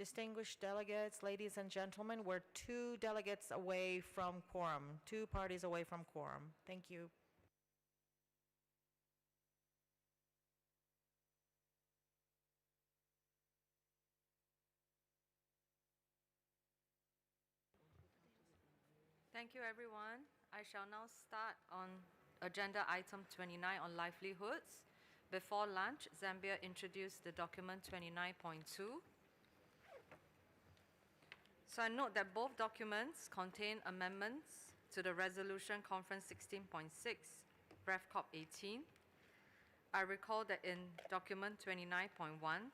Distinguished delegates, ladies and gentlemen, we're 2 delegates away from quorum, 2 parties away from quorum. Thank you. Thank you, everyone. I shall now start on agenda item 29 on livelihoods. Before lunch, Zambia introduced the document 29.2. So I note that both documents contain amendments to the Resolution Conference 16.6, Rev CoP18. I recall that in document 29.1,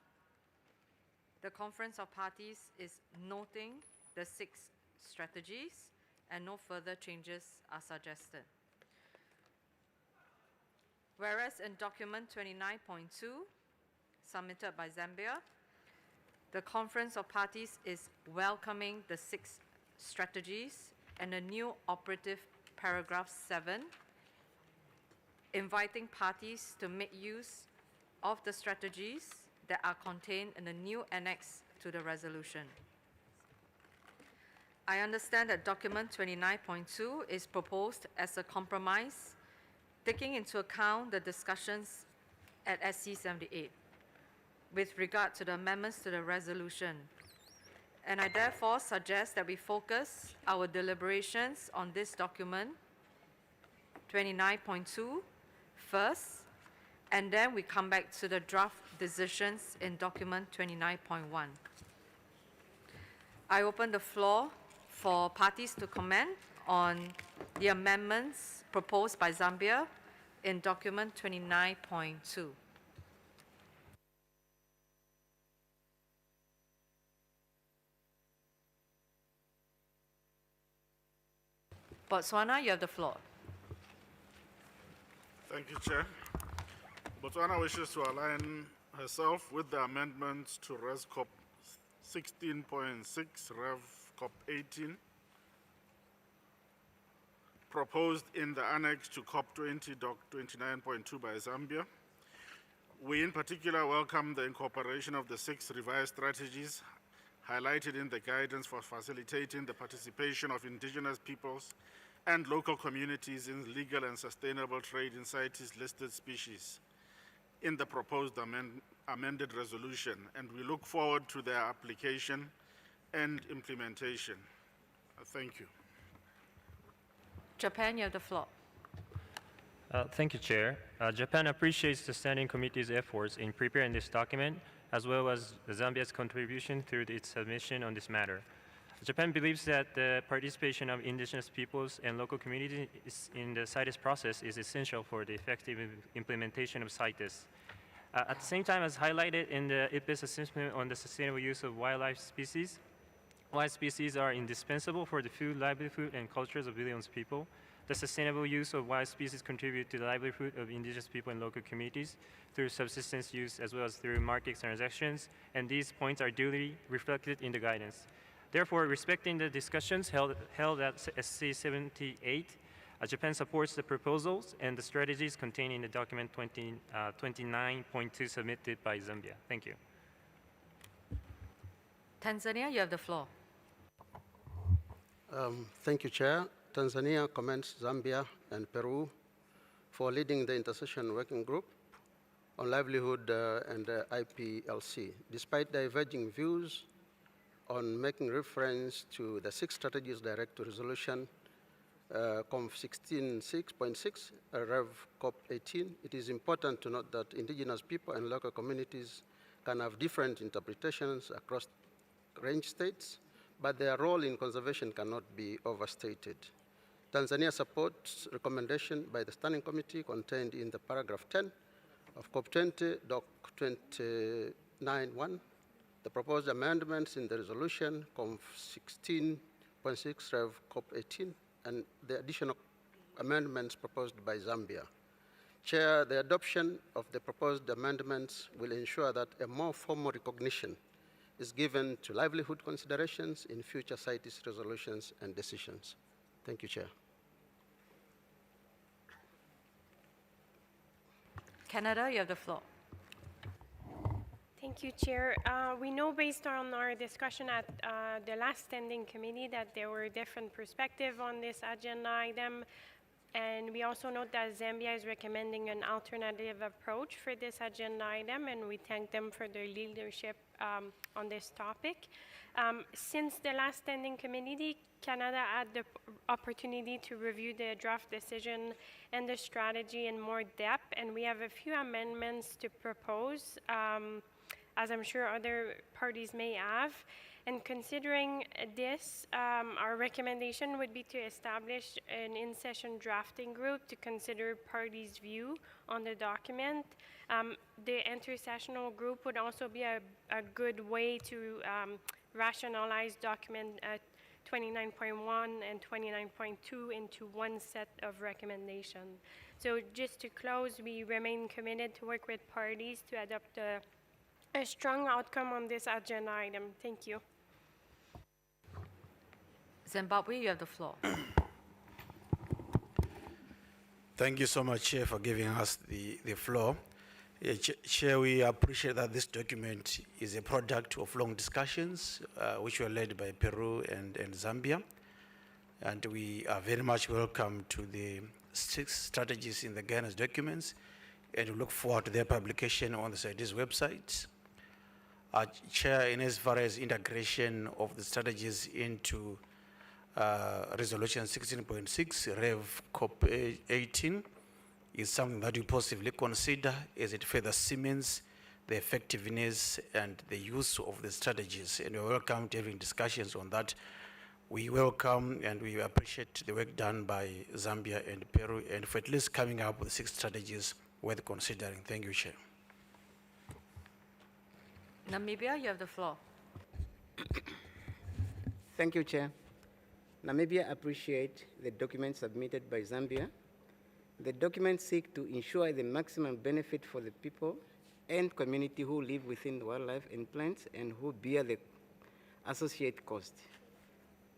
the Conference of Parties is noting the 6 strategies and no further changes are suggested. Whereas in document 29.2, submitted by Zambia, the Conference of Parties is welcoming the 6 strategies and a new operative paragraph 7, inviting parties to make use of the strategies that are contained in the new annex to the resolution. I understand that document 29.2 is proposed as a compromise, taking into account the discussions at SC 78 with regard to the amendments to the resolution. And I therefore suggest that we focus our deliberations on this document 29.2 first, and then we come back to the draft decisions in document 29.1. I open the floor for parties to comment on the amendments proposed by Zambia in document 29.2. Botswana, you have the floor. Thank you, Chair. Botswana wishes to align herself with the amendments to Res COP 16.6, Rev COP 18, proposed in the annex to CoP20 Doc 29.2 by Zambia. We in particular welcome the incorporation of the 6 revised strategies highlighted in the guidance for facilitating the participation of indigenous peoples and local communities in legal and sustainable trade in CITES listed species in the proposed amended resolution, and we look forward to their application and implementation. Thank you. Japan, you have the floor. Thank you, Chair. Japan appreciates the Standing Committee's efforts in preparing this document, as well as Zambia's contribution through its submission on this matter. Japan believes that the participation of indigenous peoples and local communities in the CITES process is essential for the effective implementation of CITES. At the same time, as highlighted in the IPES assessment on the sustainable use of wildlife species, wild species are indispensable for the food, livelihood, and cultures of billions of people. The sustainable use of wild species contribute to the livelihood of indigenous people and local communities through subsistence use as well as through market transactions, and these points are duly reflected in the guidance. Therefore, respecting the discussions held at SC 78, Japan supports the proposals and the strategies contained in the document 29.2 submitted by Zambia. Thank you. Tanzania, you have the floor. Thank you, Chair. Tanzania commends Zambia and Peru for leading the intercession working group on livelihood and IPLC. Despite diverging views on making reference to the 6 strategies direct to resolution COP 16.6, Rev COP 18, it is important to note that indigenous people and local communities can have different interpretations across range states, but their role in conservation cannot be overstated. Tanzania supports recommendation by the Standing Committee contained in the paragraph 10 of CoP20 Doc 29.1. The proposed amendments in the resolution COP 16.6 Rev COP 18 and the additional amendments proposed by Zambia. Chair, the adoption of the proposed amendments will ensure that a more formal recognition is given to livelihood considerations in future CITES resolutions and decisions. Thank you, Chair. Canada, you have the floor. Thank you, Chair. We know based on our discussion at the last standing committee that there were different perspectives on this agenda item. And we also note that Zambia is recommending an alternative approach for this agenda item, and we thank them for their leadership on this topic. Since the last standing committee, Canada had the opportunity to review the draft decision and the strategy in more depth, and we have a few amendments to propose, as I'm sure other parties may have. And considering this, our recommendation would be to establish an in-session drafting group to consider parties' view on the document. The intersessional group would also be a good way to rationalize document 29.1 and 29.2 into one set of recommendations. So just to close, we remain committed to work with parties to adopt a strong outcome on this agenda item. Thank you. Zimbabwe, you have the floor. Thank you so much, Chair, for giving us the floor. Chair, we appreciate that this document is a product of long discussions, which were led by Peru and Zambia. And we are very much welcome to the 6 strategies in the Ghana's documents, and we look forward to their publication on the CITES website. Chair, in as far as integration of the strategies into Resolution 16.6, Rev CoP18, is something that we possibly consider as it further cements the effectiveness and the use of the strategies. And we welcome to having discussions on that. We welcome and we appreciate the work done by Zambia and Peru, and for at least coming up with 6 strategies worth considering. Thank you, Chair. Namibia, you have the floor. Thank you, Chair. Namibia appreciates the document submitted by Zambia. The documents seek to ensure the maximum benefit for the people and community who live within the wildlife and plants and who bear the associated cost.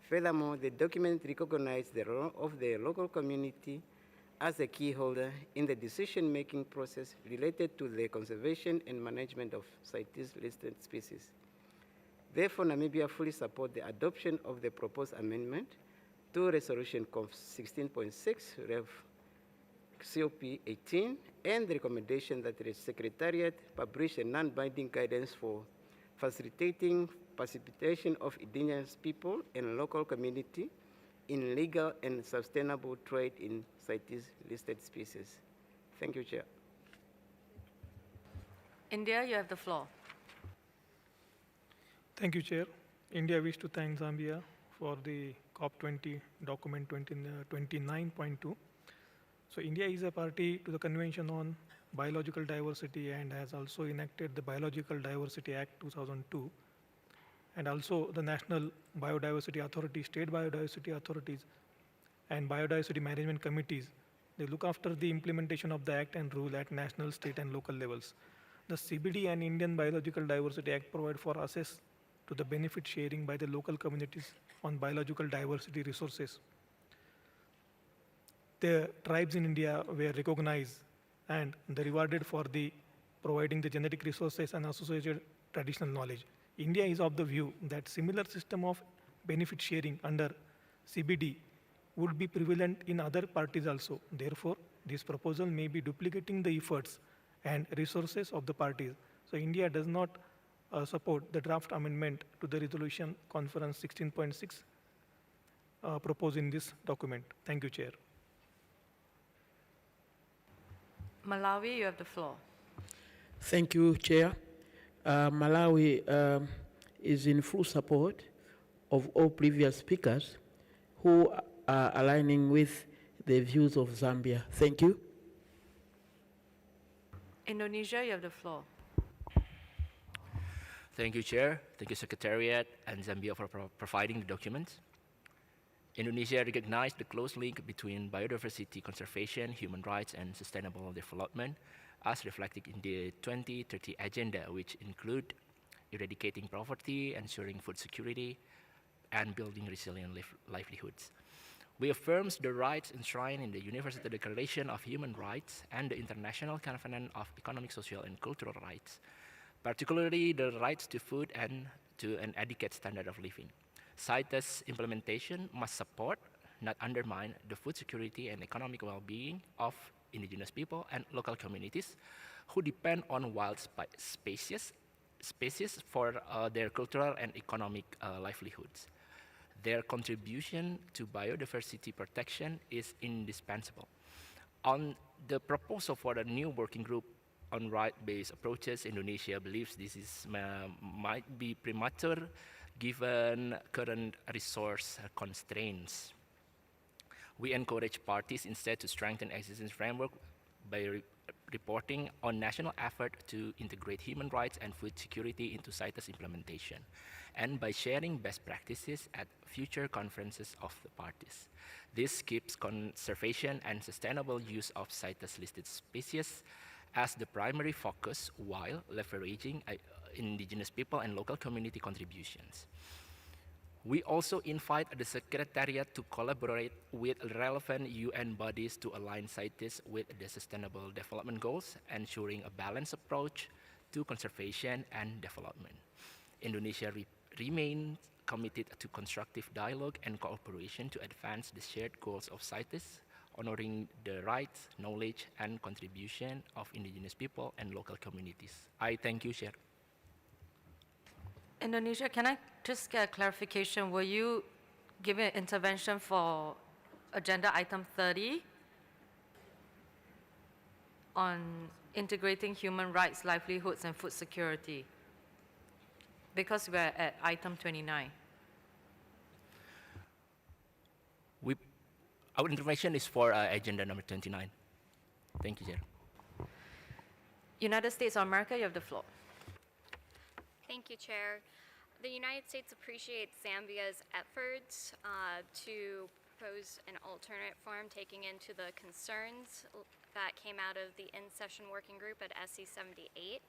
Furthermore, the document recognizes the role of the local community as a key holder in the decision-making process related to the conservation and management of CITES-listed species. Therefore, Namibia fully supports the adoption of the proposed amendment to Resolution COP 16.6, Rev COP18, and the recommendation that the Secretariat publish a non-binding guidance for facilitating participation of indigenous people and local community in legal and sustainable trade in CITES-listed species. Thank you, Chair. India, you have the floor. Thank you, Chair. India wishes to thank Zambia for the COP20 document 29.2. So India is a party to the Convention on Biological Diversity and has also enacted the Biological Diversity Act 2002. And also the National Biodiversity Authority, State Biodiversity Authorities, and Biodiversity Management Committees. They look after the implementation of the Act and rule at national, state, and local levels. The CBD and Indian Biological Diversity Act provide for access to the benefit sharing by the local communities on biological diversity resources. The tribes in India were recognized and they rewarded for the providing the genetic resources and associated traditional knowledge. India is of the view that similar system of benefit sharing under CBD would be prevalent in other parties also. Therefore, this proposal may be duplicating the efforts and resources of the parties. So India does not support the draft amendment to the resolution conference 16.6 proposed in this document. Thank you, Chair. Malawi, you have the floor. Thank you, Chair. Malawi is in full support of all previous speakers who are aligning with the views of Zambia. Thank you. Indonesia, you have the floor. Thank you, Chair. Thank you, Secretariat and Zambia for providing the documents. Indonesia recognized the close link between biodiversity conservation, human rights, and sustainable development as reflected in the 2030 agenda, which include eradicating poverty, ensuring food security, and building resilient livelihoods. We affirm the rights enshrined in the Universal Declaration of Human Rights and the International Covenant of Economic, Social, and Cultural Rights. particularly the rights to food and to an adequate standard of living. CITES implementation must support, not undermine, the food security and economic well-being of indigenous people and local communities who depend on wild species for their cultural and economic livelihoods. Their contribution to biodiversity protection is indispensable. On the proposal for a new working group on right-based approaches, Indonesia believes this might be premature given current resource constraints. We encourage parties instead to strengthen existing framework by reporting on national effort to integrate human rights and food security into CITES implementation, and by sharing best practices at future conferences of the parties. This keeps conservation and sustainable use of CITES listed species as the primary focus while leveraging indigenous people and local community contributions. We also invite the Secretariat to collaborate with relevant UN bodies to align CITES with the Sustainable Development Goals, ensuring a balanced approach to conservation and development. Indonesia remains committed to constructive dialogue and cooperation to advance the shared goals of CITES, honoring the rights, knowledge, and contribution of indigenous people and local communities. I thank you, Chair. Indonesia, can I just get a clarification? Were you giving an intervention for agenda item 30 on integrating human rights, livelihoods, and food security? Because we're at item 29. Our intervention is for agenda number 29. Thank you, Chair. United States of America, you have the floor. Thank you, Chair. The United States appreciates Zambia's efforts to propose an alternate form taking into the concerns that came out of the in-session working group at SC 78.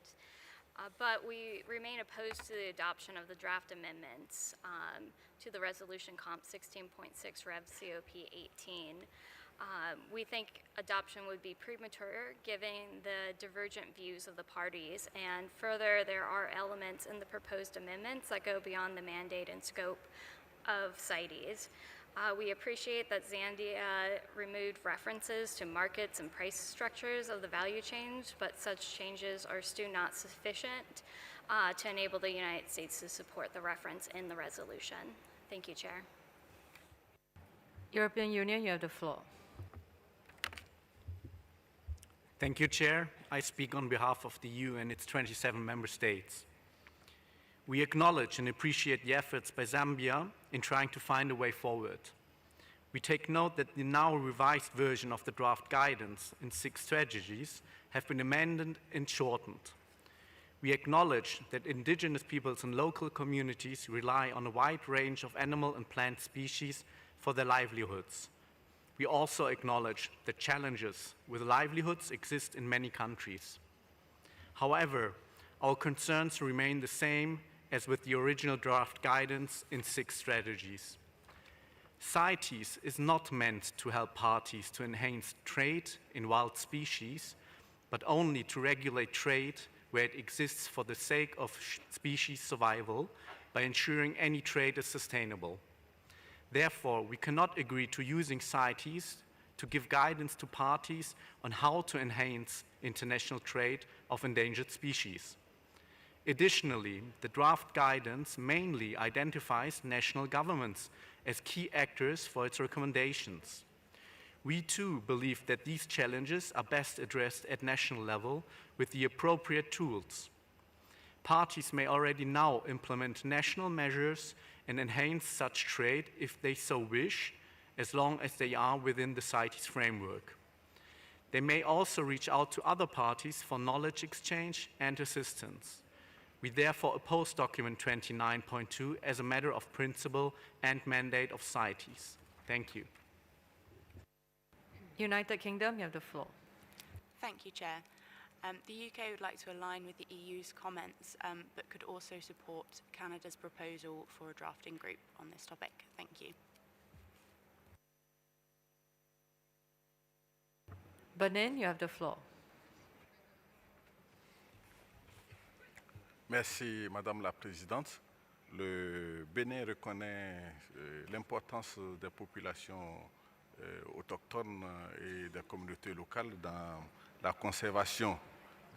But we remain opposed to the adoption of the draft amendments to the resolution COMP 16.6 Rev COP 18. We think adoption would be premature given the divergent views of the parties, and further, there are elements in the proposed amendments that go beyond the mandate and scope of CITES. We appreciate that Zambia removed references to markets and price structures of the value chain, but such changes are still not sufficient to enable the United States to support the reference in the resolution. Thank you, Chair. European Union, you have the floor. Thank you, Chair. I speak on behalf of the EU and its 27 member states. We acknowledge and appreciate the efforts by Zambia in trying to find a way forward. We take note that the now revised version of the draft guidance in 6 strategies have been amended and shortened. We acknowledge that indigenous peoples and local communities rely on a wide range of animal and plant species for their livelihoods. We also acknowledge that challenges with livelihoods exist in many countries. However, our concerns remain the same as with the original draft guidance in 6 strategies. CITES is not meant to help parties to enhance trade in wild species, but only to regulate trade where it exists for the sake of species survival by ensuring any trade is sustainable. Therefore, we cannot agree to using CITES to give guidance to parties on how to enhance international trade of endangered species. Additionally, the draft guidance mainly identifies national governments as key actors for its recommendations. We too believe that these challenges are best addressed at national level with the appropriate tools. Parties may already now implement national measures and enhance such trade if they so wish, as long as they are within the CITES framework. They may also reach out to other parties for knowledge exchange and assistance. We therefore oppose document 29.2 as a matter of principle and mandate of CITES. Thank you. United Kingdom, you have the floor. Thank you, Chair. The UK would like to align with the EU's comments, but could also support Canada's proposal for a drafting group on this topic. Thank you. Benin, you have the floor. Merci, Madame la Présidente. Le Bénin reconnaît l'importance des populations autochtones et des communautés locales dans la conservation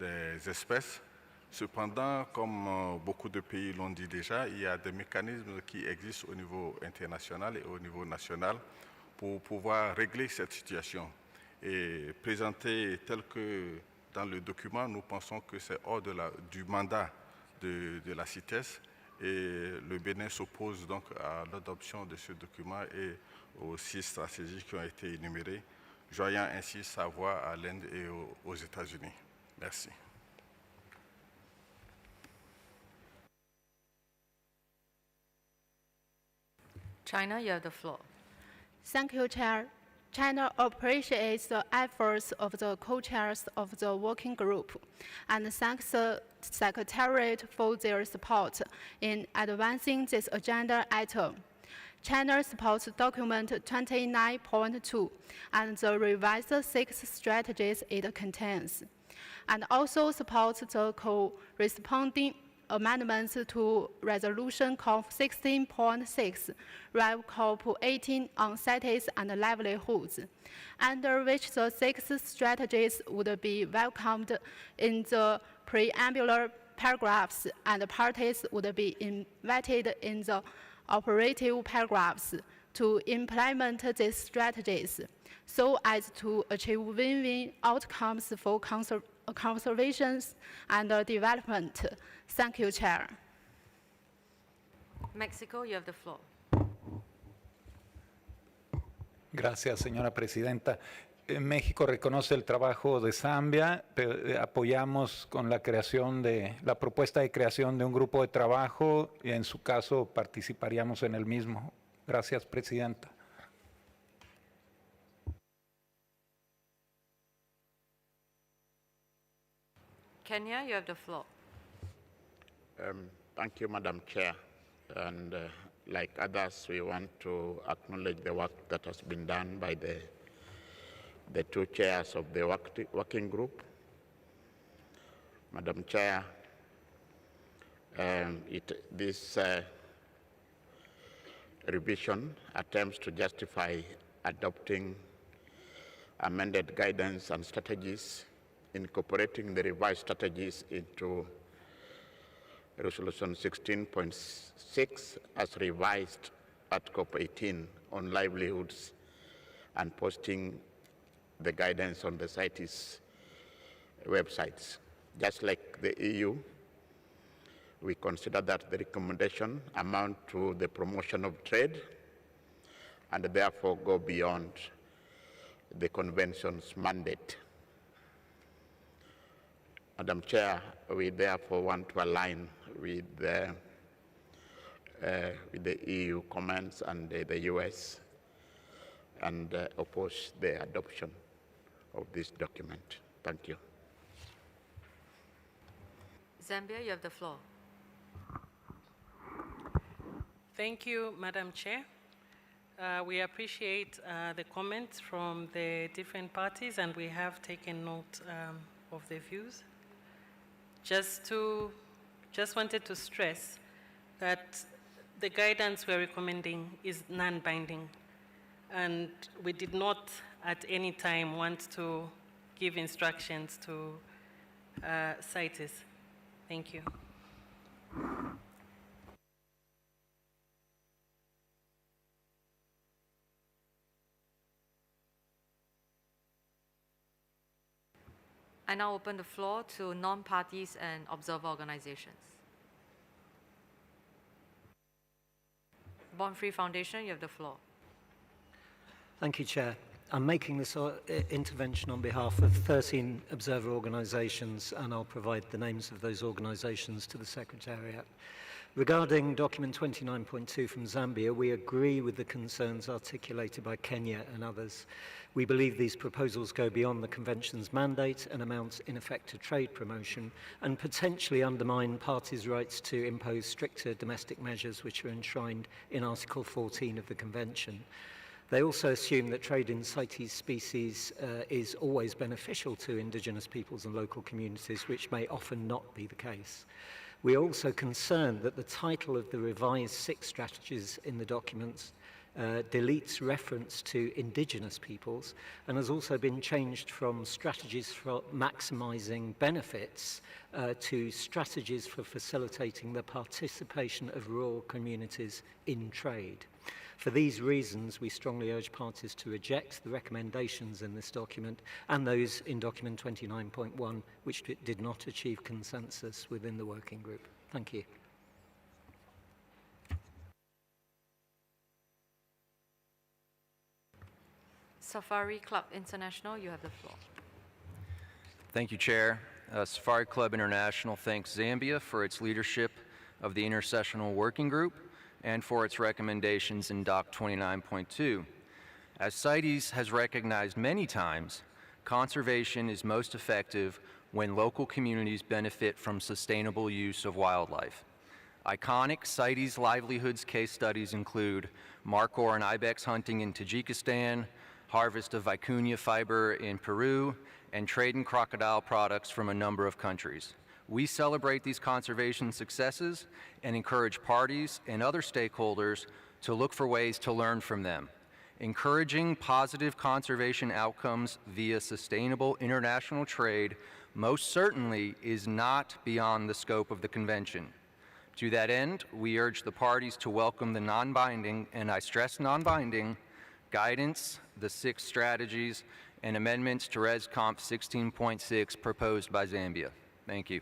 des espèces. Cependant, comme beaucoup de pays l'ont dit déjà, il y a des mécanismes qui existent au niveau international et au niveau national pour pouvoir régler cette situation. Et présenter tel que dans le document, nous pensons que c'est hors du mandat de la CITES et le Bénin s'oppose donc à l'adoption de ce document et aux 6 stratégies qui ont été énumérées, joignant ainsi sa voix à l'Inde et aux États-Unis. Merci. China, you have the floor. Thank you, Chair. China appreciates the efforts of the co-chairs of the working group and thanks the Secretariat for their support in advancing this agenda item. China supports document 29.2 and the revised 6 strategies it contains, and also supports the corresponding amendments to Resolution COP 16.6, Rev COP18 on CITES and livelihoods, under which the 6 strategies would be welcomed in the preambular paragraphs, and parties would be invited in the operative paragraphs to implement these strategies so as to achieve win-win outcomes for conservation and development. Thank you, Chair. Mexico, you have the floor. Gracias, señora presidenta. México reconoce el trabajo de Zambia, pero apoyamos con la creación la propuesta de creación de un grupo de trabajo y en su caso participaríamos en el mismo. Gracias, presidenta. Kenya, you have the floor. Thank you, Madam Chair. And like others, we want to acknowledge the work that has been done by the 2 chairs of the working group. Madam Chair, this revision attempts to justify adopting amended guidance and strategies, incorporating the revised strategies into Resolution 16.6 as revised at COP18 on livelihoods and posting the guidance on the CITES websites. Just like the EU, we consider that the recommendation amount to the promotion of trade and therefore go beyond the Convention's mandate. Madam Chair, we therefore want to align with the EU comments and the US and oppose the adoption of this document. Thank you. Zambia, you have the floor. Thank you, Madam Chair. We appreciate the comments from the different parties, and we have taken note of their views. Just wanted to stress that the guidance we're recommending is non-binding, and we did not at any time want to give instructions to CITES. Thank you. I now open the floor to non-parties and observer organizations. Born Free Foundation, you have the floor. Thank you, Chair. I'm making this intervention on behalf of 13 observer organisations, and I'll provide the names of those organisations to the Secretariat. Regarding document 29.2 from Zambia, we agree with the concerns articulated by Kenya and others. We believe these proposals go beyond the Convention's mandate and amount in effect to trade promotion and potentially undermine parties' rights to impose stricter domestic measures which are enshrined in Article 14 of the Convention. They also assume that trade in CITES species is always beneficial to indigenous peoples and local communities, which may often not be the case. We are also concerned that the title of the revised 6 strategies in the documents deletes reference to indigenous peoples and has also been changed from strategies for maximising benefits to strategies for facilitating the participation of rural communities in trade. For these reasons, we strongly urge parties to reject the recommendations in this document and those in document 29.1 which did not achieve consensus within the working group. Thank you. Safari Club International, you have the floor. Thank you, Chair. Safari Club International thanks Zambia for its leadership of the Intersessional Working Group and for its recommendations in Doc 29.2. As CITES has recognized many times, conservation is most effective when local communities benefit from sustainable use of wildlife. Iconic CITES livelihoods case studies include markhor and ibex hunting in Tajikistan, harvest of vicuña fiber in Peru, and trade in crocodile products from a number of countries. We celebrate these conservation successes and encourage parties and other stakeholders to look for ways to learn from them. Encouraging positive conservation outcomes via sustainable international trade most certainly is not beyond the scope of the Convention. To that end, we urge the parties to welcome the non-binding, and I stress non-binding, guidance, the 6 strategies, and amendments to Res Comp 16.6 proposed by Zambia. Thank you.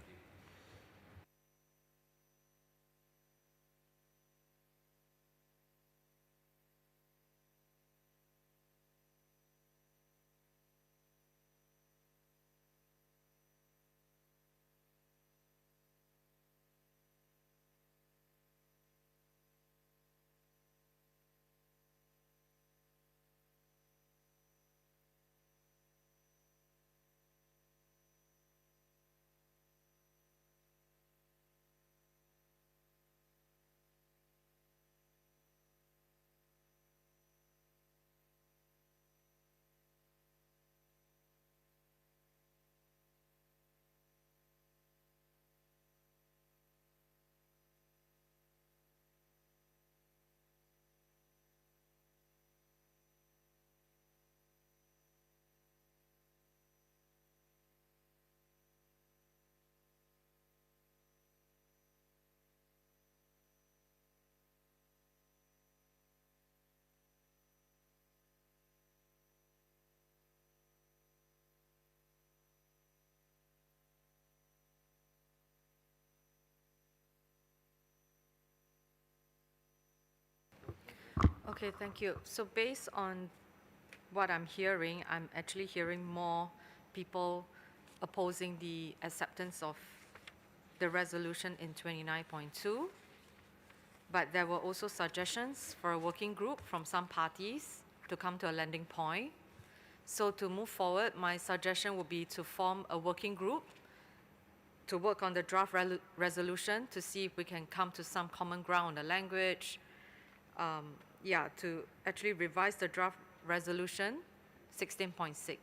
Okay, thank you. So based on what I'm hearing, I'm actually hearing more people opposing the acceptance of the resolution in 29.2. But there were also suggestions for a working group from some parties to come to a landing point. So to move forward, my suggestion would be to form a working group to work on the draft resolution to see if we can come to some common ground, the language, to actually revise the draft resolution 16.6.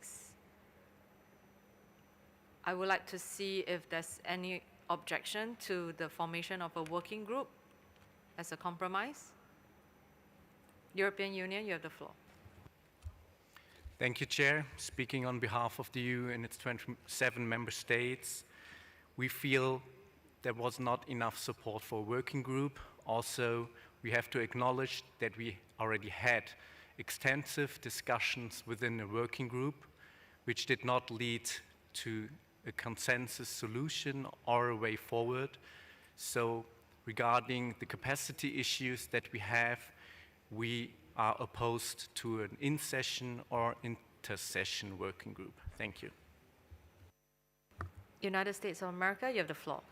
I would like to see if there's any objection to the formation of a working group as a compromise. European Union, you have the floor. Thank you, Chair. Speaking on behalf of the EU and its 27 member states, we feel there was not enough support for a working group. Also, we have to acknowledge that we already had extensive discussions within the working group, which did not lead to a consensus solution or a way forward. So regarding the capacity issues that we have, we are opposed to an in-session or inter-session working group. Thank you. United States of America, you have the floor.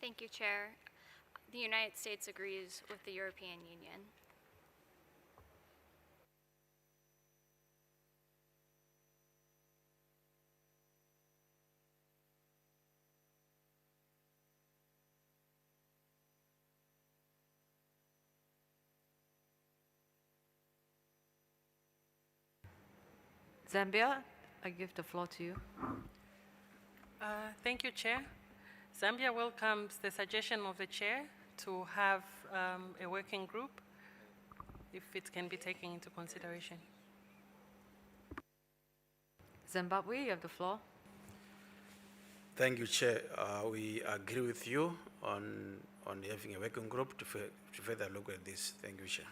Thank you, Chair. The United States agrees with the European Union. Zambia, I give the floor to you. Thank you, Chair. Zambia welcomes the suggestion of the chair to have a working group, if it can be taken into consideration. Zimbabwe, you have the floor. Thank you, Chair. We agree with you on having a working group to further look at this. Thank you, Chair.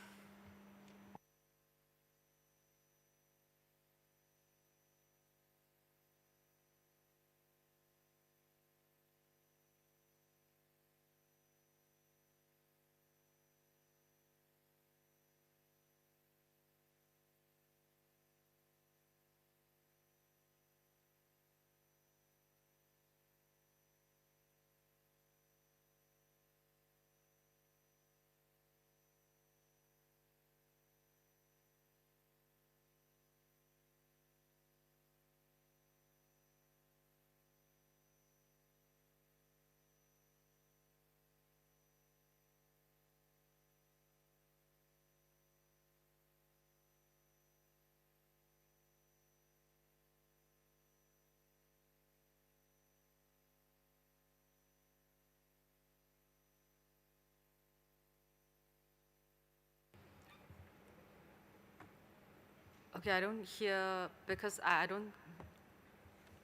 Okay, I don't hear, because I don't,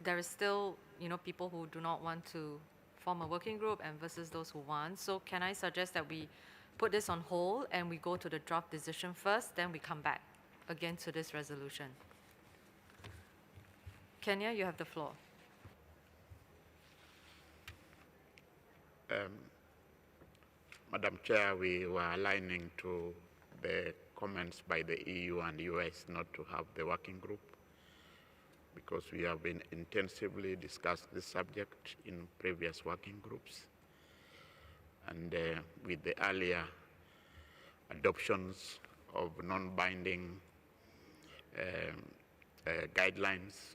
there is still, people who do not want to form a working group and versus those who want. So can I suggest that we put this on hold and we go to the draft decision first, then we come back again to this resolution? Kenya, you have the floor. Madam Chair, we were aligning to the comments by the EU and US not to have the working group, because we have been intensively discussed this subject in previous working groups. And with the earlier adoptions of non-binding guidelines,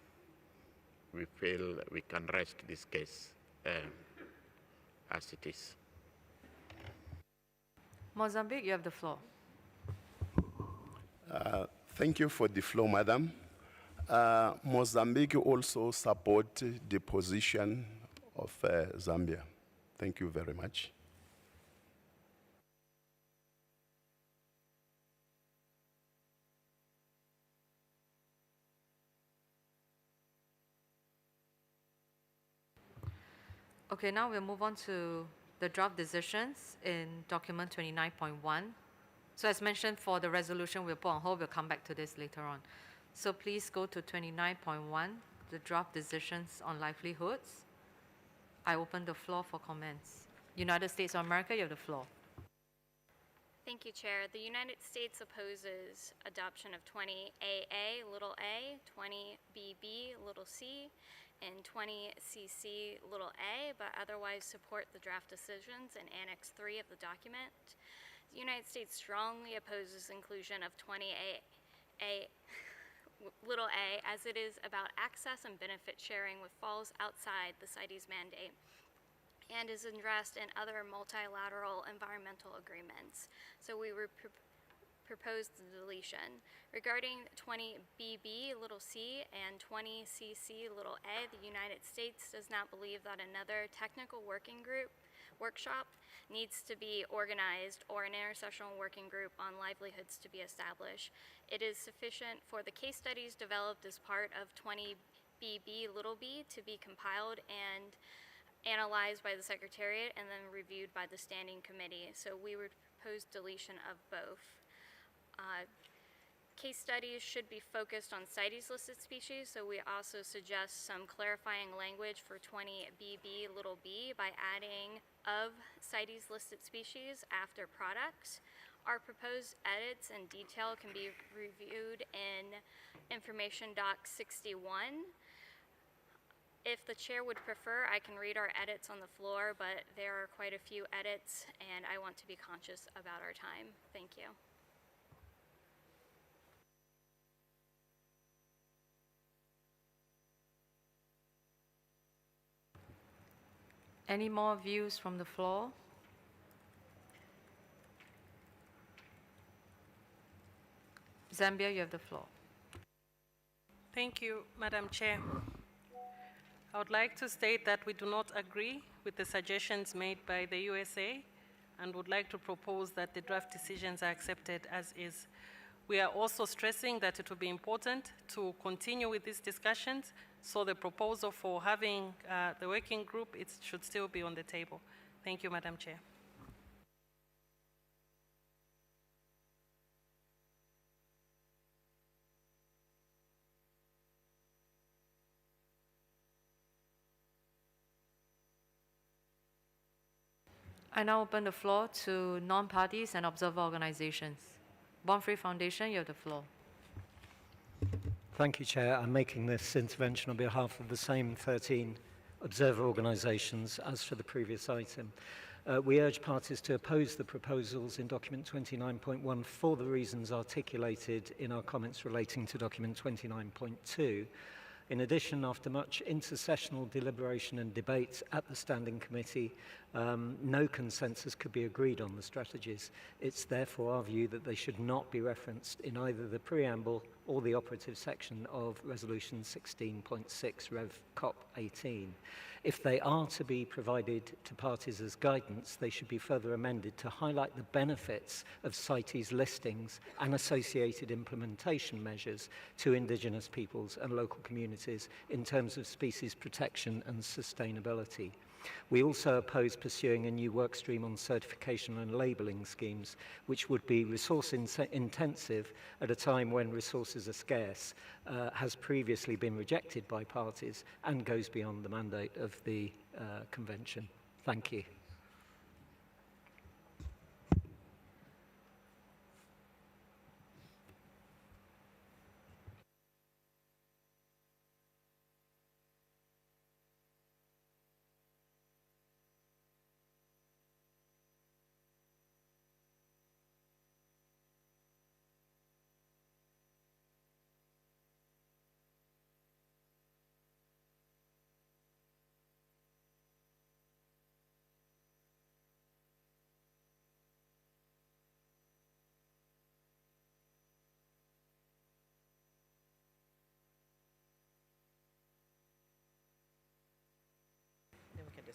we feel we can rest this case as it is. Mozambique, you have the floor. Thank you for the floor, Madam. Mozambique also support the position of Zambia. Thank you very much. Okay, now we'll move on to the draft decisions in document 29.1. So as mentioned, for the resolution we'll put on hold, we'll come back to this later on. So please go to 29.1, the draft decisions on livelihoods. I open the floor for comments. United States of America, you have the floor. Thank you, Chair. The United States opposes adoption of 20AA, little a, 20BB, little c, and 20CC, little a, but otherwise support the draft decisions in Annex 3 of the document. The United States strongly opposes inclusion of 20AA, little a, as it is about access and benefit sharing, which falls outside the CITES mandate and is addressed in other multilateral environmental agreements. So we would propose the deletion. Regarding 20BB, little c, and 20CC, little a, the United States does not believe that another technical workshop needs to be organized or an intersessional working group on livelihoods to be established. It is sufficient for the case studies developed as part of 20BB, little b, to be compiled and analyzed by the Secretariat and then reviewed by the Standing Committee. So we would propose deletion of both. Case studies should be focused on CITES listed species, so we also suggest some clarifying language for 20BB, little b, by adding of CITES listed species after products. Our proposed edits and detail can be reviewed in Information Doc 61. If the chair would prefer, I can read our edits on the floor, but there are quite a few edits, and I want to be conscious about our time. Thank you. Any more views from the floor? Zambia, you have the floor. Thank you, Madam Chair. I would like to state that we do not agree with the suggestions made by the USA and would like to propose that the draft decisions are accepted as is. We are also stressing that it will be important to continue with these discussions, so the proposal for having the working group, it should still be on the table. Thank you, Madam Chair. I now open the floor to non-parties and observer organizations. Born Free Foundation, you have the floor. Thank you, Chair. I'm making this intervention on behalf of the same 13 observer organisations as for the previous item. We urge parties to oppose the proposals in document 29.1 for the reasons articulated in our comments relating to document 29.2. In addition, after much intersessional deliberation and debate at the Standing Committee, no consensus could be agreed on the strategies. It's therefore our view that they should not be referenced in either the preamble or the operative section of Resolution 16.6 Rev CoP18. If they are to be provided to parties as guidance, they should be further amended to highlight the benefits of CITES listings and associated implementation measures to Indigenous peoples and local communities in terms of species protection and sustainability. We also oppose pursuing a new work stream on certification and labelling schemes, which would be resource intensive at a time when resources are scarce, has previously been rejected by parties and goes beyond the mandate of the Convention. Thank you.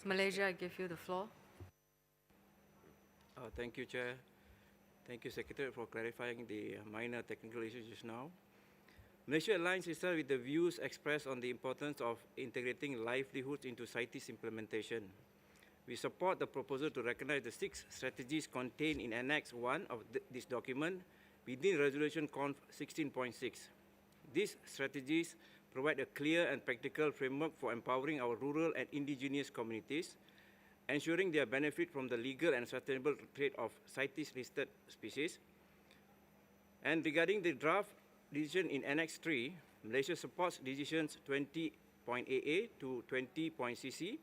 Malaysia, I give you the floor. Thank you, Chair. Thank you, Secretary, for clarifying the minor technical issues just now. Malaysia aligns itself with the views expressed on the importance of integrating livelihoods into CITES implementation. We support the proposal to recognize the 6 strategies contained in Annex 1 of this document within Resolution Conf 16.6. These strategies provide a clear and practical framework for empowering our rural and indigenous communities, ensuring their benefit from the legal and sustainable trade of CITES-listed species. And regarding the draft decision in Annex 3, Malaysia supports decisions 20.AA to 20.CC,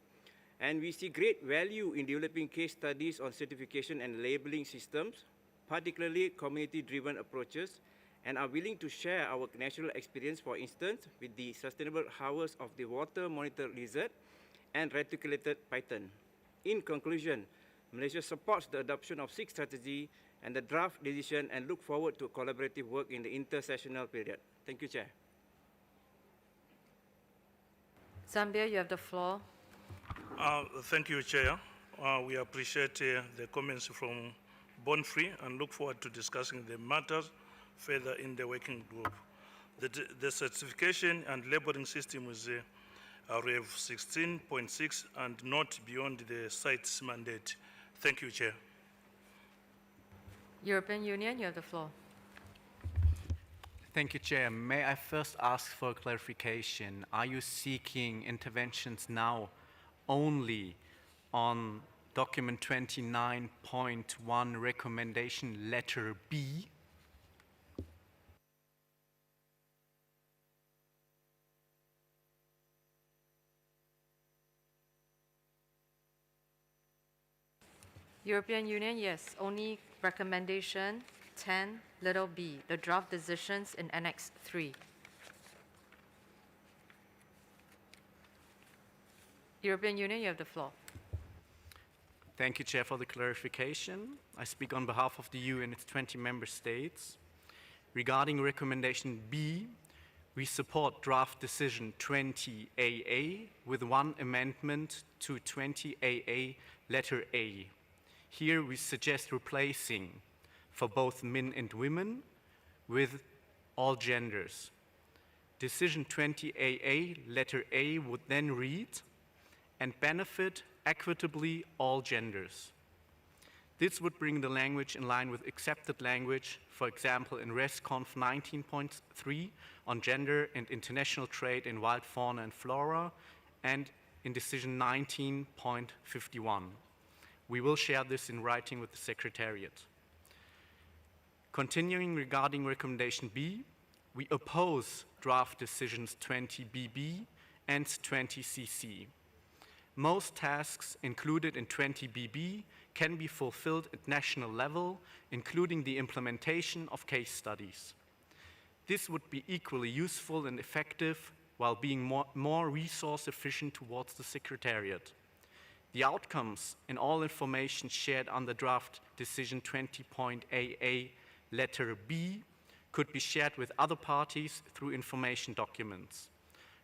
and we see great value in developing case studies on certification and labeling systems, particularly community-driven approaches, and are willing to share our national experience, for instance, with the sustainable harvest of the water monitor lizard and reticulated python. In conclusion, Malaysia supports the adoption of 6 strategy and the draft decision and look forward to collaborative work in the intersessional period. Thank you, Chair. Zambia, you have the floor. Thank you, Chair. We appreciate the comments from Born Free and look forward to discussing the matters further in the working group. The certification and labeling system is Rev 16.6 and not beyond the CITES mandate. Thank you, Chair. European Union, you have the floor. Thank you, Chair. May I first ask for clarification? Are you seeking interventions now only on document 29.1 recommendation letter B? European Union, yes, only recommendation 10 little b, the draft decisions in Annex 3. European Union, you have the floor. Thank you, Chair, for the clarification. I speak on behalf of the EU and its 20 member states. Regarding recommendation B, we support draft decision 20AA with one amendment to 20AA letter A. Here we suggest replacing for both men and women with all genders. Decision 20AA letter A would then read, and benefit equitably all genders. This would bring the language in line with accepted language, for example, in ResConf 19.3 on gender and international trade in wild fauna and flora, and in decision 19.51. We will share this in writing with the Secretariat. Continuing regarding recommendation B, we oppose draft decisions 20BB and 20CC. Most tasks included in 20BB can be fulfilled at national level, including the implementation of case studies. This would be equally useful and effective while being more resource efficient towards the Secretariat. The outcomes and all information shared under draft decision 20.AA letter B could be shared with other parties through information documents.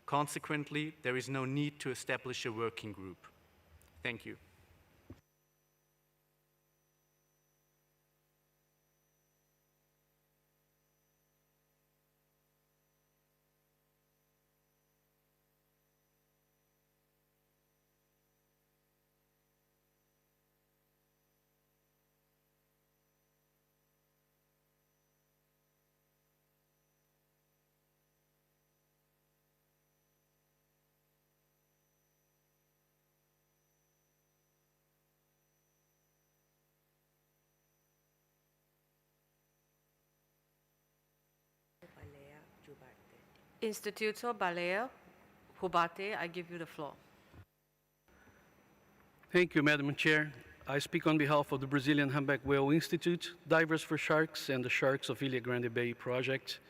Consequently, there is no need to establish a working group. Thank you. Instituto Balea Hubate, I give you the floor. Thank you, Madam Chair. I speak on behalf of the Brazilian Humpback Whale Institute, Divers for Sharks, and the Sharks of Ilha Grande Bay project.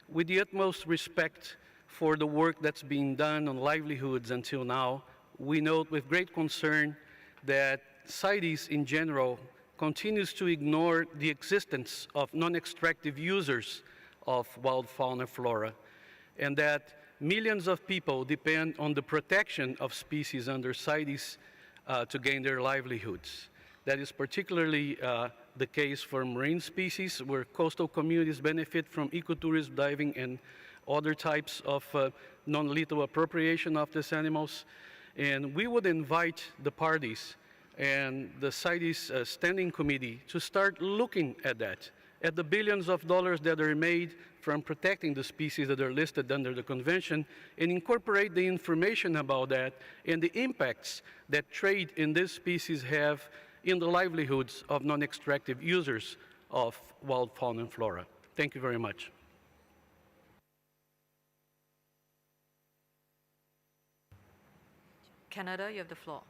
With the utmost respect for the work that's been done on livelihoods until now, we note with great concern that CITES in general continues to ignore the existence of non-extractive users of wild fauna and flora, and that millions of people depend on the protection of species under CITES to gain their livelihoods. That is particularly the case for marine species, where coastal communities benefit from ecotourism, diving, and other types of non-lethal appropriation of these animals. And we would invite the parties and the CITES Standing Committee to start looking at that, at the billions of dollars that are made from protecting the species that are listed under the convention, and incorporate the information about that and the impacts that trade in this species have in the livelihoods of non-extractive users of wild fauna and flora. Thank you very much. Canada, you have the floor.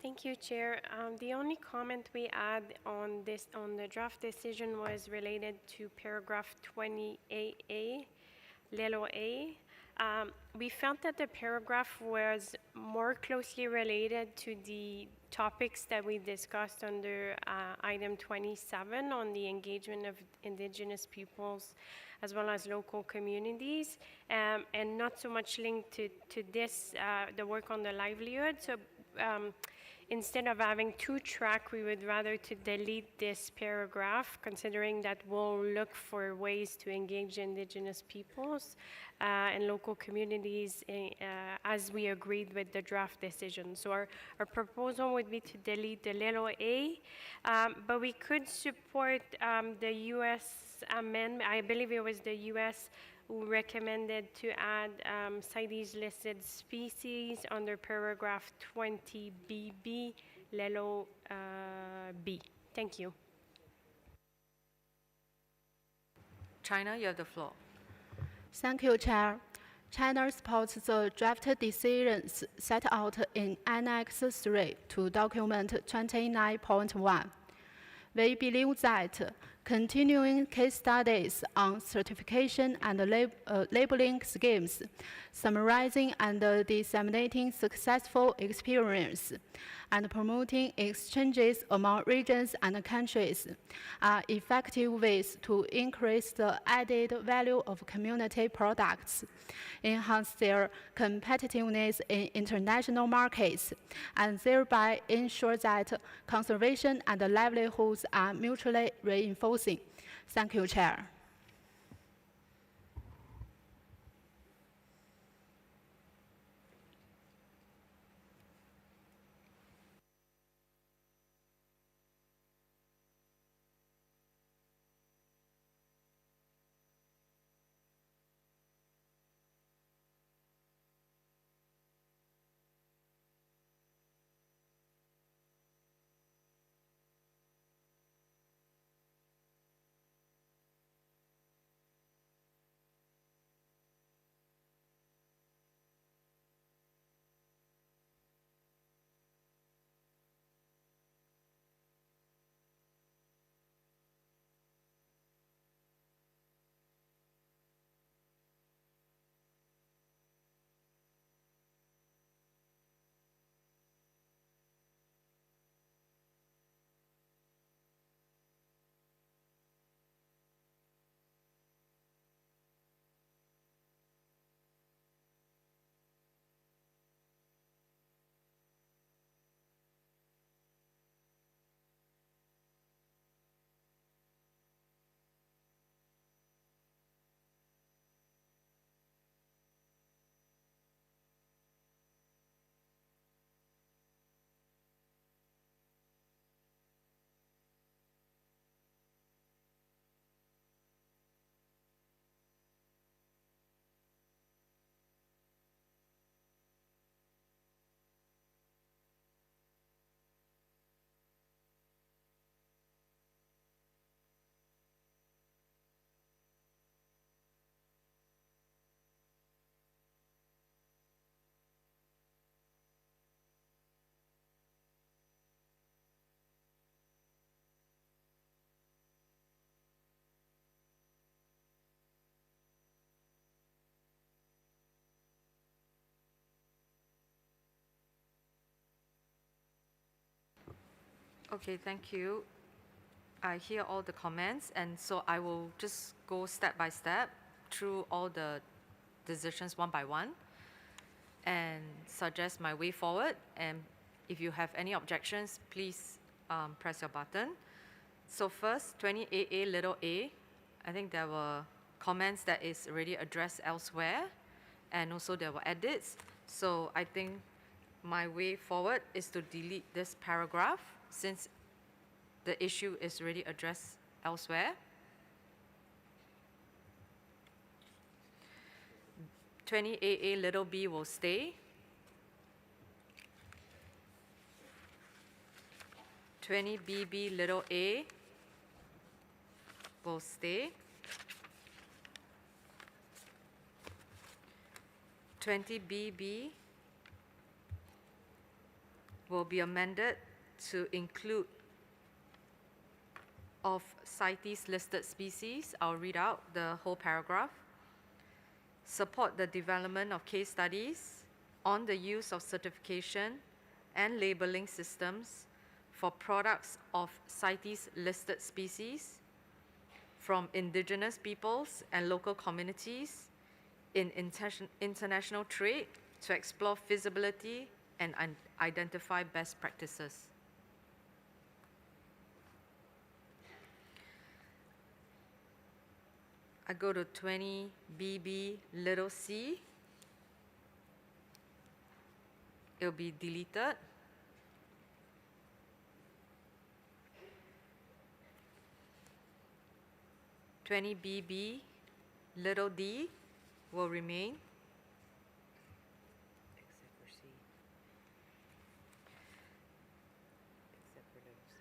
Thank you, Chair. The only comment we add on the draft decision was related to paragraph 20AA, Lelo A. We felt that the paragraph was more closely related to the topics that we discussed under item 27 on the engagement of indigenous peoples as well as local communities, and not so much linked to this, the work on the livelihood. So instead of having two tracks, we would rather to delete this paragraph, considering that we'll look for ways to engage indigenous peoples and local communities as we agreed with the draft decision. So our proposal would be to delete the little a, but we could support the U.S. amendment. I believe it was the U.S. who recommended to add CITES listed species under paragraph 20BB, Lelo B. Thank you. China, you have the floor. Thank you, Chair. China supports the draft decisions set out in Annex 3 to document 29.1. We believe that continuing case studies on certification and labeling schemes, summarizing and disseminating successful experience, and promoting exchanges among regions and countries are effective ways to increase the added value of community products, enhance their competitiveness in international markets, and thereby ensure that conservation and livelihoods are mutually reinforcing. Thank you, Chair. Okay, thank you. I hear all the comments, and so I will just go step by step through all the decisions one by one and suggest my way forward. And if you have any objections, please press your button. So first, 20AA little a, I think there were comments that is already addressed elsewhere, and also there were edits. So I think my way forward is to delete this paragraph since the issue is already addressed elsewhere. 20AA little b will stay. 20BB little a will stay. 20BB will be amended to include of CITES listed species. I'll read out the whole paragraph. Support the development of case studies on the use of certification and labeling systems for products of CITES listed species from indigenous peoples and local communities in international trade to explore feasibility and identify best practices. I go to 20BB little c. It'll be deleted. 20BB little d will remain. Except for C. Except for little C.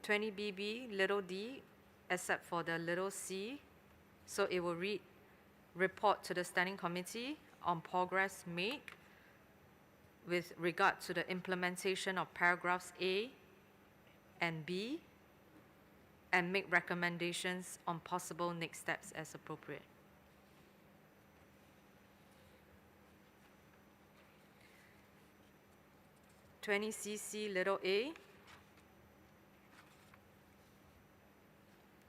20BB little d, except for the little c. So it will read, report to the Standing Committee on progress made with regard to the implementation of paragraphs A and B, and make recommendations on possible next steps as appropriate. (20cc little a)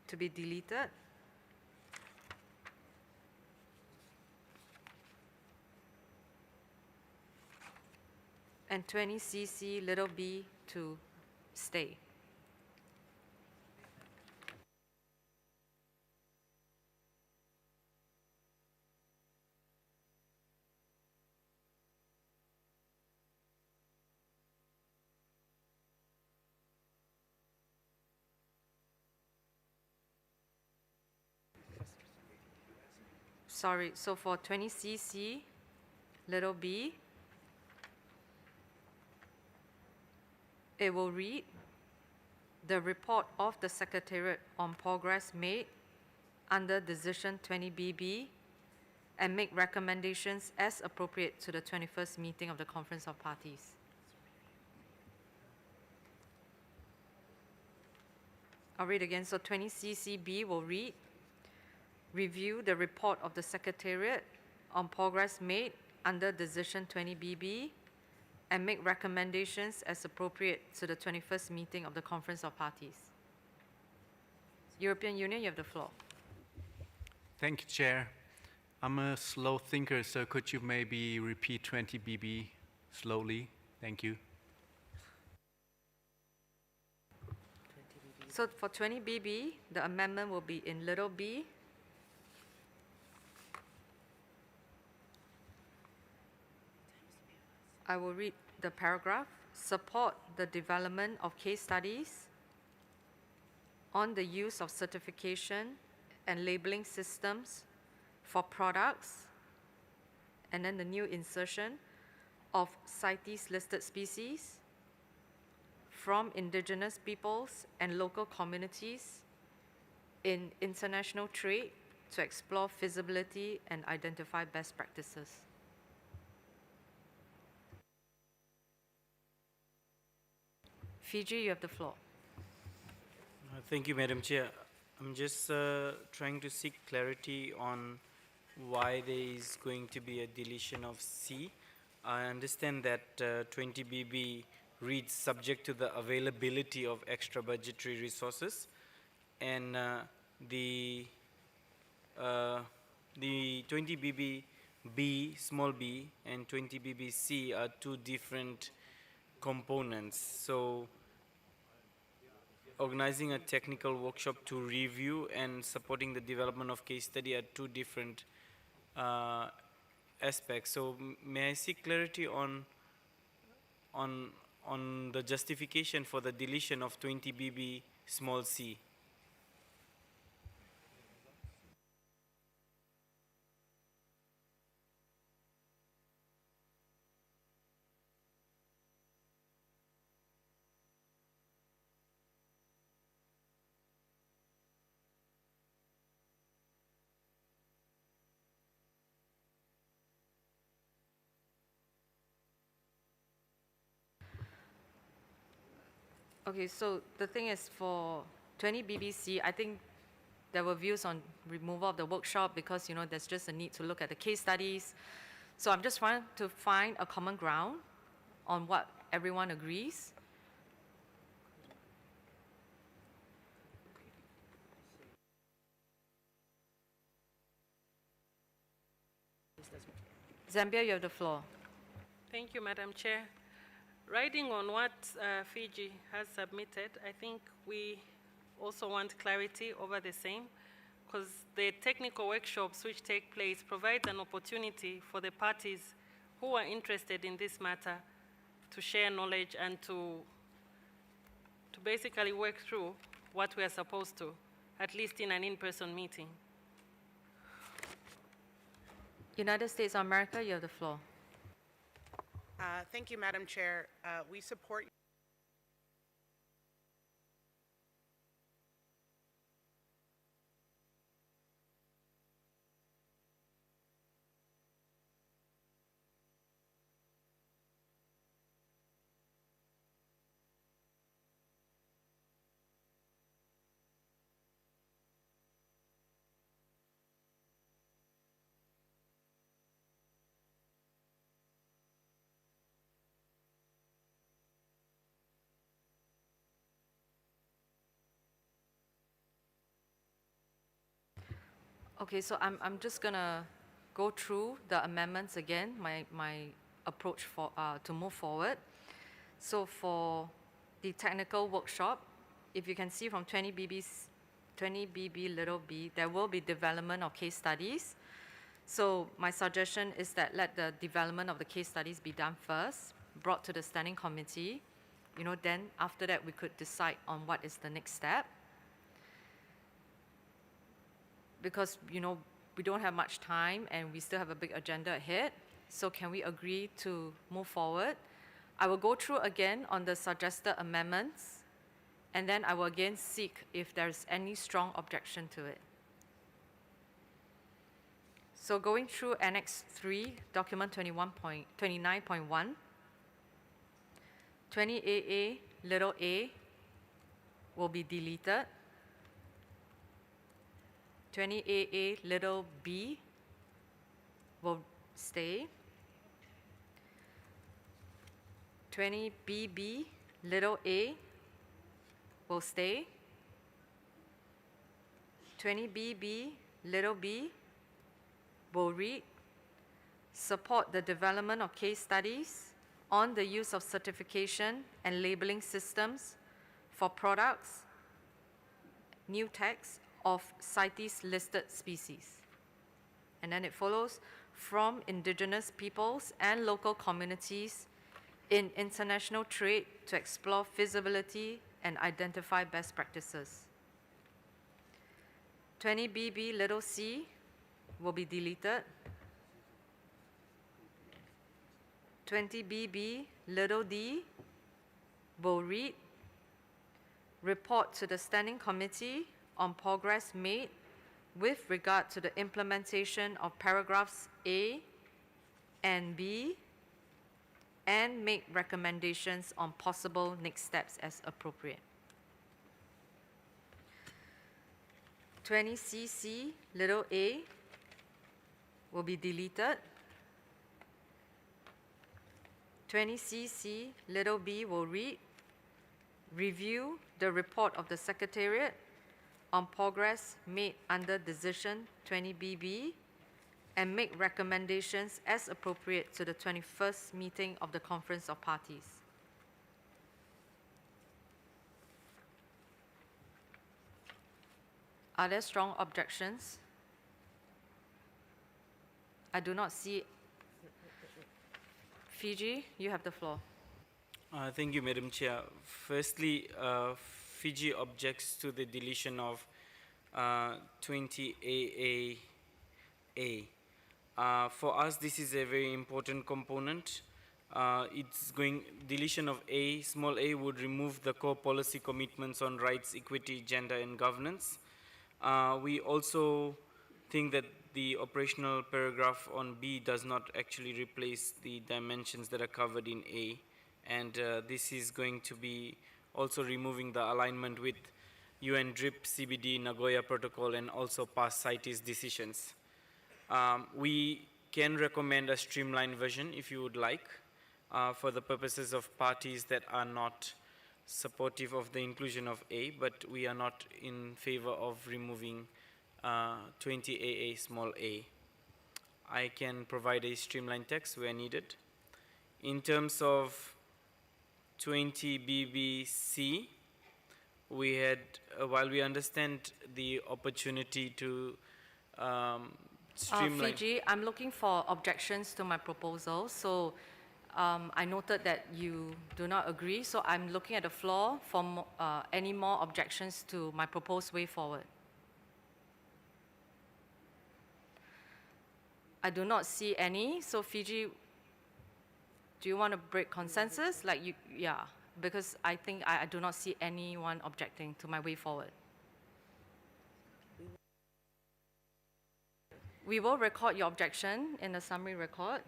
to be deleted. And 20cc little b to stay. Sorry, so for 20cc little b, it will read, the report of the Secretariat on progress made under Decision 20BB and make recommendations as appropriate to the 21st meeting of the Conference of Parties. I'll read again. So 20ccb will read, review the report of the Secretariat on progress made under Decision 20BB and make recommendations as appropriate to the 21st meeting of the Conference of Parties. European Union, you have the floor. Thank you, Chair. I'm a slow thinker, so could you maybe repeat 20BB slowly? Thank you. So for 20BB, the amendment will be in little b. I will read the paragraph. Support the development of case studies on the use of certification and labeling systems for products, and then the new insertion of CITES listed species from indigenous peoples and local communities in international trade to explore feasibility and identify best practices. Fiji, you have the floor. Thank you, Madam Chair. I'm just trying to seek clarity on why there is going to be a deletion of C. I understand that 20BB reads subject to the availability of extra budgetary resources, and the 20BB B, small b, and 20BB C are two different components. So organizing a technical workshop to review and supporting the development of case study are two different aspects. So may I seek clarity on the justification for the deletion of 20BB small c? Okay, so the thing is for 20 BBC, I think there were views on removal of the workshop because, there's just a need to look at the case studies. So I'm just trying to find a common ground on what everyone agrees. Zambia, you have the floor. Thank you, Madam Chair. Riding on what Fiji has submitted, I think we also want clarity over the same, because the technical workshops which take place provide an opportunity for the parties who are interested in this matter to share knowledge and to basically work through what we are supposed to, at least in an in-person meeting. United States of America, you have the floor. Thank you, Madam Chair. We support Okay, so I'm just gonna go through the amendments again, my approach for, to move forward. So for the technical workshop, if you can see from 20 BB little b, there will be development of case studies. So my suggestion is that let the development of the case studies be done first, brought to the standing committee. You know, then after that we could decide on what is the next step. Because, you know, we don't have much time and we still have a big agenda ahead. So can we agree to move forward? I will go through again on the suggested amendments, and then I will again seek if there's any strong objection to it. So going through Annex 3, document 29.1, 20AA little a will be deleted. 20AA little b will stay. 20BB little a will stay. 20BB little b will read, support the development of case studies on the use of certification and labeling systems for products, new text of CITES listed species. And then it follows, from indigenous peoples and local communities in international trade to explore feasibility and identify best practices. 20BB little c will be deleted. 20BB little d will read, report to the Standing Committee on progress made with regard to the implementation of paragraphs A and B, and make recommendations on possible next steps as appropriate. 20CC little a will be deleted. 20CC little b will read, review the report of the Secretariat on progress made under Decision 20BB and make recommendations as appropriate to the 21st meeting of the Conference of Parties. Are there strong objections? I do not see. Fiji, you have the floor. Thank you, Madam Chair. Firstly, Fiji objects to the deletion of 20AAA. For us, this is a very important component. Deletion of A, small a, would remove the core policy commitments on rights, equity, gender, and governance. We also think that the operational paragraph on B does not actually replace the dimensions that are covered in A. And this is going to be also removing the alignment with UN DRIP, CBD, Nagoya Protocol, and also past CITES decisions. We can recommend a streamlined version if you would like, for the purposes of parties that are not supportive of the inclusion of A, but we are not in favor of removing 20AA small a. I can provide a streamlined text where needed. In terms of 20BBC, we had, while we understand the opportunity to streamline. Fiji, I'm looking for objections to my proposal. So I noted that you do not agree. So I'm looking at the floor for any more objections to my proposed way forward. I do not see any. So Fiji, do you want to break consensus? Like you, yeah, because I think I do not see anyone objecting to my way forward. We will record your objection in the summary record.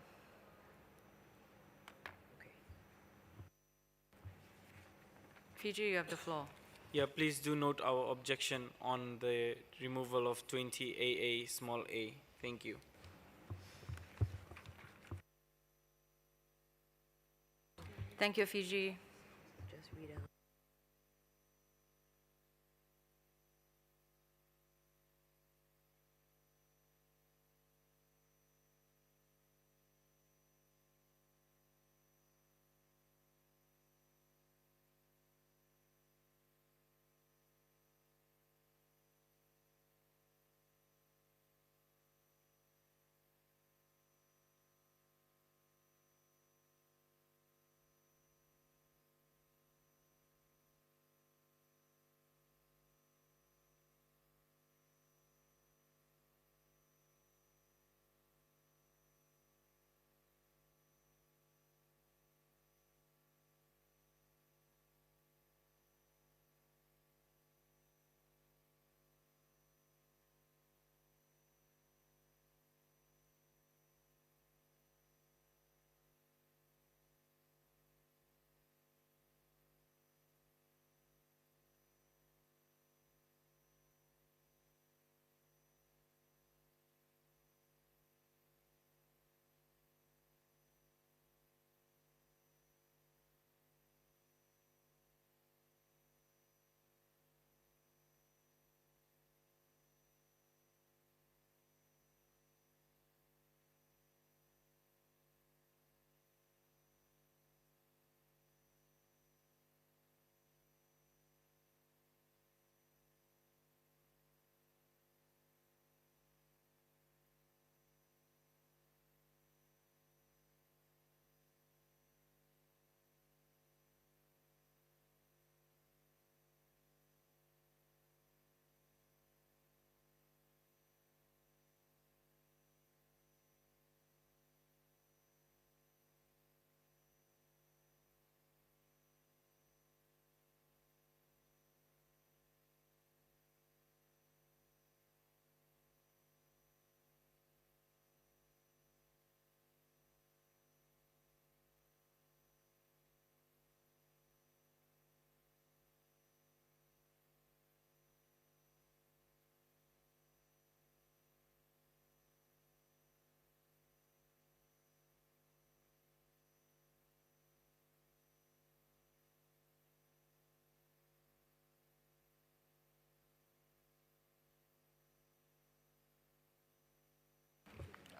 Fiji, you have the floor. Yeah, please do note our objection on the removal of 20AA small a. Thank you. Thank you, Fiji. Just read out.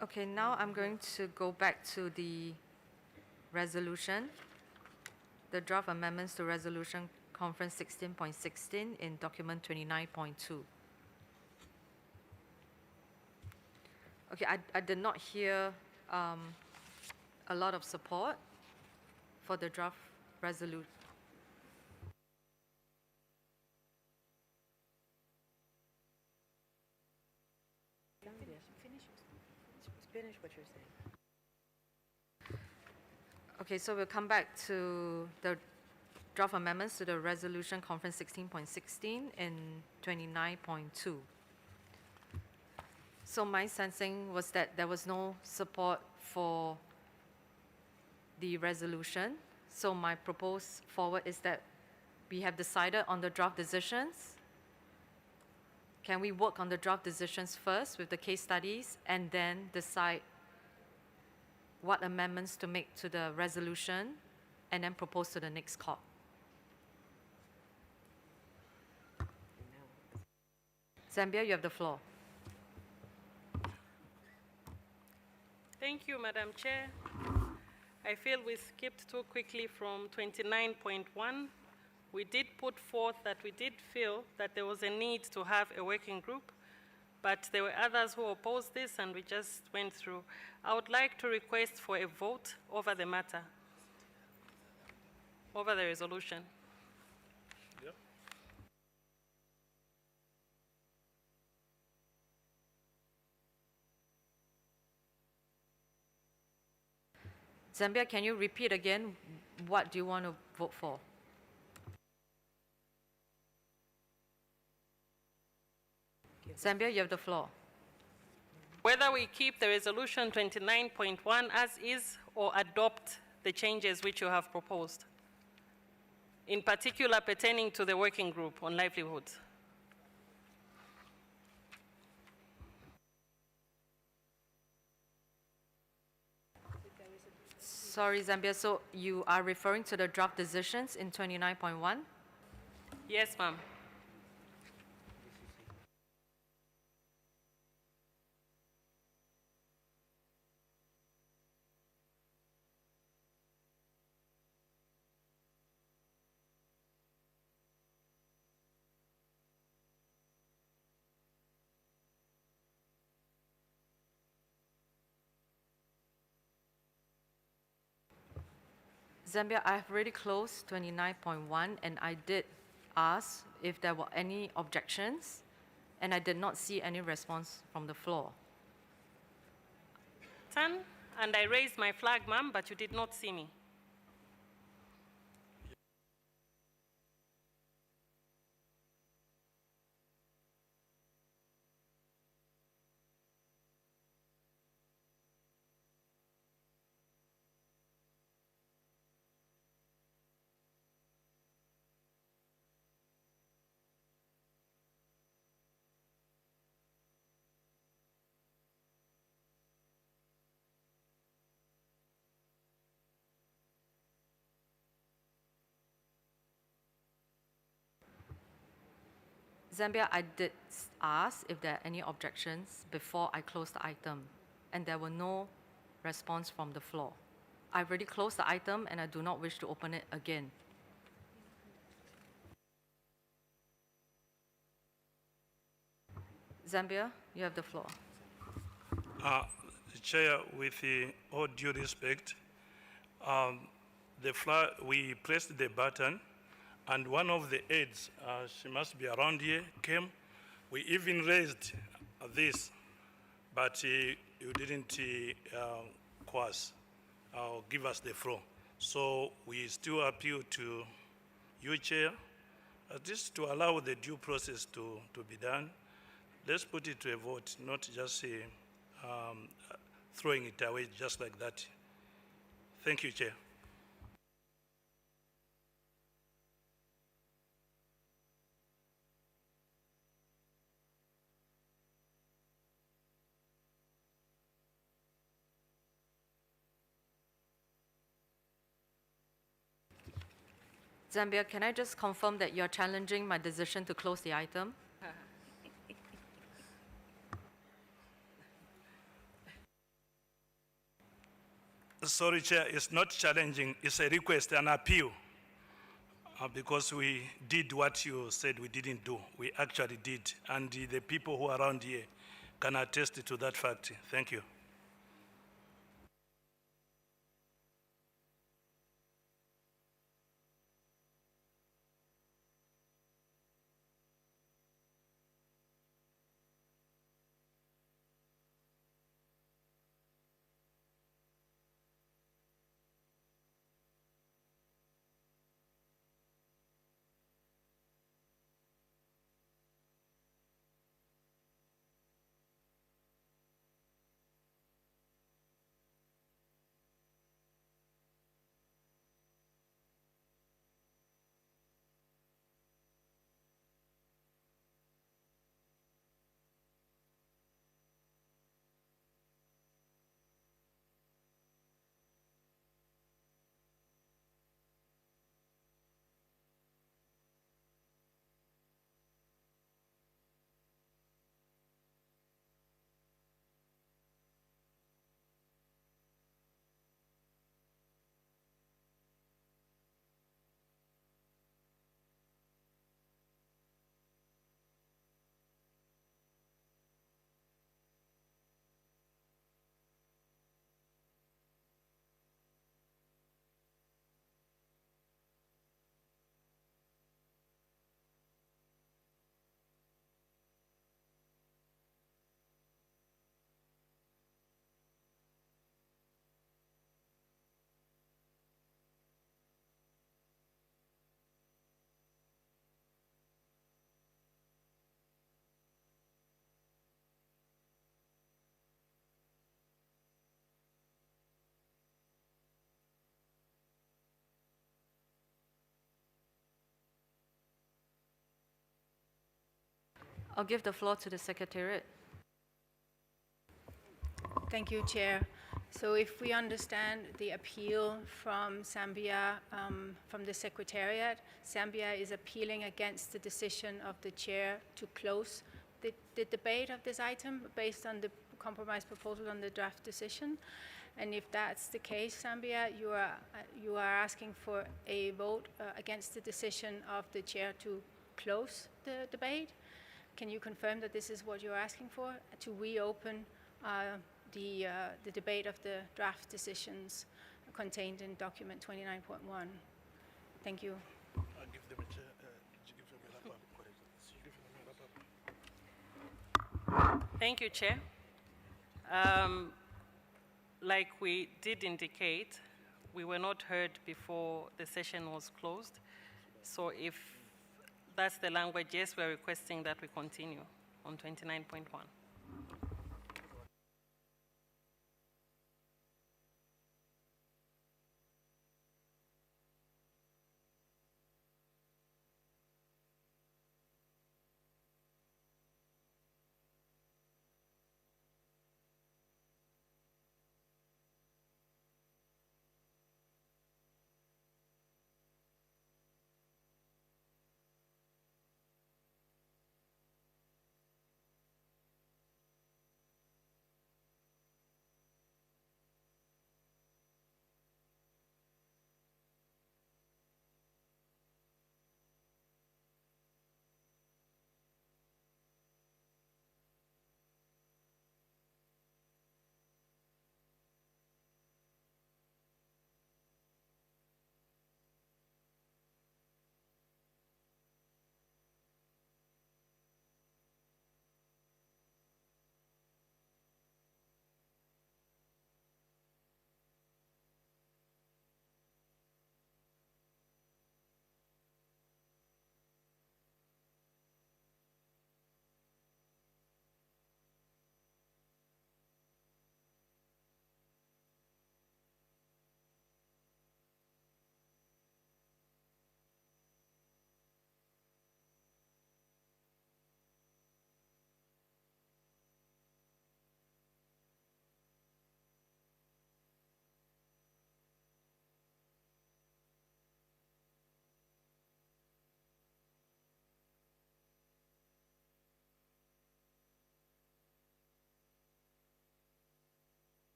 Okay, now I'm going to go back to the resolution, the draft amendments to Resolution Conference 16.16 in document 29.2. Okay, I did not hear a lot of support for the draft resolution. Finish what you're saying. Okay, so we'll come back to the draft amendments to the Resolution Conference 16.16 in 29.2. So my sensing was that there was no support for the resolution. So my proposed forward is that we have decided on the draft decisions. Can we work on the draft decisions first with the case studies and then decide what amendments to make to the resolution and then propose to the next COP? Zambia, you have the floor. Thank you, Madam Chair. I feel we skipped too quickly from 29.1. We did put forth that we did feel that there was a need to have a working group, but there were others who opposed this and we just went through. I would like to request for a vote over the matter, over the resolution. Yep. Zambia, can you repeat again what do you want to vote for? Zambia, you have the floor. Whether we keep the resolution 29.1 as is or adopt the changes which you have proposed, in particular pertaining to the working group on livelihoods. Sorry, Zambia, so you are referring to the draft decisions in 29.1? Yes, ma'am. Zambia, I have already closed 29.1 and I did ask if there were any objections and I did not see any response from the floor. And I raised my flag, ma'am, but you did not see me. Zambia, I did ask if there are any objections before I closed the item, and there were no response from the floor. I already closed the item and I do not wish to open it again. Zambia, you have the floor. Chair, with all due respect, we pressed the button and one of the aides, she must be around here, came. We even raised this, but you didn't quash or give us the floor. So we still appeal to you, Chair, just to allow the due process to be done. Let's put it to a vote, not just throwing it away just like that. Thank you, Chair. Zambia, can I just confirm that you're challenging my decision to close the item? Sorry, Chair, it's not challenging, it's a request, an appeal. Because we did what you said we didn't do. We actually did. And the people who are around here can attest to that fact. Thank you. I'll give the floor to the Secretariat. Thank you, Chair. So if we understand the appeal from Zambia, from the Secretariat, Zambia is appealing against the decision of the Chair to close the debate of this item based on the compromise proposal on the draft decision. And if that's the case, Zambia, you are asking for a vote against the decision of the Chair to close the debate. Can you confirm that this is what you're asking for, to reopen the debate of the draft decisions contained in document 29.1? Thank you. Thank you, Chair. Like we did indicate, we were not heard before the session was closed. So if that's the language, yes, we're requesting that we continue on 29.1.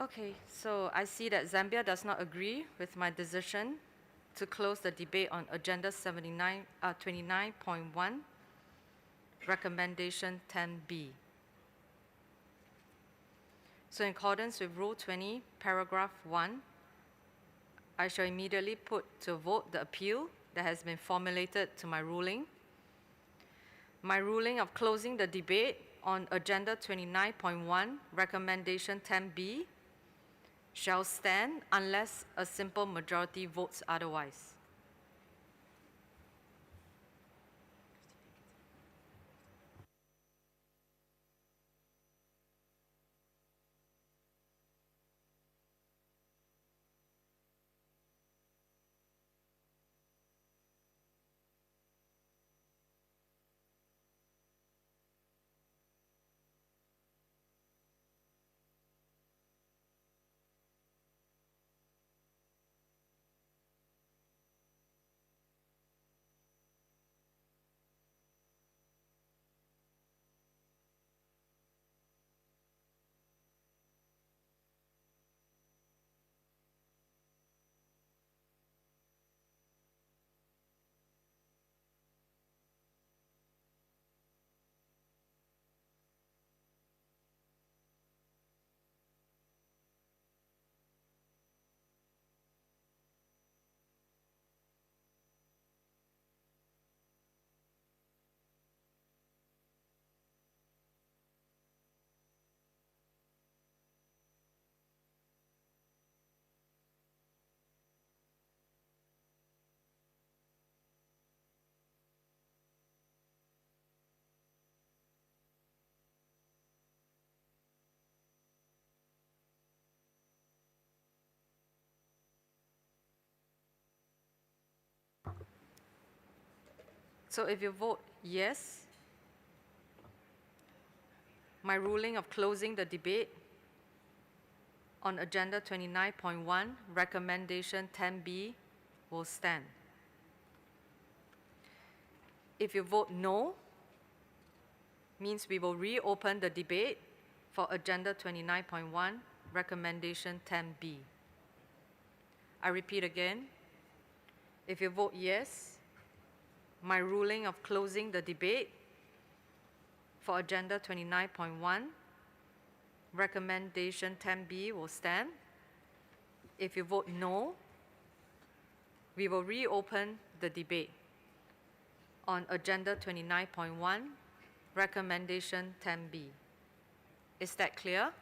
Okay, so I see that Zambia does not agree with my decision to close the debate on Agenda 29.1, Recommendation 10B. So in accordance with Rule 20, Paragraph 1, I shall immediately put to vote the appeal that has been formulated to my ruling. My ruling of closing the debate on Agenda 29.1, Recommendation 10B, shall stand unless a simple majority votes otherwise. So if you vote yes, my ruling of closing the debate on Agenda 29.1, Recommendation 10B, will stand. If you vote no, means we will reopen the debate for Agenda 29.1, Recommendation 10B. I repeat again, if you vote yes, my ruling of closing the debate for Agenda 29.1, Recommendation 10B will stand. If you vote no, we will reopen the debate on Agenda 29.1, Recommendation 10B. Is that clear?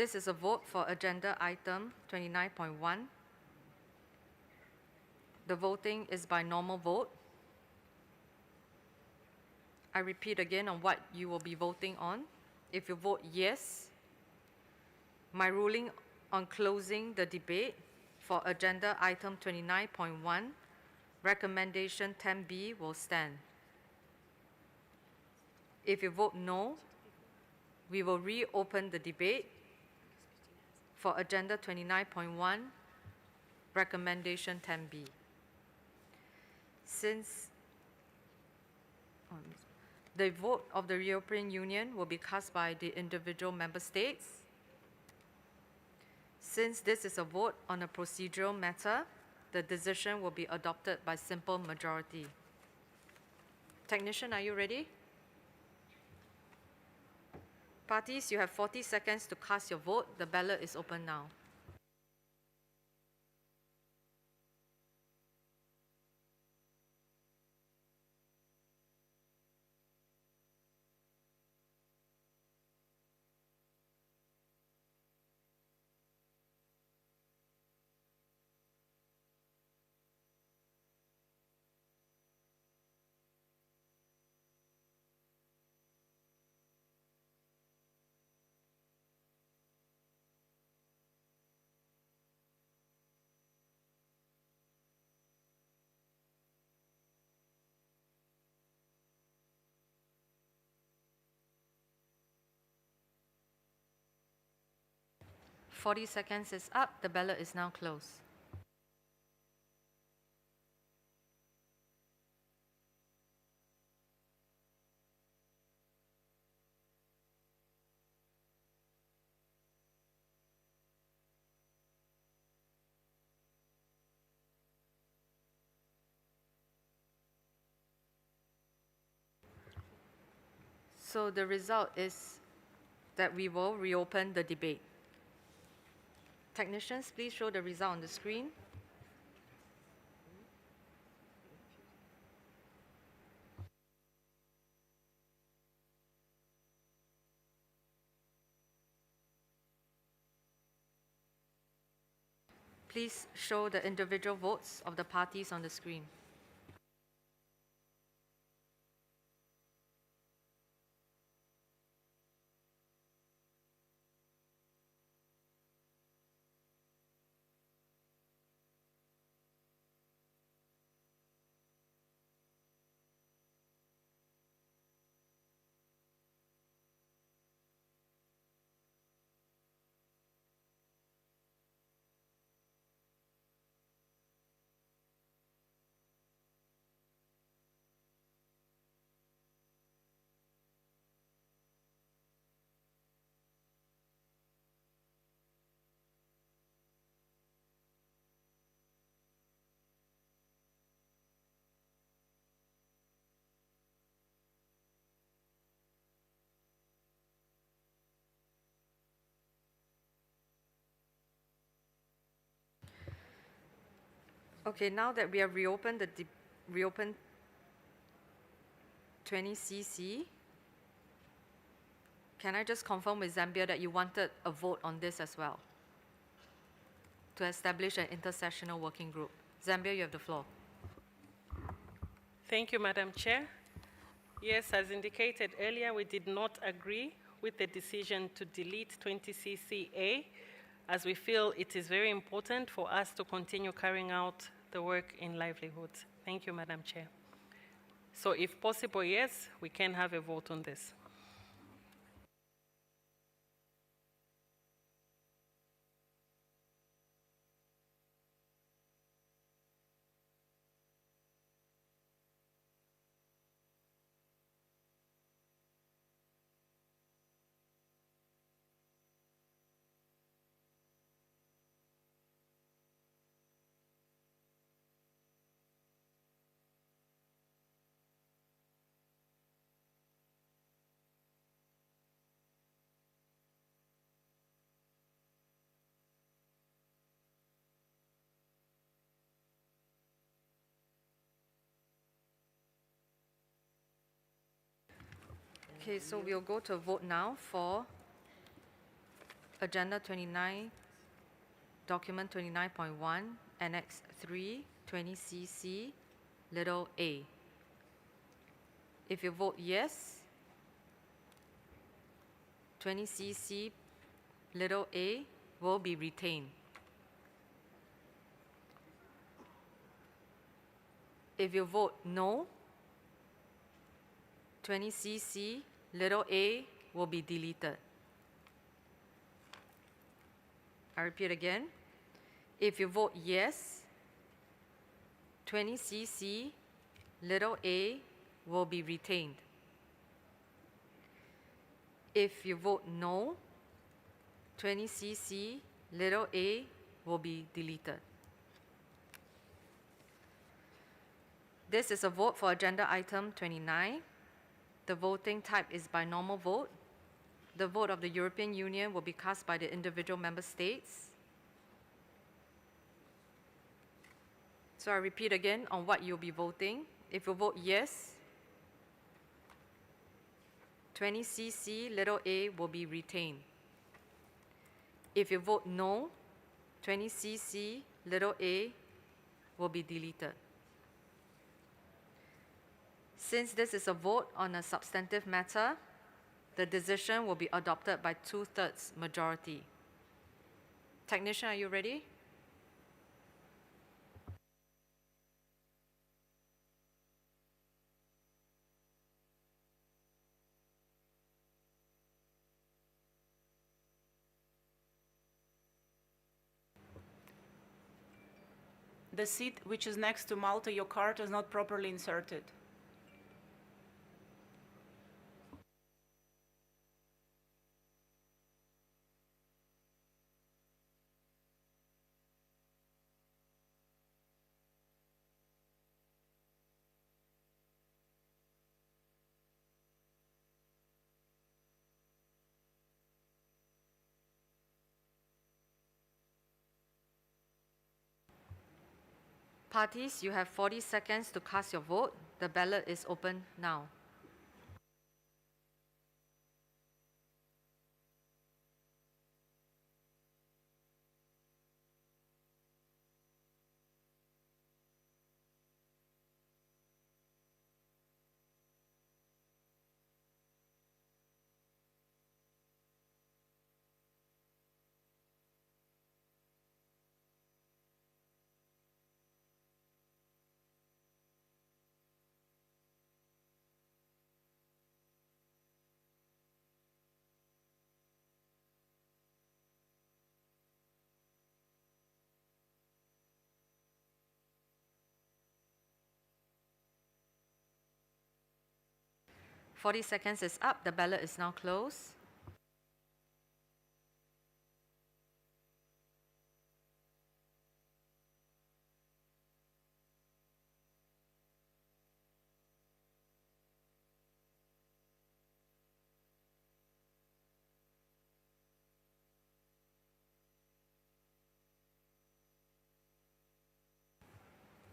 This is a vote for agenda item 29.1. The voting is by normal vote. I repeat again on what you will be voting on. If you vote yes, my ruling on closing the debate for agenda item 29.1, recommendation 10B will stand. If you vote no, we will reopen the debate for agenda 29.1, recommendation 10B. Since the vote of the European Union will be cast by the individual member states, since this is a vote on a procedural matter, the decision will be adopted by simple majority. Technician, are you ready? Parties, you have 40 seconds to cast your vote. The ballot is open now. 40 seconds is up. The ballot is now closed. So the result is that we will reopen the debate. Technicians, please show the result on the screen. Please show the individual votes of the parties on the screen. Okay, now that we have reopened 20cc, can I just confirm with Zambia that you wanted a vote on this as well? To establish an intersessional working group. Zambia, you have the floor. Thank you, Madam Chair. Yes, as indicated earlier, we did not agree with the decision to delete 20cca, as we feel it is very important for us to continue carrying out the work in livelihoods. Thank you, Madam Chair. So if possible, yes, we can have a vote on this. Okay, so we'll go to a vote now for Agenda 29, Document 29.1, Annex 3, 20cc, little a. If you vote yes, 20cc, little a will be retained. If you vote no, 20cc, little a will be deleted. I repeat again. If you vote yes, 20cc, little a will be retained. If you vote no, 20cc, little a will be deleted. This is a vote for agenda item 29. The voting type is by normal vote. The vote of the European Union will be cast by the individual member states. So I repeat again on what you'll be voting. If you vote yes, 20cc, little a will be retained. If you vote no, 20cc, little a will be deleted. Since this is a vote on a substantive matter, the decision will be adopted by 2/3 majority. Technician, are you ready? the seat which is next to Malta, your card is not properly inserted. Parties, you have 40 seconds to cast your vote. The ballot is open now. Forty seconds is up. The ballot is now closed.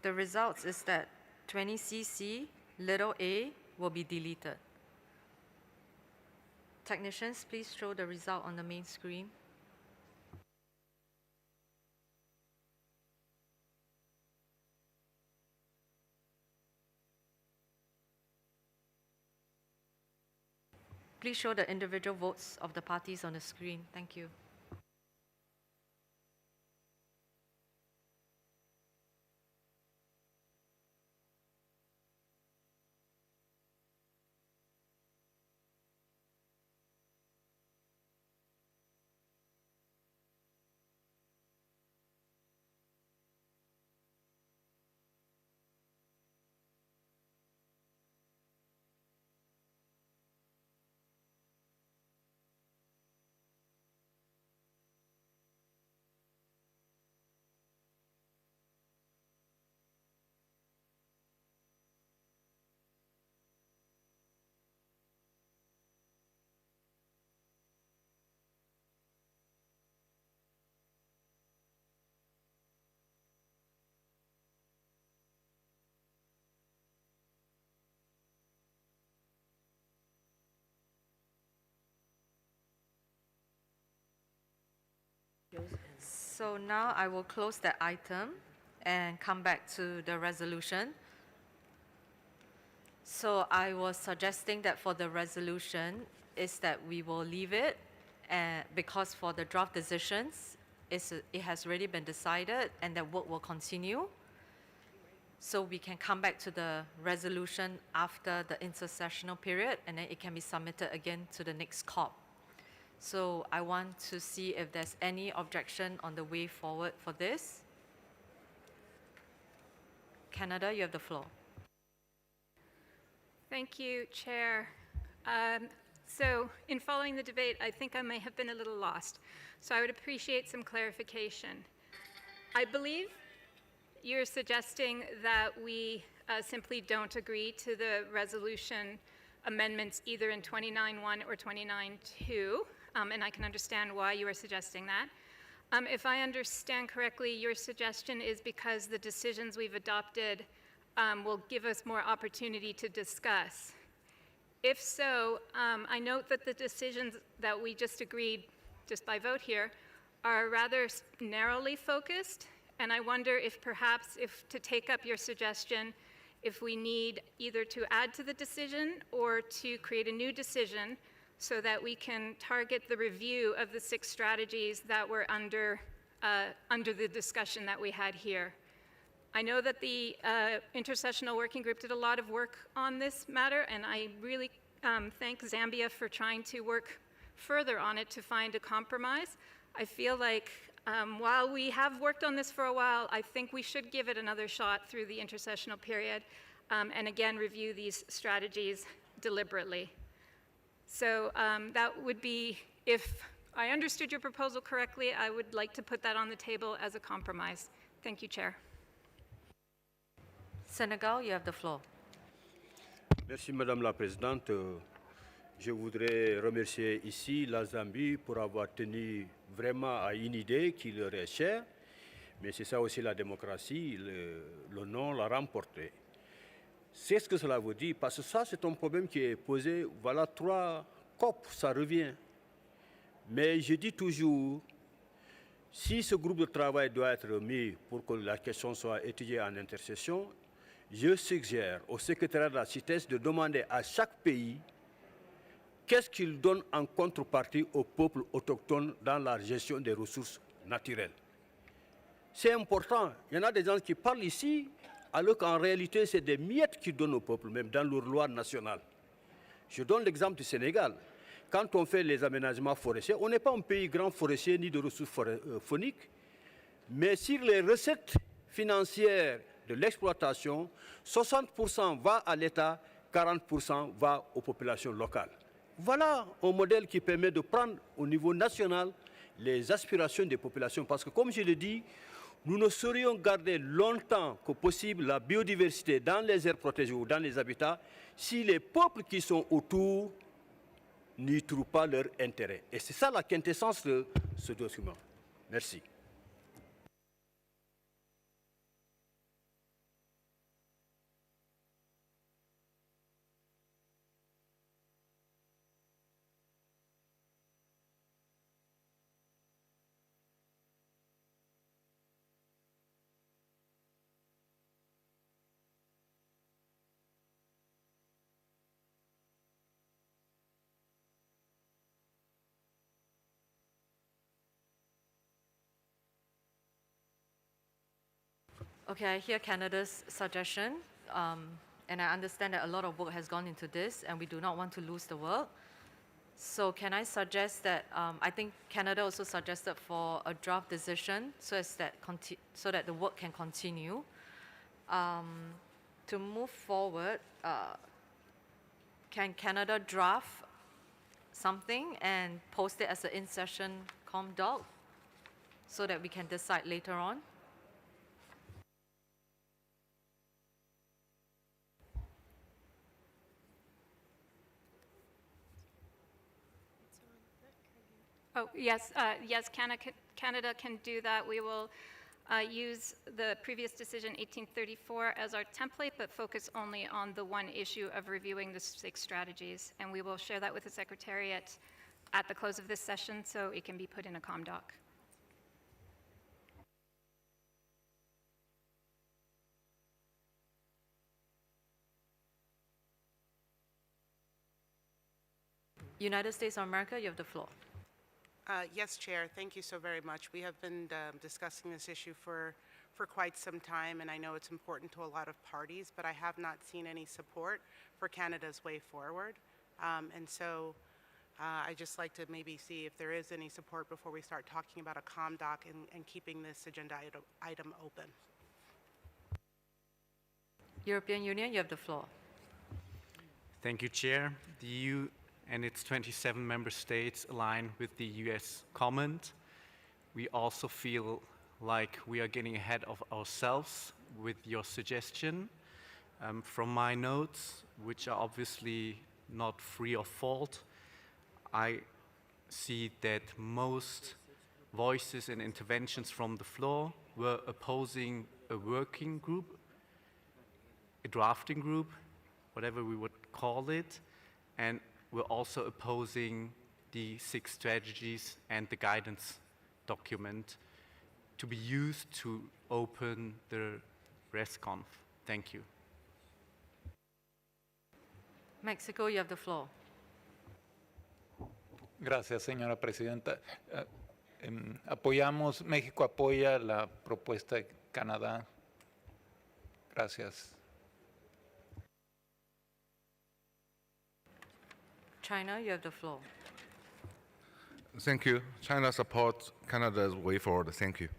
The results is that 20cc little a will be deleted. Technicians, please show the result on the main screen. Please show the individual votes of the parties on the screen. Thank you. So now I will close that item and come back to the resolution. So I was suggesting that for the resolution is that we will leave it because for the draft decisions, it has already been decided and that work will continue. So we can come back to the resolution after the intersessional period and then it can be submitted again to the next COP. So I want to see if there's any objection on the way forward for this. Canada, you have the floor. Thank you, Chair. So in following the debate, I think I may have been a little lost. So I would appreciate some clarification. I believe you're suggesting that we simply don't agree to the resolution amendments either in 29.1 or 29.2. And I can understand why you are suggesting that. If I understand correctly, your suggestion is because the decisions we've adopted will give us more opportunity to discuss. If so, I note that the decisions that we just agreed, just by vote here, are rather narrowly focused, and I wonder if perhaps, to take up your suggestion, if we need either to add to the decision or to create a new decision so that we can target the review of the 6 strategies that were under the discussion that we had here. I know that the intersessional working group did a lot of work on this matter, and I really thank Zambia for trying to work further on it to find a compromise. I feel like While we have worked on this for a while, I think we should give it another shot through the intersessional period, and again review these strategies deliberately. So that would be, if I understood your proposal correctly, I would like to put that on the table as a compromise. Thank you, Chair. Senegal, you have the floor. Merci Madame la Présidente. Je voudrais remercier ici la Zambie pour avoir tenu vraiment à une idée qui leur est chère, mais c'est ça aussi la démocratie, le non l'a remporté. C'est ce que cela veut dire, parce que ça c'est un problème qui est posé, voilà 3 COP, ça revient. Mais je dis toujours, si ce groupe de travail doit être mis pour que la question soit étudiée en intercession, je suggère au secrétariat de la CITES de demander à chaque pays qu'est-ce qu'il donne en contrepartie aux peuples autochtones dans la gestion des ressources naturelles. C'est important. Il y en a des gens qui parlent ici, alors qu'en réalité, c'est des miettes qu'ils donnent au peuple, même dans leur loi nationale. Je donne l'exemple du Sénégal. Quand on fait les aménagements forestiers, on n'est pas un pays grand forestier ni de ressources fauniques, mais sur les recettes financières de l'exploitation, 60% va à l'État, 40% va aux populations locales. Voilà un modèle qui permet de prendre au niveau national les aspirations des populations. Parce que comme je l'ai dit, nous ne saurions garder longtemps que possible la biodiversité dans les aires protégées ou dans les habitats si les peuples qui sont autour n'y trouvent pas leur intérêt. Et c'est ça la quintessence de ce document. Merci. Okay, I hear Canada's suggestion, and I understand that a lot of work has gone into this, and we do not want to lose the work. So can I suggest that, I think Canada also suggested for a draft decision so that the work can continue. To move forward, can Canada draft something and post it as an in-session com doc so that we can decide later on? Oh, yes, yes, Canada can do that. We will use the previous decision 1834 as our template, but focus only on the one issue of reviewing the 6 strategies. And we will share that with the Secretariat at the close of this session so it can be put in a com doc. United States of America, you have the floor. Yes, Chair, thank you so very much. We have been discussing this issue for quite some time, and I know it's important to a lot of parties, but I have not seen any support for Canada's way forward. And so I'd just like to maybe see if there is any support before we start talking about a com doc and keeping this agenda item open. European Union, you have the floor. Thank you, Chair. The EU and its 27 member states align with the US comment. We also feel like we are getting ahead of ourselves with your suggestion. From my notes, which are obviously not free of fault, I see that most voices and interventions from the floor were opposing a working group, a drafting group, whatever we would call it, and we're also opposing the 6 strategies and the guidance document to be used to open the ResConf. Thank you. Mexico, you have the floor. Gracias, señora presidenta. México apoya la propuesta de Canadá. Gracias. China, you have the floor. Thank you. China supports Canada's way forward. Thank you.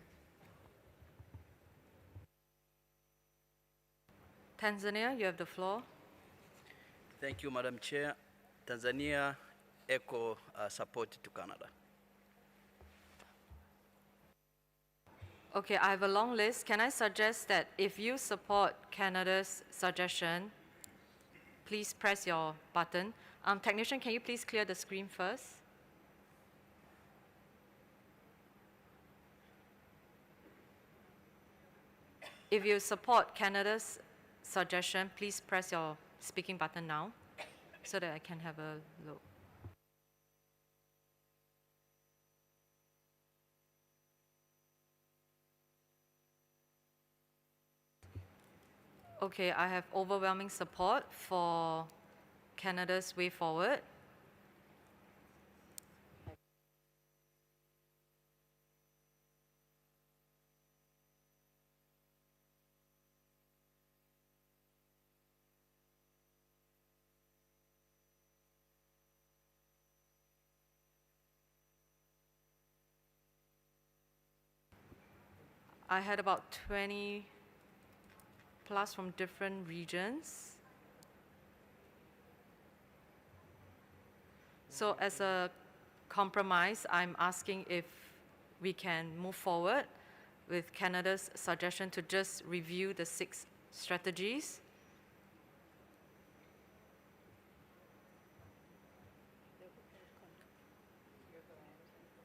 Tanzania, you have the floor. Thank you, Madam Chair. Tanzania echo support to Canada. Okay, I have a long list. Can I suggest that if you support Canada's suggestion, please press your button. Technician, can you please clear the screen first? If you support Canada's suggestion, please press your speaking button now so that I can have a look. Okay, I have overwhelming support for Canada's way forward. I had about 20 plus from different regions. So as a compromise, I'm asking if we can move forward with Canada's suggestion to just review the 6 strategies.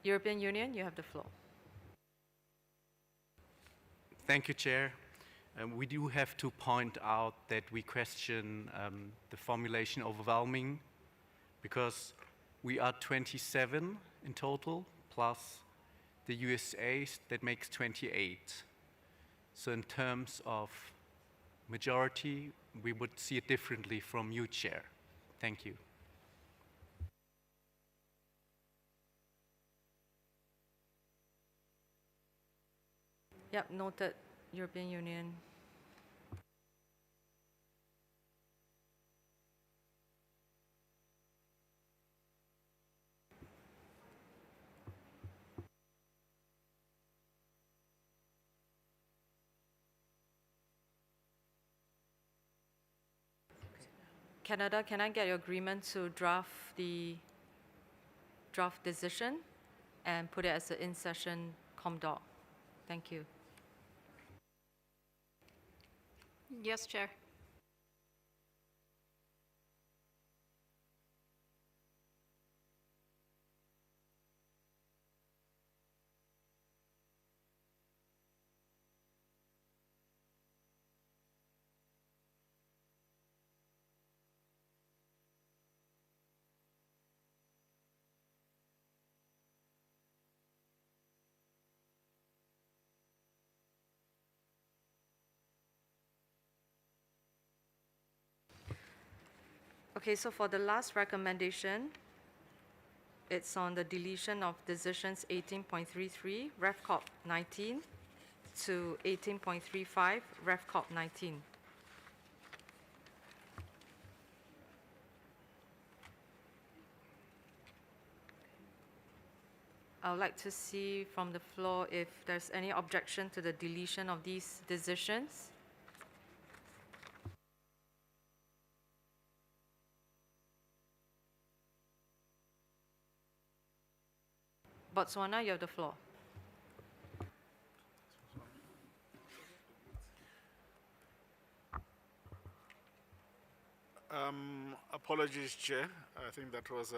European Union, you have the floor. Thank you, Chair. We do have to point out that we question the formulation overwhelming because we are 27 in total, plus the USA, that makes 28. So in terms of majority, we would see it differently from you, Chair. Thank you. Yep, noted. European Union. Canada, can I get your agreement to draft the draft decision and put it as an in-session ComDoc? Thank you. Yes, Chair. Okay, so for the last recommendation, it's on the deletion of decisions 18.33, Ref Corp 19 to 18.35, Ref Corp 19. I would like to see from the floor if there's any objection to the deletion of these decisions. Botswana, you have the floor. Apologies, Chair. I think that was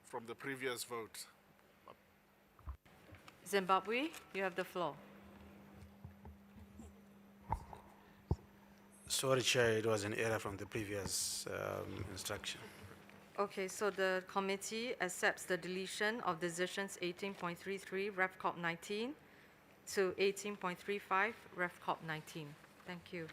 from the previous vote. Zimbabwe, you have the floor. Sorry, Chair, it was an error from the previous instruction. Okay, so the committee accepts the deletion of decisions 18.33, Ref Corp 19 to 18.35, Ref Corp 19. Thank you.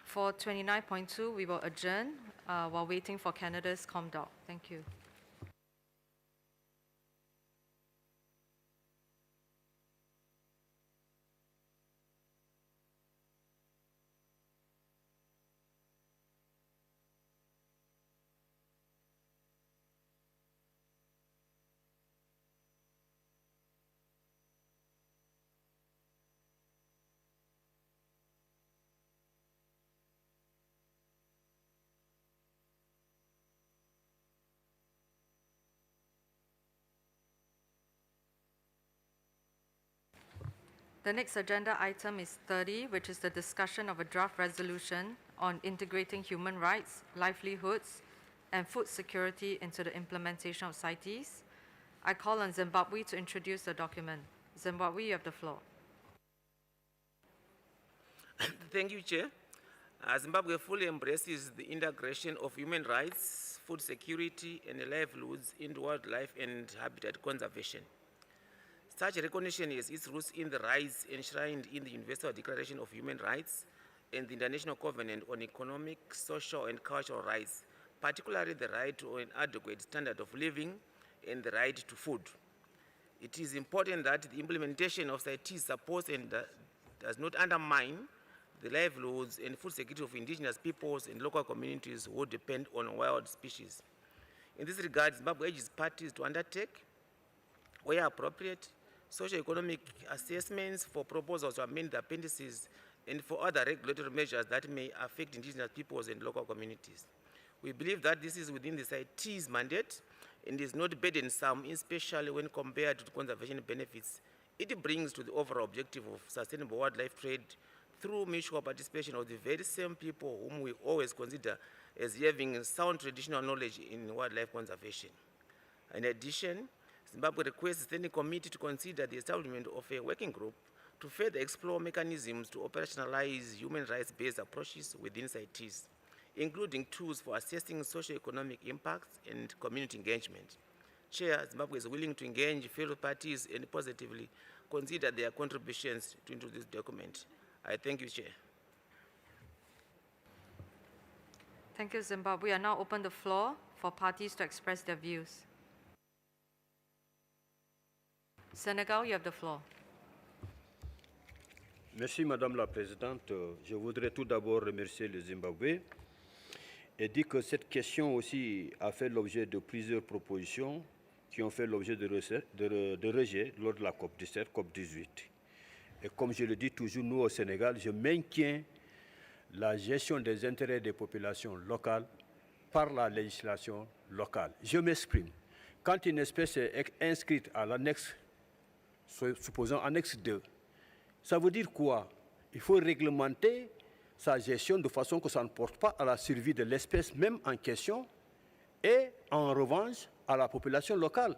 For 29.2, we will adjourn while waiting for Canada's ComDoc. Thank you. The next agenda item is 30, which is the discussion of a draft resolution on integrating human rights, livelihoods, and food security into the implementation of CITES. I call on Zimbabwe to introduce the document. Zimbabwe, you have the floor. Thank you, Chair. Zimbabwe fully embraces the integration of human rights, food security, and livelihoods into wildlife and habitat conservation. Such recognition has its roots in the rights enshrined in the Universal Declaration of Human Rights and the International Covenant on Economic, Social, and Cultural Rights, particularly the right to an adequate standard of living and the right to food. It is important that the implementation of CITES supports and does not undermine the livelihoods and food security of indigenous peoples and local communities who depend on wild species. In this regard, Zimbabwe urges parties to undertake, where appropriate, socio-economic assessments for proposals to amend the appendices and for other regulatory measures that may affect indigenous peoples and local communities. We believe that this is within the CITES mandate and is not burdensome, especially when compared to the conservation benefits it brings to the overall objective of sustainable wildlife trade through mutual participation of the very same people whom we always consider as having sound traditional knowledge in wildlife conservation. In addition, Zimbabwe requests the Standing Committee to consider the establishment of a working group to further explore mechanisms to operationalize human rights-based approaches within CITES, including tools for assessing socio-economic impacts and community engagement. Chair, Zimbabwe is willing to engage fellow parties and positively consider their contributions to this document. I thank you, Chair. Thank you, Zimbabwe. I now open the floor for parties to express their views. Senegal, you have the floor. Merci, Madame la Présidente. Je voudrais tout d'abord remercier le Zimbabwe et dire que cette question aussi a fait l'objet de plusieurs propositions qui ont fait l'objet de rejet lors de la COP17, COP18. Et comme je le dis toujours, nous au Sénégal, je maintiens la gestion des intérêts des populations locales par la législation locale. Je m'exprime. Quand une espèce est inscrite à l'annexe, supposons annexe 2, ça veut dire quoi? Il faut réglementer sa gestion de façon que ça ne porte pas à la survie de l'espèce même en question et en revanche à la population locale.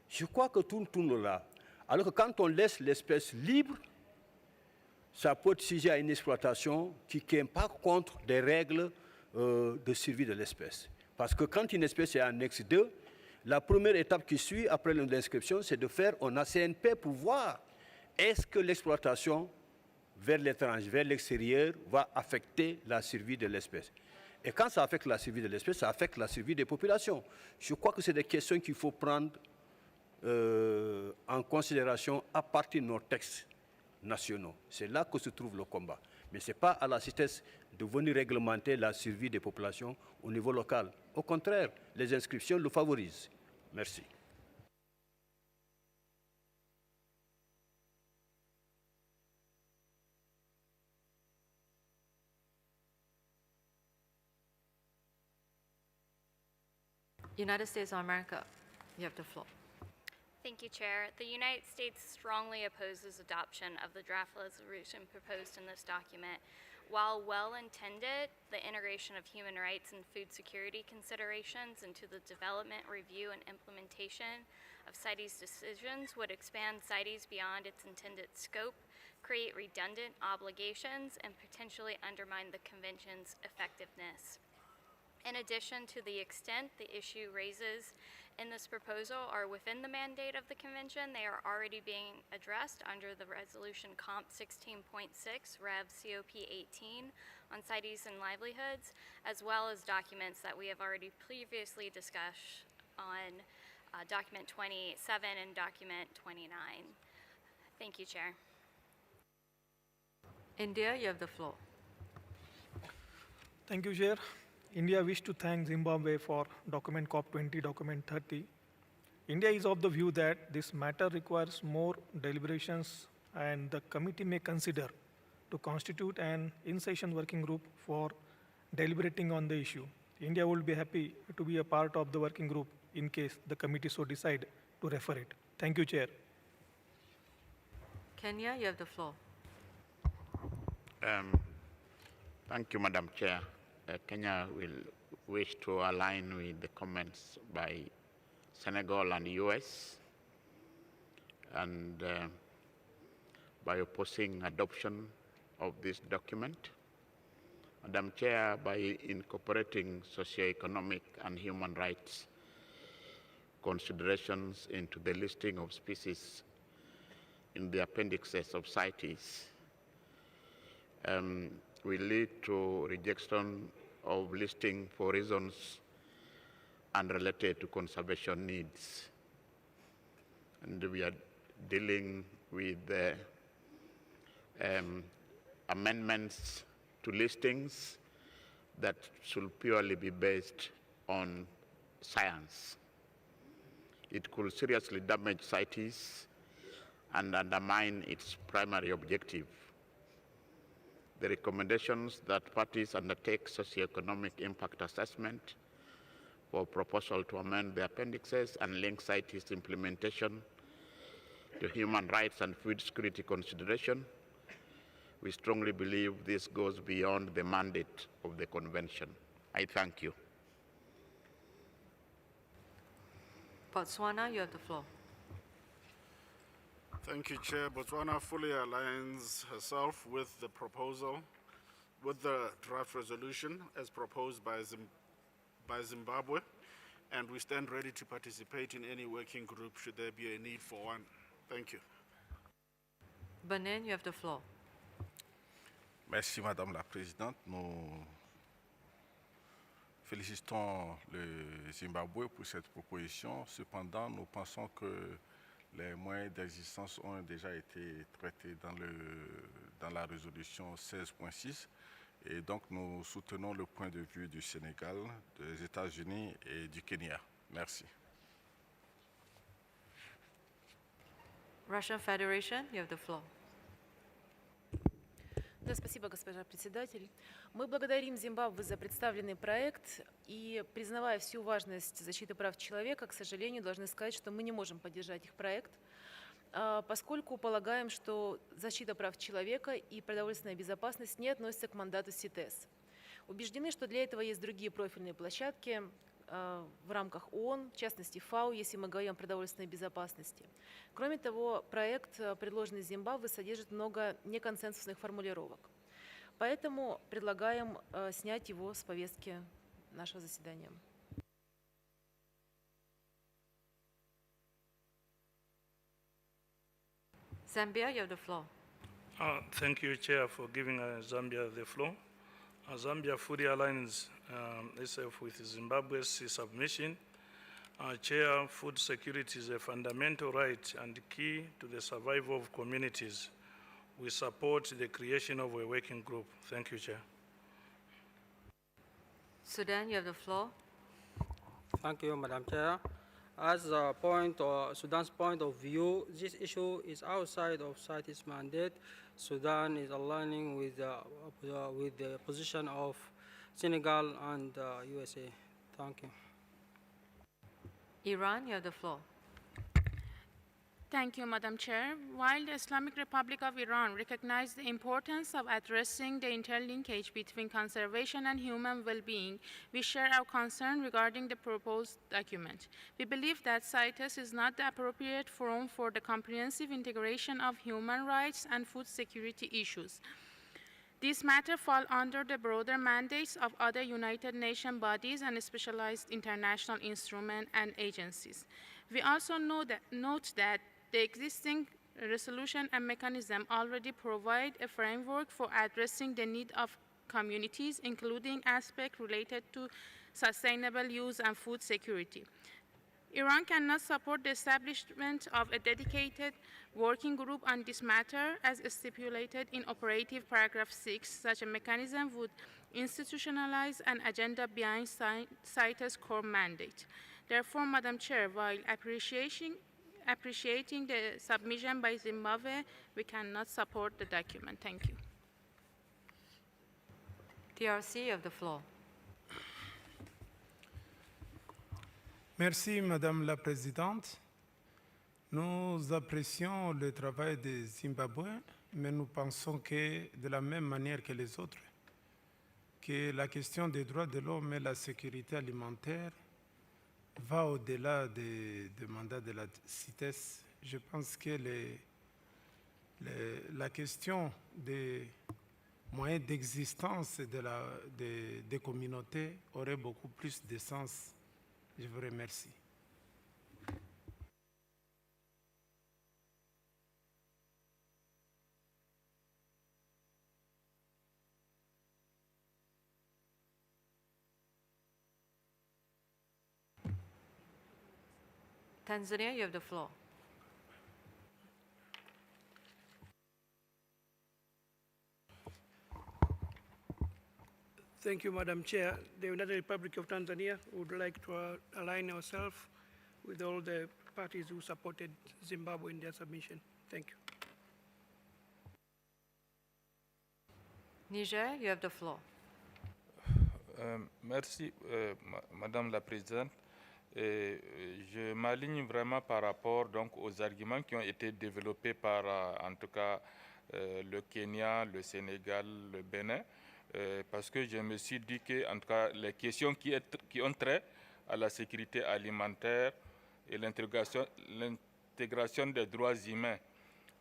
Je crois que tout tourne là. Alors que quand on laisse l'espèce libre, ça peut être sujet à une exploitation qui impacte contre des règles de survie de l'espèce. Parce que quand une espèce est en annexe 2, la première étape qui suit après l'inscription, c'est de faire un ACNP pour voir est-ce que l'exploitation vers l'étranger, vers l'extérieur, va affecter la survie de l'espèce. Et quand ça affecte la survie de l'espèce, ça affecte la survie des populations. Je crois que c'est des questions qu'il faut prendre en considération à partir de nos textes nationaux. C'est là que se trouve le combat. Mais ce n'est pas à la CITES de venir réglementer la survie des populations au niveau local. Au contraire, les inscriptions le favorisent. Merci. United States of America, you have the floor. Thank you, Chair. The United States strongly opposes adoption of the draft resolution proposed in this document. While well-intended, the integration of human rights and food security considerations into the development, review, and implementation of CITES decisions would expand CITES beyond its intended scope, create redundant obligations, and potentially undermine the Convention's effectiveness. In addition, to the extent the issue raises in this proposal are within the mandate of the Convention, they are already being addressed under the resolution COMP 16.6, Rev. COP 18 on CITES and livelihoods, as well as documents that we have already previously discussed on document 27 and document 29. Thank you, Chair. India, you have the floor. Thank you, Chair. India wish to thank Zimbabwe for document COP20, document 30. India is of the view that this matter requires more deliberations and the committee may consider to constitute an in-session working group for deliberating on the issue. India will be happy to be a part of the working group in case the committee so decide to refer it. Thank you, Chair. Kenya, you have the floor. Thank you, Madam Chair. Kenya will wish to align with the comments by Senegal and the US, and by opposing adoption of this document. Madam Chair, by incorporating socioeconomic and human rights considerations into the listing of species in the appendixes of CITES, will lead to rejection of listing for reasons unrelated to conservation needs. And we are dealing with the amendments to listings that should purely be based on science. It could seriously damage CITES and undermine its primary objective. The recommendations that parties undertake socioeconomic impact assessment for proposal to amend the appendixes and link CITES implementation to human rights and food security consideration. We strongly believe this goes beyond the mandate of the convention. I thank you. Botswana, you have the floor. Thank you, Chair. Botswana fully aligns herself with the proposal, with the draft resolution as proposed by Zimbabwe, and we stand ready to participate in any working group should there be a need for one. Thank you. Benin, you have the floor. Merci, Madame la Présidente. Nous félicitons le Zimbabwe pour cette proposition. Cependant, nous pensons que les moyens d'existence ont déjà été traités dans la résolution 16.6 et donc nous soutenons le point de vue du Sénégal, des États-Unis et du Kenya. Merci. Russian Federation, you have the floor. Да, спасибо, госпожа председатель. Мы благодарим Зимбабве за представленный проект и, признавая всю важность защиты прав человека, к сожалению, должны сказать, что мы не можем поддержать их проект, поскольку полагаем, что защита прав человека и продовольственная безопасность не относятся к мандату CITES. Убеждены, что для этого есть другие профильные площадки в рамках ООН, в частности ФАО, если мы говорим о продовольственной безопасности. Кроме того, проект, предложенный Зимбабве, содержит много неконсенсусных формулировок. Поэтому предлагаем снять его с повестки нашего заседания. Zambia, you have the floor. Thank you, Chair, for giving Zambia the floor. Zambia fully aligns itself with Zimbabwe's submission. Chair, food security is a fundamental right and key to the survival of communities. We support the creation of a working group. Thank you, Chair. Sudan, you have the floor. Thank you, Madam Chair. As a Sudan's point of view, this issue is outside of CITES mandate. Sudan is aligning with the position of Senegal and USA. Thank you. Iran, you have the floor. Thank you, Madam Chair. While the Islamic Republic of Iran recognizes the importance of addressing the interlinkage between conservation and human well-being, we share our concern regarding the proposed document. We believe that CITES is not the appropriate forum for the comprehensive integration of human rights and food security issues. These matters fall under the broader mandates of other United Nations bodies and specialized international instruments and agencies. We also note that the existing resolution and mechanism already provide a framework for addressing the need of communities, including aspects related to sustainable use and food security. Iran cannot support the establishment of a dedicated working group on this matter as stipulated in Operative Paragraph 6. Such a mechanism would institutionalize an agenda behind CITES' core mandate. Therefore, Madam Chair, while appreciating the submission by Zimbabwe, we cannot support the document. Thank you. DRC, you have the floor. Merci, Madame la Présidente. Nous apprécions le travail des Zimbabwéens, mais nous pensons que, de la même manière que les autres, que la question des droits de l'homme et la sécurité alimentaire va au-delà des mandats de la CITES. Je pense que la question des moyens d'existence des communautés aurait beaucoup plus de sens. Je vous remercie. Tanzania, you have the floor. Thank you, Madam Chair. The United Republic of Tanzania would like to align ourselves with all the parties who supported Zimbabwe in their submission. Thank you. Niger, you have the floor. Merci, Madame la Présidente. Je m'aligne vraiment par rapport donc, aux arguments qui ont été développés par, en tout cas, le Kenya, le Sénégal, le Bénin, parce que je me suis dit que, en tout cas, les questions qui ont trait à la sécurité alimentaire et l'intégration des droits humains,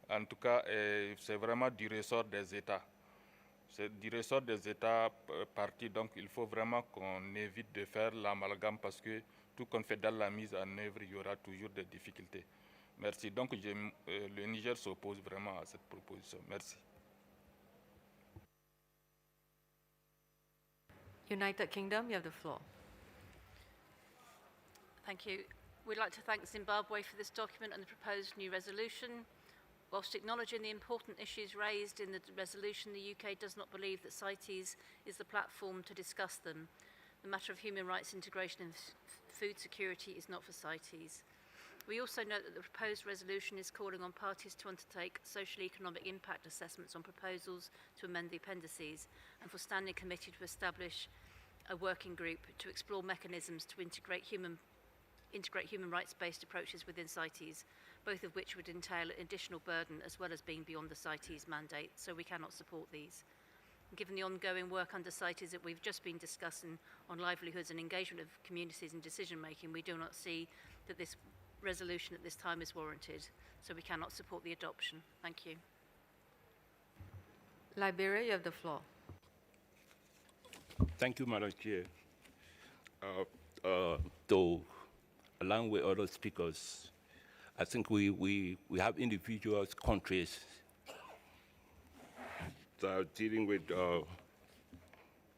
en tout cas, c'est vraiment du ressort des États. C'est du ressort des États partis, donc il faut vraiment qu'on évite de faire l'amalgame parce que tout qu'on fait dans la mise en œuvre, il y aura toujours des difficultés. Merci. Donc le Niger s'oppose vraiment à cette proposition. Merci. United Kingdom, you have the floor. Thank you. We'd like to thank Zimbabwe for this document and the proposed new resolution. Whilst acknowledging the important issues raised in the resolution, the UK does not believe that CITES is the platform to discuss them. The matter of human rights integration and food security is not for CITES. We also note that the proposed resolution is calling on parties to undertake social economic impact assessments on proposals to amend the appendices and for Standing Committee to establish a working group to explore mechanisms to integrate human rights-based approaches within CITES, both of which would entail an additional burden as well as being beyond the CITES mandate, so we cannot support these. Given the ongoing work under CITES that we've just been discussing on livelihoods and engagement of communities in decision-making, we do not see that this resolution at this time is warranted, so we cannot support the adoption. Thank you. Liberia, you have the floor. Thank you, Madam Chair. Along with other speakers, I think we have individuals, countries that are dealing with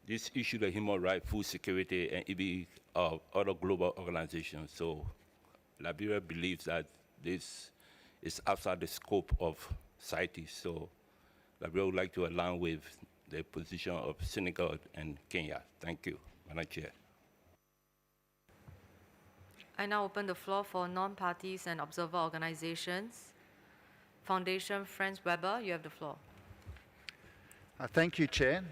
this issue of human rights, food security, and even other global organizations. So Liberia believes that this is outside the scope of CITES. So Liberia would like to align with the position of Senegal and Kenya. Thank you, Madam Chair. I now open the floor for non-parties and observer organizations. Foundation Franz Weber, you have the floor. Thank you, Chair.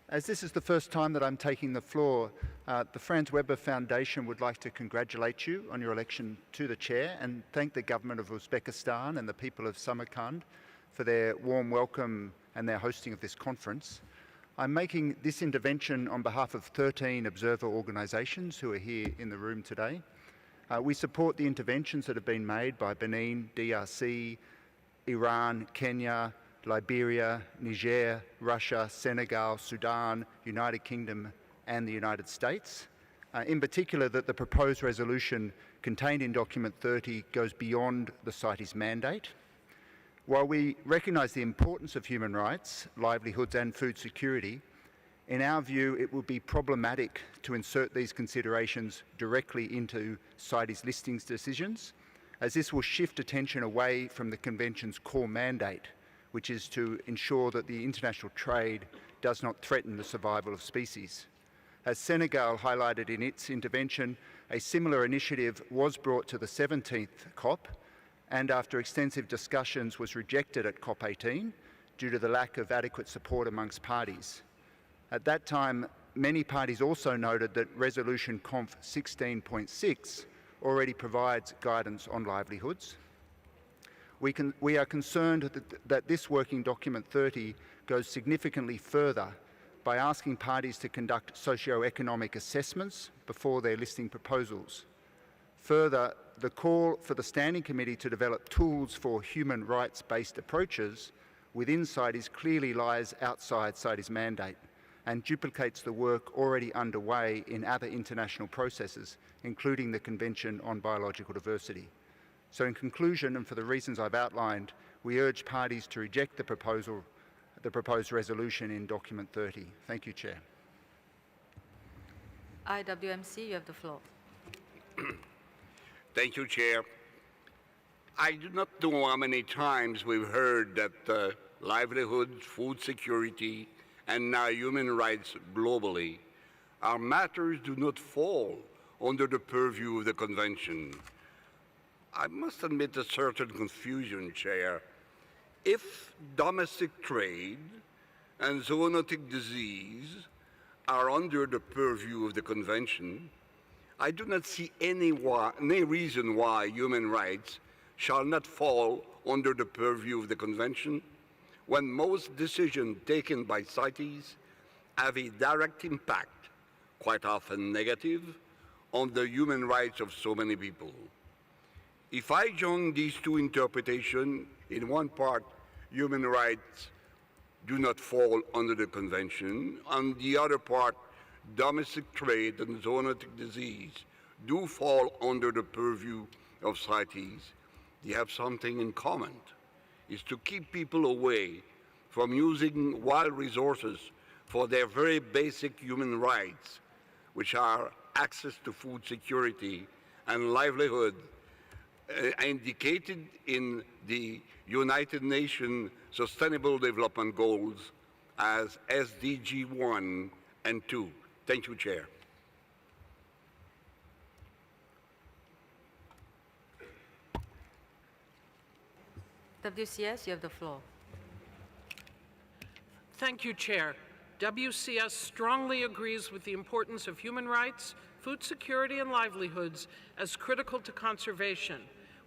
As this is the first time that I'm taking the floor, the Franz Weber Foundation would like to congratulate you on your election to the Chair and thank the government of Uzbekistan and the people of Samarkand for their warm welcome and their hosting of this conference. I'm making this intervention on behalf of 13 observer organisations who are here in the room today. We support the interventions that have been made by Benin, DRC, Iran, Kenya, Liberia, Niger, Russia, Senegal, Sudan, United Kingdom and the United States. In particular, that the proposed resolution contained in Document 30 goes beyond the CITES mandate. While we recognise the importance of human rights, livelihoods and food security, in our view it would be problematic to insert these considerations directly into CITES listings decisions, as this will shift attention away from the Convention's core mandate, which is to ensure that the international trade does not threaten the survival of species. As Senegal highlighted in its intervention, a similar initiative was brought to the 17th COP and after extensive discussions was rejected at COP18 due to the lack of adequate support amongst parties. At that time, many parties also noted that Resolution Conf 16.6 already provides guidance on livelihoods. We are concerned that this working document 30 goes significantly further by asking parties to conduct socio-economic assessments before their listing proposals. Further, the call for the Standing Committee to develop tools for human rights-based approaches within CITES clearly lies outside CITES' mandate and duplicates the work already underway in other international processes, including the Convention on Biological Diversity. So in conclusion, and for the reasons I've outlined, we urge parties to reject the proposed resolution in document 30. Thank you, Chair. IWMC, you have the floor. Thank you, Chair. I do not know how many times we've heard that livelihoods, food security, and now human rights globally are matters do not fall under the purview of the Convention. I must admit a certain confusion, Chair. If domestic trade and zoonotic disease are under the purview of the Convention, I do not see any reason why human rights shall not fall under the purview of the Convention, when most decisions taken by CITES have a direct impact, quite often negative, on the human rights of so many people. If I join these two interpretations, in one part, human rights do not fall under the Convention, on the other part, domestic trade and zoonotic disease do fall under the purview of CITES, they have something in common, is to keep people away from using wild resources for their very basic human rights, which are access to food security and livelihood, indicated in the United Nations Sustainable Development Goals as SDG 1 and 2. Thank you, Chair. WCS, you have the floor. Thank you, Chair. WCS strongly agrees with the importance of human rights, food security, and livelihoods as critical to conservation.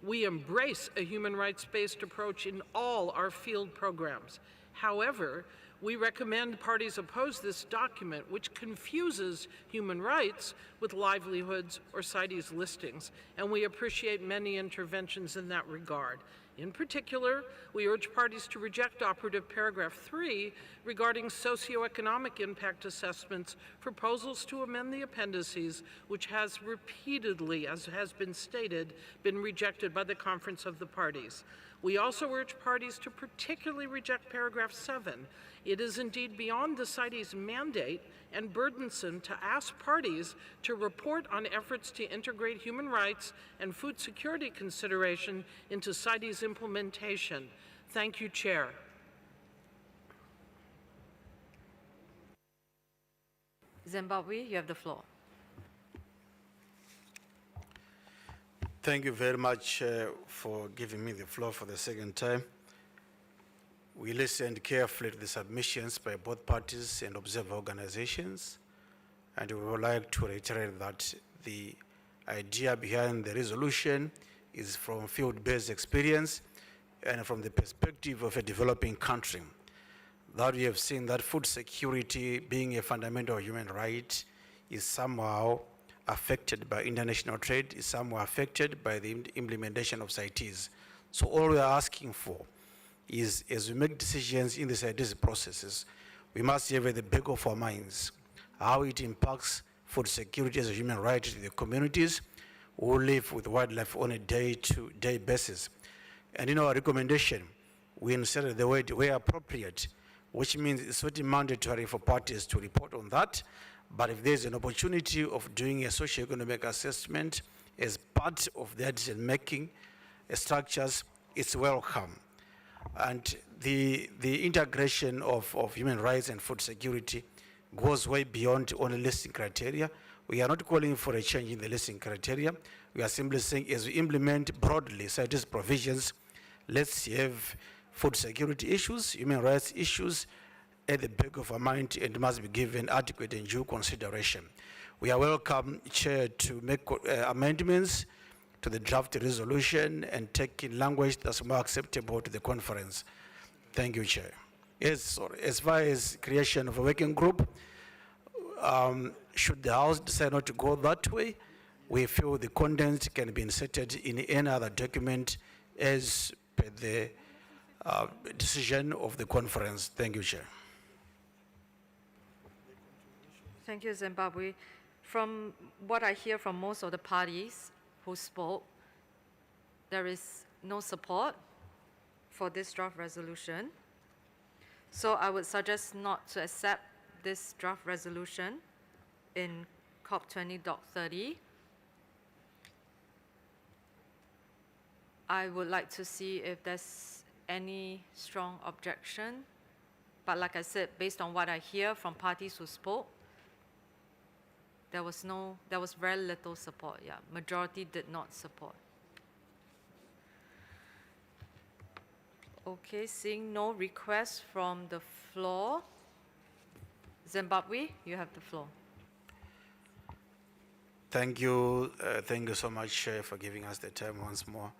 We embrace a human rights-based approach in all our field programs. However, we recommend parties oppose this document, which confuses human rights with livelihoods or CITES listings, and we appreciate many interventions in that regard. In particular, we urge parties to reject operative paragraph 3 regarding socioeconomic impact assessments, proposals to amend the appendices, which has repeatedly, as has been stated, been rejected by the Conference of the Parties. We also urge parties to particularly reject paragraph 7. It is indeed beyond the CITES mandate and burdensome to ask parties to report on efforts to integrate human rights and food security consideration into CITES implementation. Thank you, Chair. Zimbabwe, you have the floor. Thank you very much for giving me the floor for the second time. We listened carefully to the submissions by both parties and observer organizations, and we would like to reiterate that the idea behind the resolution is from field-based experience and from the perspective of a developing country. That we have seen that food security, being a fundamental human right, is somehow affected by international trade, is somehow affected by the implementation of CITES. So all we are asking for is, as we make decisions in the CITES processes, we must have at the back of our minds how it impacts food security as a human right to the communities who live with wildlife on a day-to-day basis. And in our recommendation, we inserted the word where appropriate, which means it's not mandatory for parties to report on that, but if there's an opportunity of doing a socio-economic assessment as part of their decision-making structures, it's welcome. And the integration of human rights and food security goes way beyond only listing criteria. We are not calling for a change in the listing criteria. We are simply saying, as we implement broadly CITES provisions, let's have food security issues, human rights issues at the back of our mind, and must be given adequate and due consideration. We are welcome, Chair, to make amendments to the draft resolution and take in language that's more acceptable to the conference. Thank you, Chair. Yes, sorry. As far as creation of a working group, should the House decide not to go that way, we feel the content can be inserted in any other document as per the decision of the conference. Thank you, Chair. Thank you, Zimbabwe. From what I hear from most of the parties who spoke, there is no support for this draft resolution. So I would suggest not to accept this draft resolution in COP20.30. I would like to see if there's any strong objection. But like I said, based on what I hear from parties who spoke, there was very little support. Yeah, majority did not support. Okay, seeing no requests from the floor. Zimbabwe, you have the floor. Thank you so much, Chair, for giving us the time once more.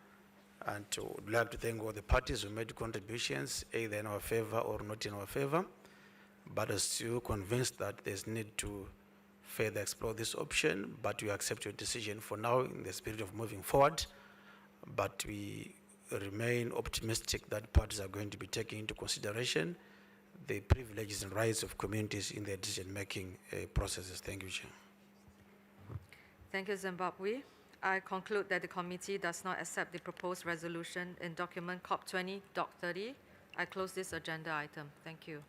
And would like to thank all the parties who made contributions, either in our favor or not in our favor, but are still convinced that there's need to further explore this option, but we accept your decision for now in the spirit of moving forward. But we remain optimistic that parties are going to be taking into consideration the privileges and rights of communities in their decision-making processes. Thank you, Chair. Thank you, Zimbabwe. I conclude that the committee does not accept the proposed resolution in document COP20.30. I close this agenda item. Thank you.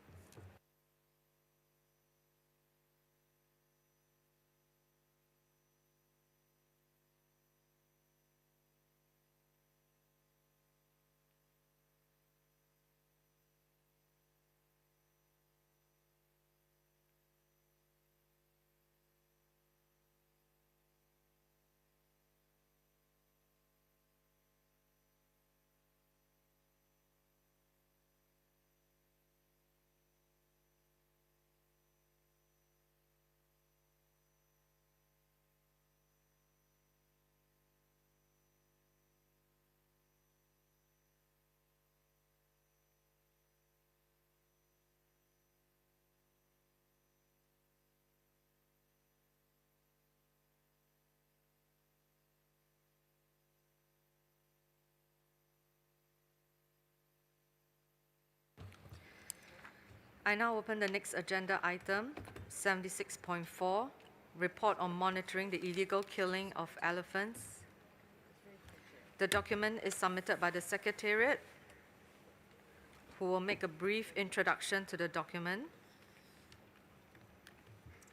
I now open the next agenda item, 76.4, report on monitoring the illegal killing of elephants. The document is submitted by the Secretariat, who will make a brief introduction to the document.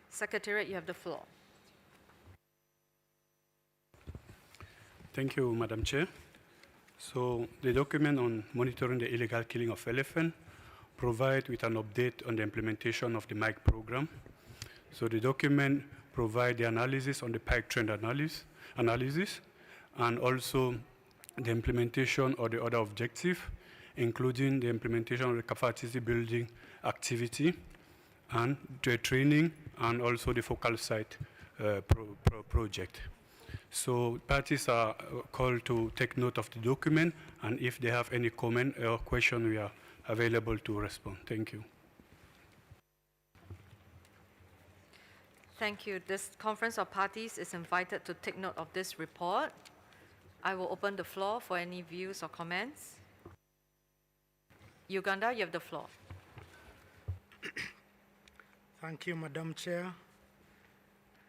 Secretariat, you have the floor. Thank you, Madam Chair. So the document on monitoring the illegal killing of elephant provide with an update on the implementation of the MIC program. So the document provide the analysis on the pike trend analysis, and also the implementation of the other objective, including the implementation of the capacity building activity and the training, and also the focal site project. So parties are called to take note of the document, and if they have any comment or question, we are available to respond. Thank you. Thank you. This conference of parties is invited to take note of this report. I will open the floor for any views or comments. Uganda, you have the floor. Thank you, Madam Chair.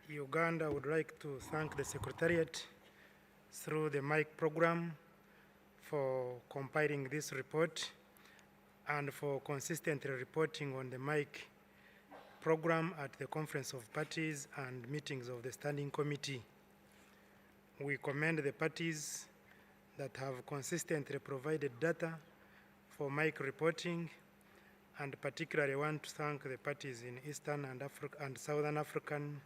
Uganda would like to thank the Secretariat through the MIC program for compiling this report and for consistently reporting on the MIC program at the Conference of Parties and meetings of the Standing Committee. We commend the parties that have consistently provided data for MIC reporting, and particularly want to thank the parties in Eastern and Southern African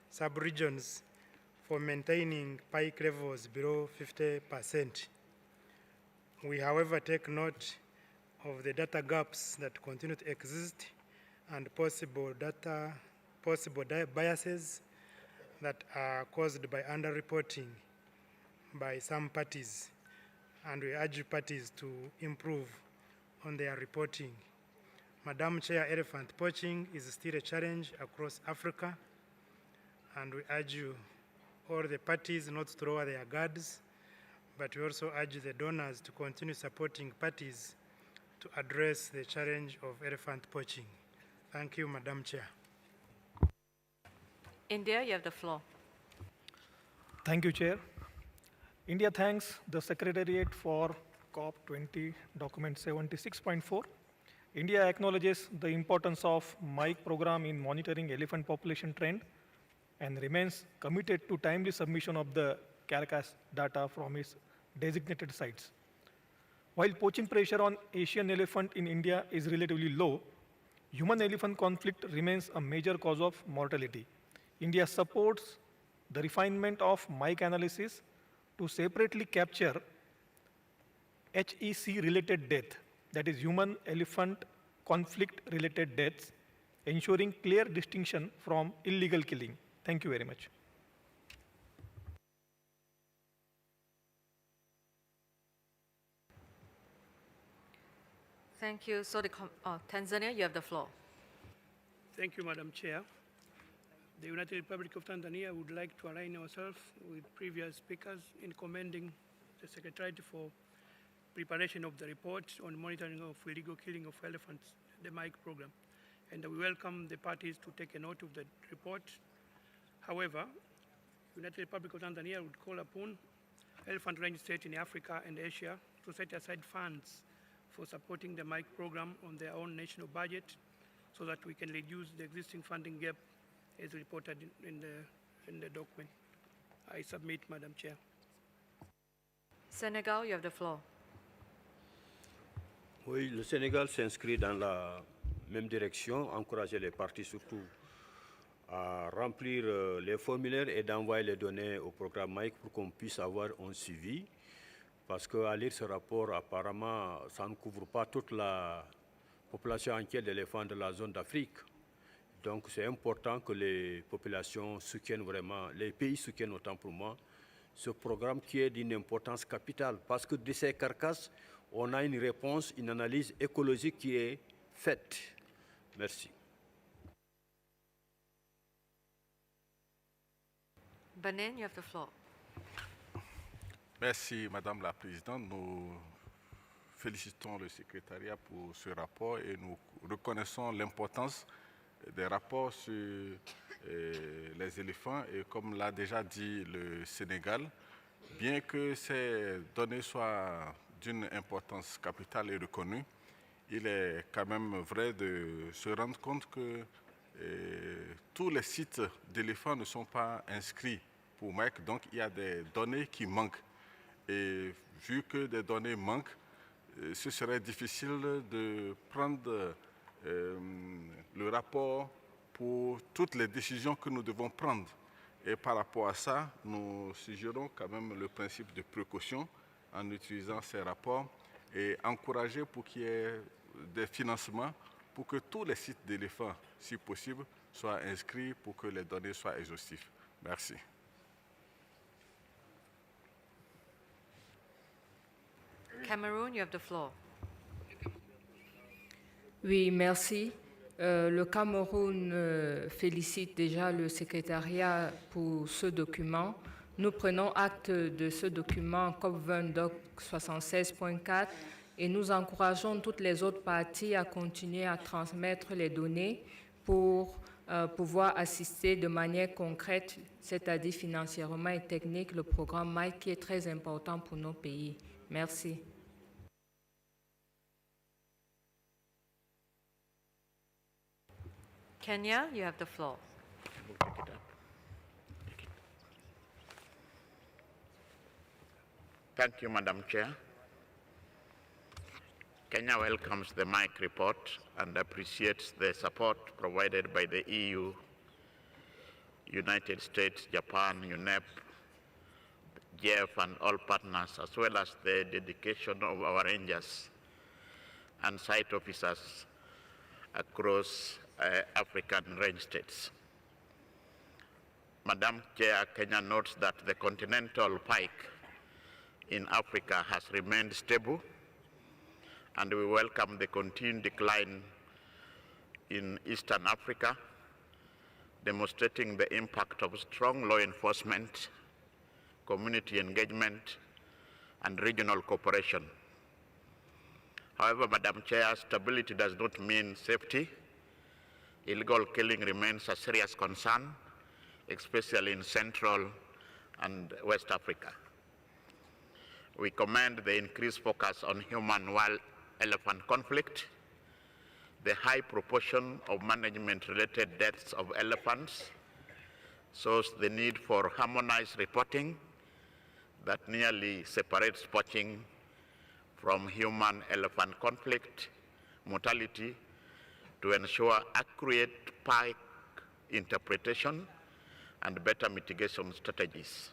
sub-regions for maintaining pike levels below 50%. We, however, take note of the data gaps that continue to exist and possible biases that are caused by underreporting. by some parties, and we urge parties to improve on their reporting. Madam Chair, elephant poaching is still a challenge across Africa, and we urge you, all the parties, not to lower their guards, but we also urge the donors to continue supporting parties to address the challenge of elephant poaching. Thank you, Madam Chair. India, you have the floor. Thank you, Chair. India thanks the Secretariat for CoP20 document 76.4. India acknowledges the importance of MIC program in monitoring elephant population trend and remains committed to timely submission of the carcass data from its designated sites. While poaching pressure on Asian elephant in India is relatively low, human-elephant conflict remains a major cause of mortality. India supports the refinement of MIC analysis to separately capture HEC-related death, that is human-elephant conflict-related deaths, ensuring clear distinction from illegal killing. Thank you very much. Thank you. So Tanzania, you have the floor. Thank you, Madam Chair. The United Republic of Tanzania would like to align ourselves with previous speakers in commending the Secretariat for preparation of the report on monitoring of illegal killing of elephants, the MIC program. And we welcome the parties to take a note of the report. However, the United Republic of Tanzania would call upon elephant range states in Africa and Asia to set aside funds for supporting the MIC program on their own national budget so that we can reduce the existing funding gap as reported in the document. I submit, Madam Chair. Senegal, you have the floor. Oui, le Sénégal s'inscrit dans la même direction, encourager les parties surtout à remplir les formulaires et d'envoyer les données au programme MIC pour qu'on puisse avoir un suivi. Parce qu'à lire ce rapport, apparemment, ça ne couvre pas toute la population entière d'éléphants de la zone d'Afrique. Donc c'est important que les populations soutiennent vraiment, les pays soutiennent autant pour moi, ce programme qui est d'une importance capitale. Parce que de ces carcasses, on a une réponse, une analyse écologique qui est faite. Merci. Benin, you have the floor. Merci, Madame la Présidente. Nous félicitons le secrétariat pour ce rapport et nous reconnaissons l'importance des rapports sur les éléphants. Et comme l'a déjà dit le Sénégal, bien que ces données soient d'une importance capitale et reconnue, il est quand même vrai de se rendre compte que tous les sites d'éléphants ne sont pas inscrits pour MIC, donc il y a des données qui manquent. Et vu que des données manquent, ce serait difficile de prendre le rapport pour toutes les décisions que nous devons prendre. Et par rapport à ça, nous suggérons quand même le principe de précaution en utilisant ces rapports et encourager pour qu'il y ait des financements pour que tous les sites d'éléphants, si possible, soient inscrits pour que les données soient exhaustives. Merci. Cameroon, you have the floor. Oui, merci. Le Cameroun félicite déjà le secrétariat pour ce document. Nous prenons acte de ce document COP20 Doc 76.4 et nous encourageons toutes les autres parties à continuer à transmettre les données pour pouvoir assister de manière concrète, c'est-à-dire financièrement et technique, le programme MIC qui est très important pour nos pays. Merci. Kenya, you have the floor. Thank you, Madam Chair. Kenya welcomes the MIC report and appreciates the support provided by the EU, United States, Japan, UNEP, GEF, and all partners, as well as the dedication of our rangers and site officers across African range states. Madam Chair, Kenya notes that the continental pike in Africa has remained stable, and we welcome the continued decline in Eastern Africa, demonstrating the impact of strong law enforcement, community engagement, and regional cooperation. However, Madam Chair, stability does not mean safety. Illegal killing remains a serious concern, especially in Central and West Africa. We commend the increased focus on human-elephant conflict. The high proportion of management-related deaths of elephants shows the need for harmonized reporting that nearly separates poaching from human-elephant conflict mortality to ensure accurate pike interpretation and better mitigation strategies.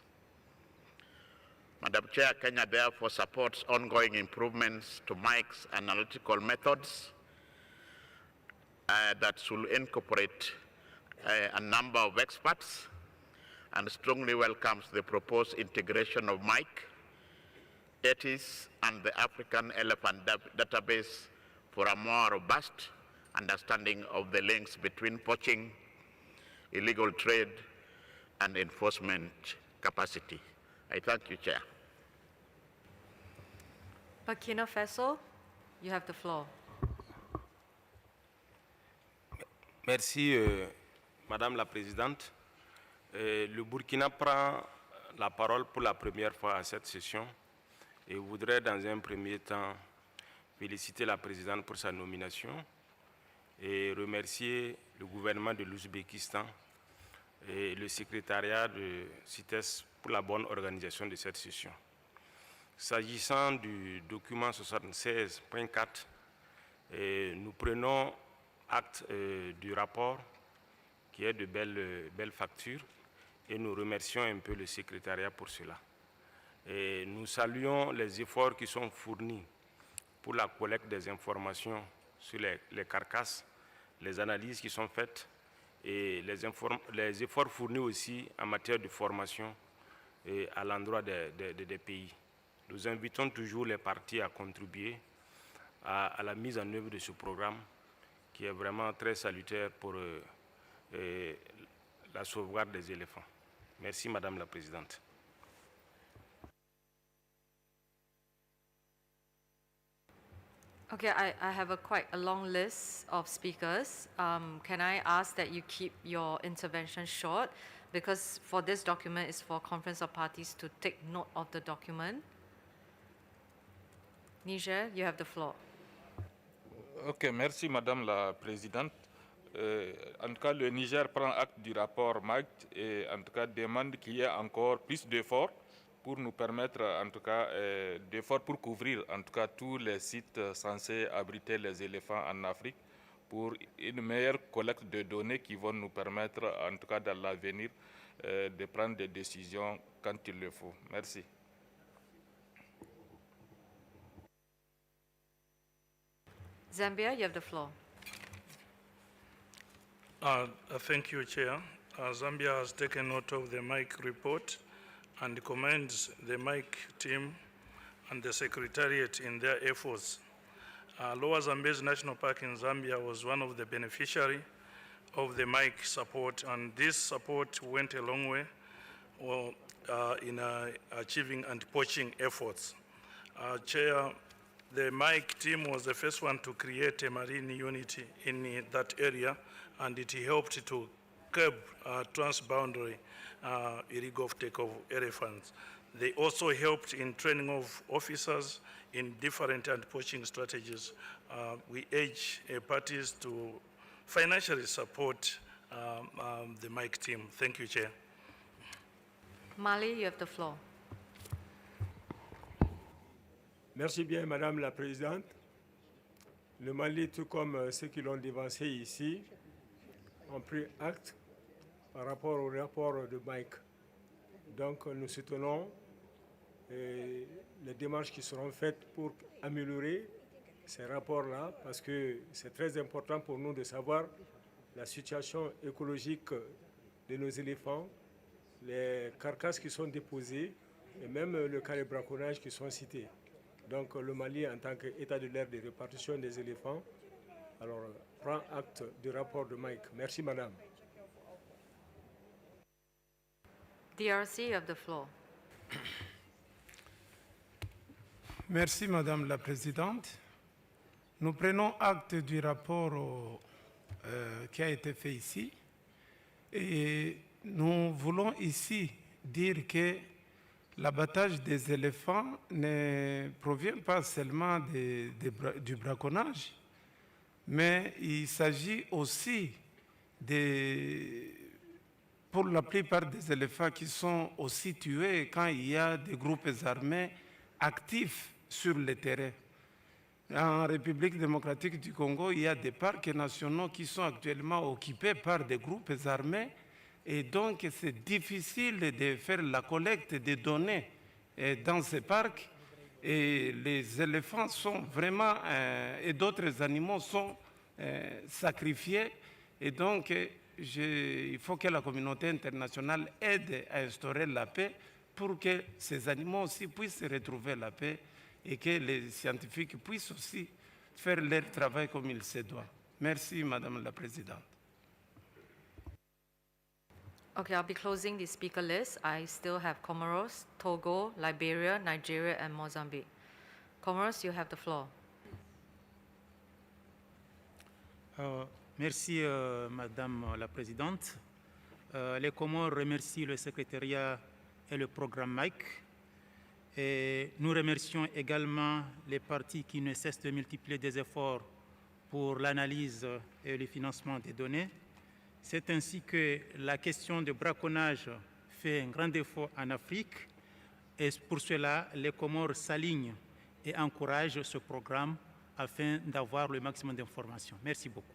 Madam Chair, Kenya therefore supports ongoing improvements to Mike's analytical methods that should incorporate a number of experts, and strongly welcomes the proposed integration of Mike, CITES, and the African Elephant Database for a more robust understanding of the links between poaching, illegal trade, and enforcement capacity. I thank you, Chair. Burkina Faso, you have the floor. Merci, Madame la Présidente. Le Burkina prend la parole pour la première fois à cette session et voudrais dans un premier temps féliciter la Présidente pour sa nomination et remercier le gouvernement de l'Ouzbékistan et le secrétariat de CITES pour la bonne organisation de cette session. S'agissant du document 76.4, nous prenons acte du rapport qui est de belle facture et nous remercions un peu le secrétariat pour cela. Et nous saluons les efforts qui sont fournis pour la collecte des informations sur les carcasses, les analyses qui sont faites et les efforts fournis aussi en matière de formation à l'endroit des pays. Nous invitons toujours les parties à contribuer à la mise en œuvre de ce programme qui est vraiment très salutaire pour la sauvegarde des éléphants. Merci, Madame la Présidente. Okay, I have quite a long list of speakers. Can I ask that you keep your intervention short? Because for this document, it's for Conference of Parties to take note of the document. Niger, you have the floor. Ok, merci Madame la Présidente. En tout cas, le Niger prend acte du rapport MACT et en tout cas demande qu'il y ait encore plus d'efforts pour nous permettre, en tout cas, d'efforts pour couvrir, en tout cas, tous les sites censés abriter les éléphants en Afrique pour une meilleure collecte de données qui vont nous permettre, en tout cas, dans l'avenir, de prendre des décisions quand il le faut. Merci. Zambia, you have the floor. Thank you, Chair. Zambia has taken note of the MIC report and commends the MIC team and the Secretariat in their efforts. Lower Zambezi National Park in Zambia was one of the beneficiaries of the MIC support, and this support went a long way in achieving anti-poaching efforts. Chair, the MIC team was the first one to create a marine unit in that area, and it helped to curb transboundary illegal take of elephants. They also helped in training of officers in different anti-poaching strategies. We urge parties to financially support the MIC team. Thank you, Chair. Mali, you have the floor. Merci bien, Madame la Présidente. Le Mali, tout comme ceux qui l'ont dévancé ici, ont pris acte par rapport au rapport de Mike. Donc, nous soutenons les démarches qui seront faites pour améliorer ces rapports-là, parce que c'est très important pour nous de savoir la situation écologique de nos éléphants, les carcasses qui sont déposées et même le cas de braconnage qui sont cités. Donc le Mali, en tant qu'État de l'ère de répartition des éléphants, alors prend acte du rapport de Mike. Merci, madame. DRC, you have the floor. Merci, Madame la Présidente. Nous prenons acte du rapport qui a été fait ici et nous voulons ici dire que l'abattage des éléphants ne provient pas seulement du braconnage, mais il s'agit aussi pour la plupart des éléphants qui sont aussi tués quand il y a des groupes armés actifs sur le terrain. En République démocratique du Congo, il y a des parcs nationaux qui sont actuellement occupés par des groupes armés et donc c'est difficile de faire la collecte des données dans ces parcs et les éléphants sont vraiment, et d'autres animaux sont sacrifiés et donc il faut que la communauté internationale aide à instaurer la paix pour que ces animaux aussi puissent retrouver la paix et que les scientifiques puissent aussi faire leur travail comme il se doit. Merci, Madame la Présidente. Okay, I'll be closing the speaker list. I still have Comoros, Togo, Liberia, Nigeria, and Mozambique. Comoros, you have the floor. Merci, Madame la Présidente. Les Comores remercient le secrétariat et le programme MIC. Et nous remercions également les parties qui ne cessent de multiplier des efforts pour l'analyse et le financement des données. C'est ainsi que la question du braconnage fait un grand défaut en Afrique. Et pour cela, les Comores s'alignent et encouragent ce programme afin d'avoir le maximum d'informations. Merci beaucoup.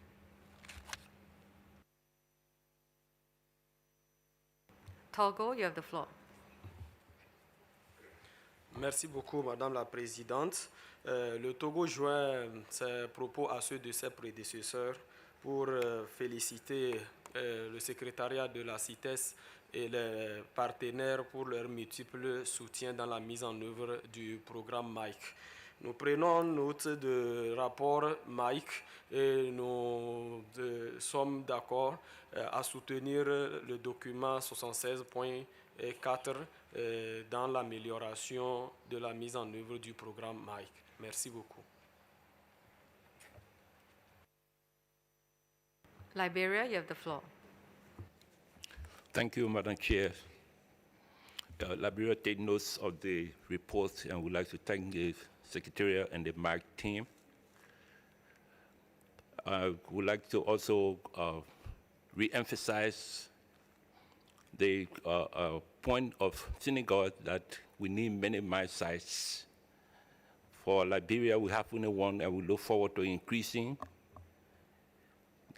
Togo, you have the floor. Merci beaucoup, Madame la Présidente. Le Togo joint ses propos à ceux de ses prédécesseurs pour féliciter le secrétariat de la CITES et les partenaires pour leur multiple soutien dans la mise en œuvre du programme MIC. Nous prenons note du rapport MIC et nous sommes d'accord à soutenir le document 76.4 dans l'amélioration de la mise en œuvre du programme MIC. Merci beaucoup. Liberia, you have the floor. Thank you, Madam Chair. Liberia takes notes of the report and would like to thank the Secretariat and the MAC team. I would like to also re-emphasize the point of Senegal that we need many mine sites. For Liberia, we have only one, and we look forward to increasing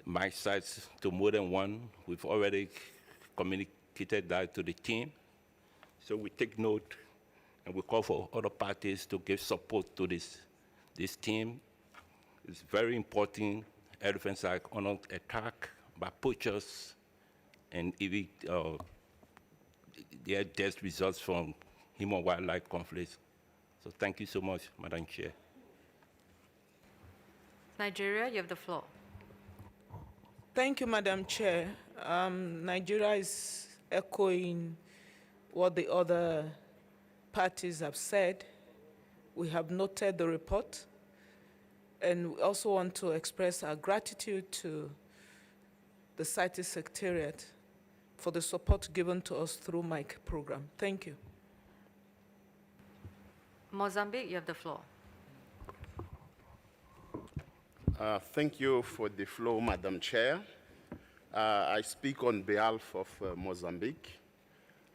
mine sites to more than one. We've already communicated that to the team. So we take note, and we call for other parties to give support to this team. It's very important. Elephants are under attack by poachers, and even their death results from human-wildlife conflicts. So thank you so much, Madam Chair. Nigeria, you have the floor. Thank you, Madam Chair. Nigeria is echoing what the other parties have said. We have noted the report, and we also want to express our gratitude to the CITES Secretariat for the support given to us through MIC program. Thank you. Mozambique, you have the floor. Thank you for the floor, Madam Chair. I speak on behalf of Mozambique.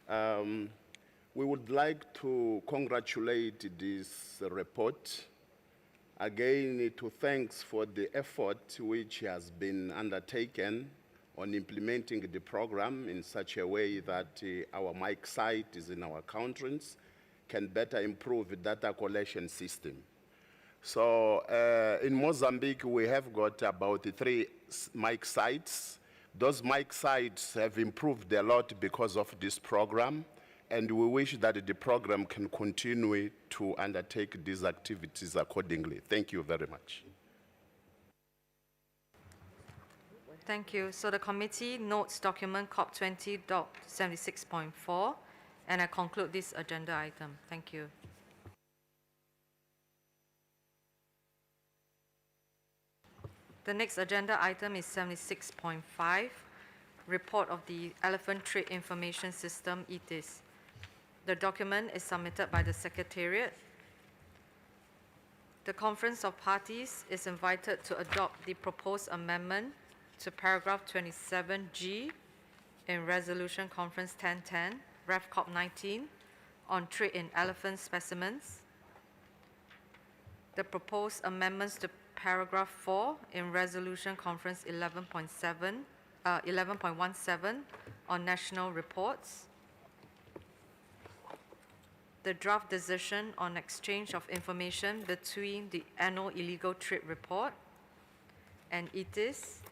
We would like to congratulate this report. Again, to thanks for the effort which has been undertaken on implementing the program in such a way that our MIC site is in our countries can better improve the data collection system. So in Mozambique, we have got about 3 MIC sites. Those MIC sites have improved a lot because of this program, and we wish that the program can continue to undertake these activities accordingly. Thank you very much. Thank you. So the committee notes document CoP20.76.4, and I conclude this agenda item. Thank you. The next agenda item is 76.5, report of the Elephant Trade Information System, CITES. The document is submitted by the Secretariat. The Conference of Parties is invited to adopt the proposed amendment to paragraph 27G in Resolution Conference 1010, Ref CoP19, on trade in elephant specimens. The proposed amendments to paragraph 4 in Resolution Conference 11.17 on national reports. The draft decision on exchange of information between the annual illegal trade report and CITES,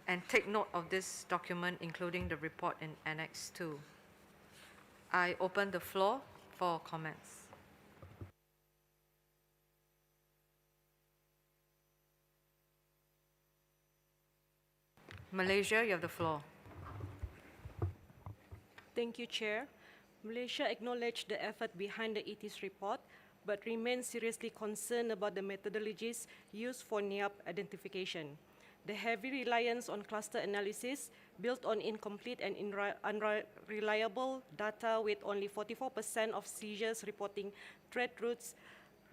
and take note of this document, including the report in Annex 2. I open the floor for comments. Malaysia, you have the floor. Thank you, Chair. Malaysia acknowledged the effort behind the CITES report, but remains seriously concerned about the methodologies used for NIAP identification. The heavy reliance on cluster analysis built on incomplete and unreliable data with only 44% of seizures reporting trade routes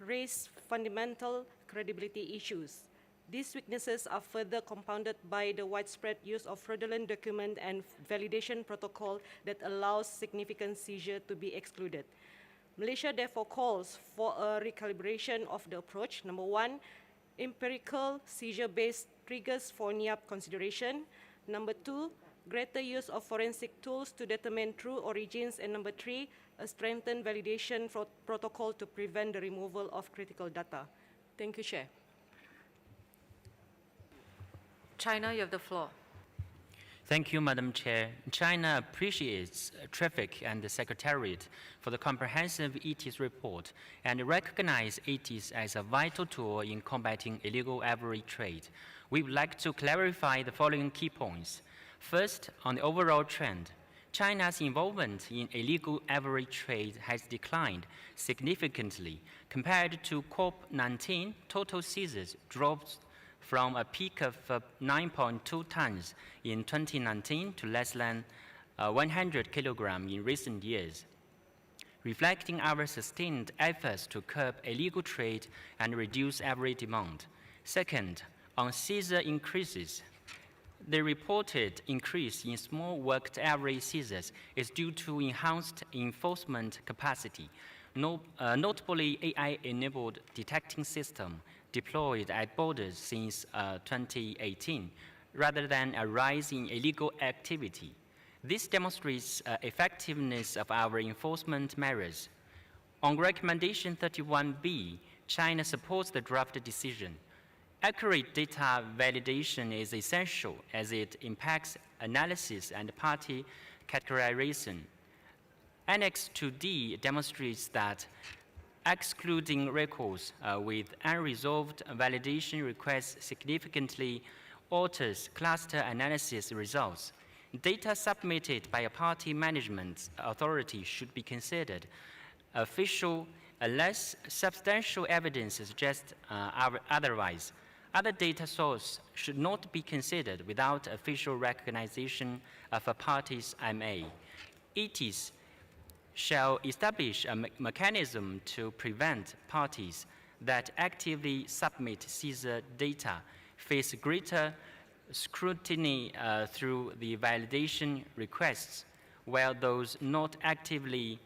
raise fundamental credibility issues. These weaknesses are further compounded by the widespread use of fraudulent document and validation protocol that allows significant seizure to be excluded. Malaysia therefore calls for a recalibration of the approach. Number one, empirical seizure-based triggers for NIAP consideration. Number two, greater use of forensic tools to determine true origins. And number three, a strengthened validation protocol to prevent the removal of critical data. Thank you, Chair. China, you have the floor. Thank you, Madam Chair. China appreciates traffic and the Secretariat for the comprehensive CITES report and recognizes CITES as a vital tool in combating illegal ivory trade. We would like to clarify the following key points. First, on the overall trend, China's involvement in illegal ivory trade has declined significantly. Compared to CoP19, total seizures dropped from a peak of 9.2 tons in 2019 to less than 100 kilograms in recent years, reflecting our sustained efforts to curb illegal trade and reduce ivory demand. Second, on seizure increases, the reported increase in small worked ivory seizures is due to enhanced enforcement capacity, notably AI-enabled detecting system deployed at borders since 2018, rather than a rise in illegal activity. This demonstrates effectiveness of our enforcement measures. On recommendation 31B, China supports the draft decision. Accurate data validation is essential as it impacts analysis and party categorization. Annex 2D demonstrates that excluding records with unresolved validation requests significantly alters cluster analysis results. Data submitted by a party management authority should be considered official unless substantial evidence suggests otherwise. Other data sources should not be considered without official recognition of a party's MA. CITES shall establish a mechanism to prevent parties that actively submit seizure data face greater scrutiny through the validation requests, while those not actively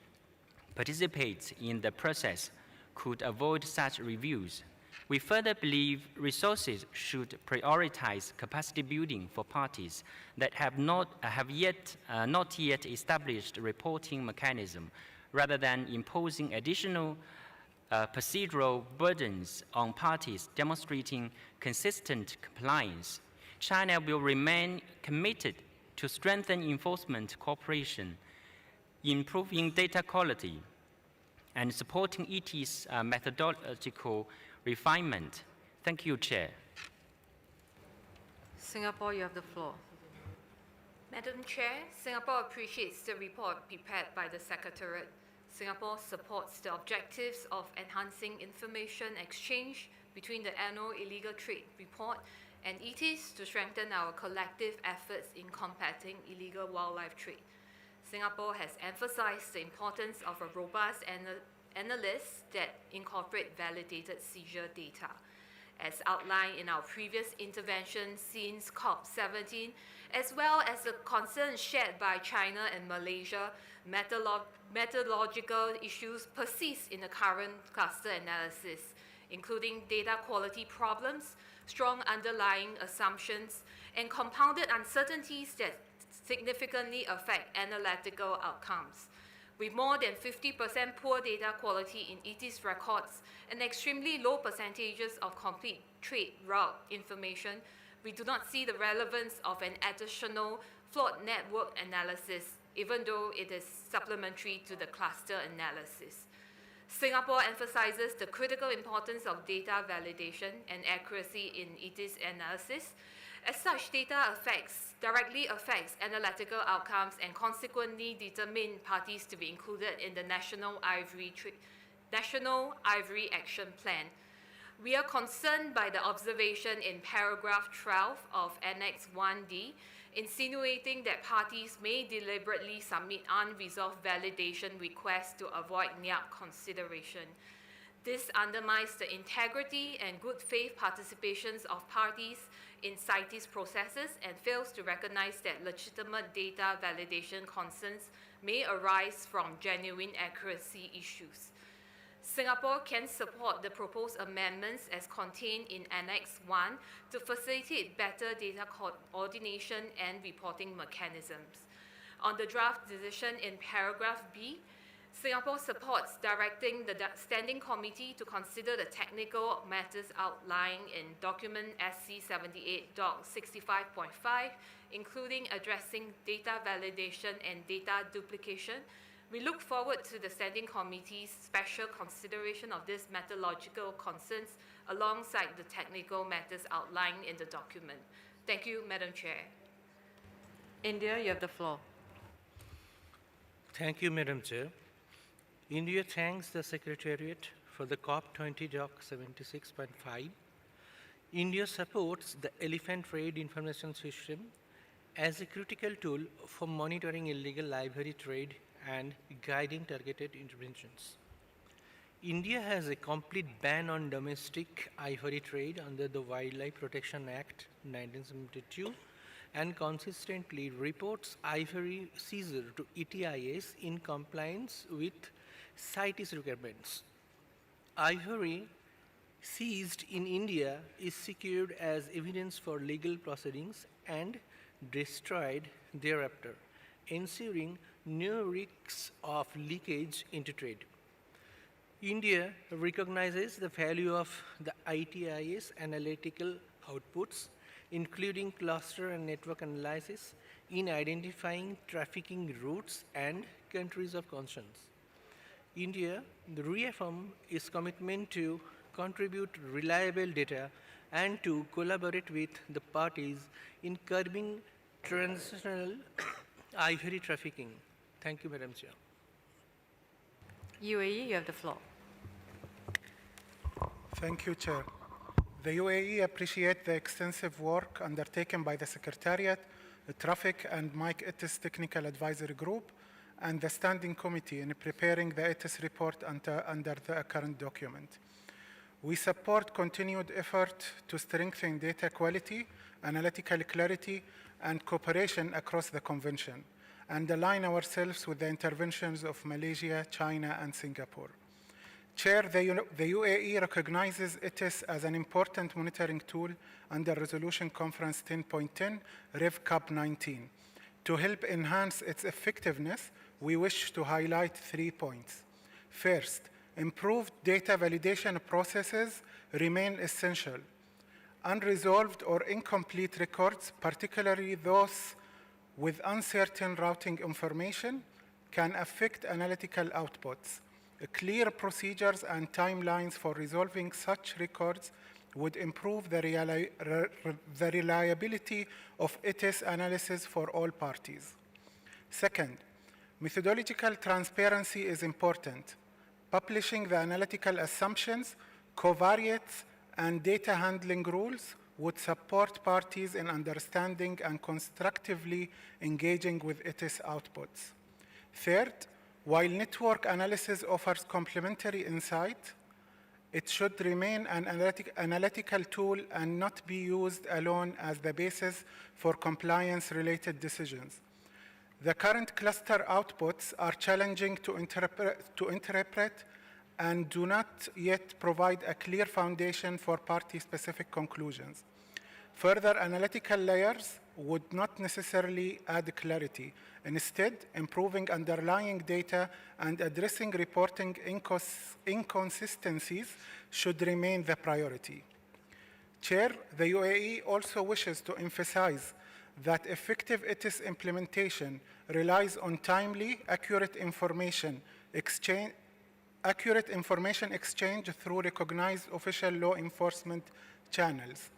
participate in the process could avoid such reviews. We further believe resources should prioritize capacity building for parties that have not yet established reporting mechanism, rather than imposing additional procedural burdens on parties demonstrating consistent compliance. China will remain committed to strengthen enforcement cooperation, improving data quality, and supporting ET's methodological refinement. Thank you, Chair. Singapore, you have the floor. Madam Chair, Singapore appreciates the report prepared by the Secretariat. Singapore supports the objectives of enhancing information exchange between the annual illegal trade report and ETs to strengthen our collective efforts in combating illegal wildlife trade. Singapore has emphasized the importance of a robust analysis that incorporate validated seizure data. As outlined in our previous intervention since CoP20, as well as the concerns shared by China and Malaysia, methodological issues persist in the current cluster analysis, including data quality problems, strong underlying assumptions, and compounded uncertainties that significantly affect analytical outcomes. With more than 50% poor data quality in ET's records and extremely low percentages of complete trade route information, we do not see the relevance of an additional flawed network analysis, even though it is supplementary to the cluster analysis. Singapore emphasizes the critical importance of data validation and accuracy in ET's analysis. As such, data directly affects analytical outcomes and consequently determine parties to be included in the National Ivory Action Plan. We are concerned by the observation in paragraph 12 of Annex 1D, insinuating that parties may deliberately submit unresolved validation requests to avoid NIAP consideration. This undermines the integrity and good faith participations of parties in CITES processes and fails to recognize that legitimate data validation concerns may arise from genuine accuracy issues. Singapore can support the proposed amendments as contained in Annex 1 to facilitate better data coordination and reporting mechanisms. On the draft decision in paragraph B, Singapore supports directing the Standing Committee to consider the technical matters outlined in document SC78.65.5, including addressing data validation and data duplication. We look forward to the Standing Committee's special consideration of these methodological concerns alongside the technical matters outlined in the document. Thank you, Madam Chair. India, you have the floor. Thank you, Madam Chair. India thanks the Secretariat for the CoP20 Doc 76.5. India supports the Elephant Trade Information System as a critical tool for monitoring illegal ivory trade and guiding targeted interventions. India has a complete ban on domestic ivory trade under the Wildlife Protection Act 1972 and consistently reports ivory seizure to ETIS in compliance with CITES requirements. Ivory seized in India is secured as evidence for legal proceedings and destroyed thereafter, ensuring no risks of leakage into trade. India recognizes the value of the ITIS analytical outputs, including cluster and network analysis, in identifying trafficking routes and countries of concern. India reaffirms its commitment to contribute reliable data and to collaborate with the parties in curbing transnational ivory trafficking. Thank you, Madam Chair. UAE, you have the floor. Thank you, Chair. The UAE appreciates the extensive work undertaken by the Secretariat, the Traffic and CITES Technical Advisory Group, and the Standing Committee in preparing the CITES report under the current document. We support continued effort to strengthen data quality, analytical clarity, and cooperation across the Convention, and align ourselves with the interventions of Malaysia, China, and Singapore. Chair, the UAE recognizes CITES as an important monitoring tool under Resolution Conference 10.10, Rev CoP19. To help enhance its effectiveness, we wish to highlight 3 points. First, improved data validation processes remain essential. Unresolved or incomplete records, particularly those with uncertain routing information can affect analytical outputs. Clear procedures and timelines for resolving such records would improve the reliability of ITIS analysis for all parties. Second, methodological transparency is important. Publishing the analytical assumptions, covariates, and data handling rules would support parties in understanding and constructively engaging with ITIS outputs. Third, while network analysis offers complementary insight, it should remain an analytical tool and not be used alone as the basis for compliance-related decisions. The current cluster outputs are challenging to interpret and do not yet provide a clear foundation for party-specific conclusions. Further analytical layers would not necessarily add clarity. Instead, improving underlying data and addressing reporting inconsistencies should remain the priority. Chair, the UAE also wishes to emphasize that effective ITIS implementation relies on timely, accurate information exchange through recognized official law enforcement channels.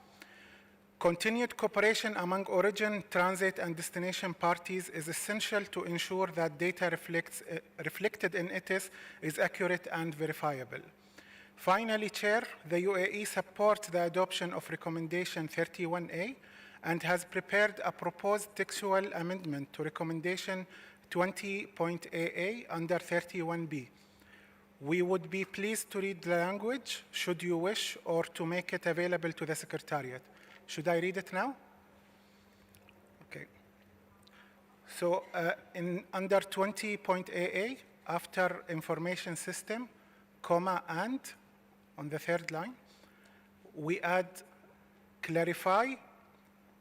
Continued cooperation among origin, transit, and destination parties is essential to ensure that data reflected in ITIS is accurate and verifiable. Finally, Chair, the UAE supports the adoption of Recommendation 31A and has prepared a proposed textual amendment to Recommendation 20.AA under 31B. We would be pleased to read the language, should you wish, or to make it available to the Secretariat. Should I read it now? Okay. So under 20.AA, after information system, comma, and, on the third line, we add clarify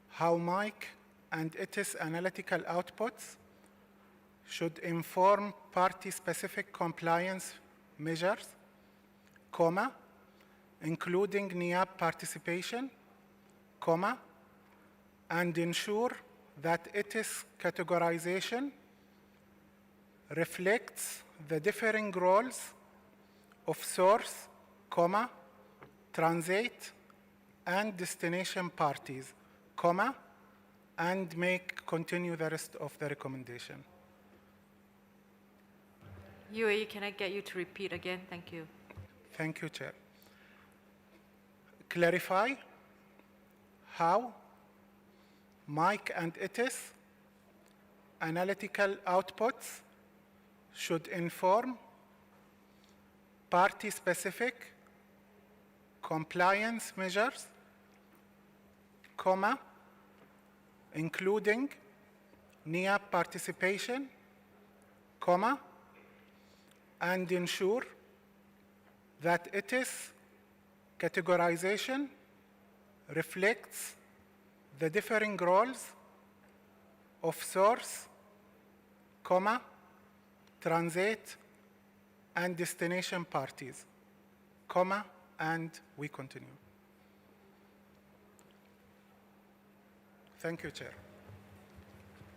how MIC and ITIS analytical outputs should inform party-specific compliance measures, comma, including NIAP participation, comma, and ensure that ITIS categorization reflects the differing roles of source, comma, transit, and destination parties, comma, and continue the rest of the recommendation. UAE, can I get you to repeat again? Thank you. Thank you, Chair. Clarify how MIC and ITIS analytical outputs should inform party-specific compliance measures, comma, including NIAP participation, comma, and ensure that ITIS categorization reflects the differing roles of source, comma, transit, and destination parties, comma, and we continue. Thank you, Chair.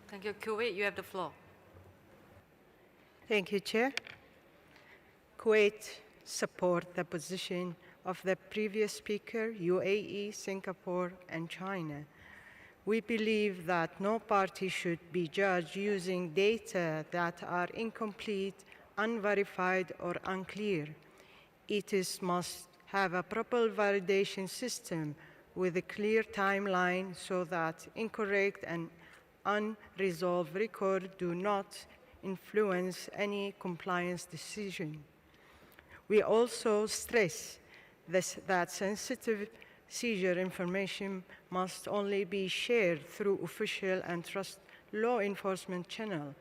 Thank you. Kuwait, you have the floor. Thank you, Chair. Kuwait support the position of the previous speaker, UAE, Singapore, and China. We believe that no party should be judged using data that are incomplete, unverified, or unclear. ITIS must have a proper validation system with a clear timeline so that incorrect and unresolved records do not influence any compliance decision. We also stress that sensitive seizure information must only be shared through official and trusted law enforcement channel.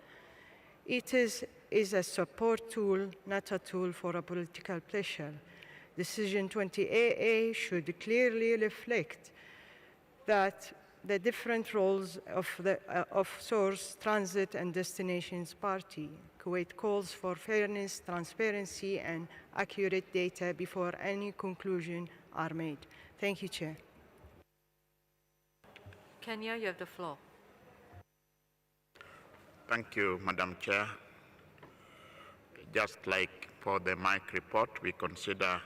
It is a support tool, not a tool for a political pleasure. Decision 20AA should clearly reflect that the different roles of source, transit, and destinations party. Kuwait calls for fairness, transparency, and accurate data before any conclusion are made. Thank you, Chair. Kenya, you have the floor. Thank you, Madam Chair. Just like for the MIC report, we consider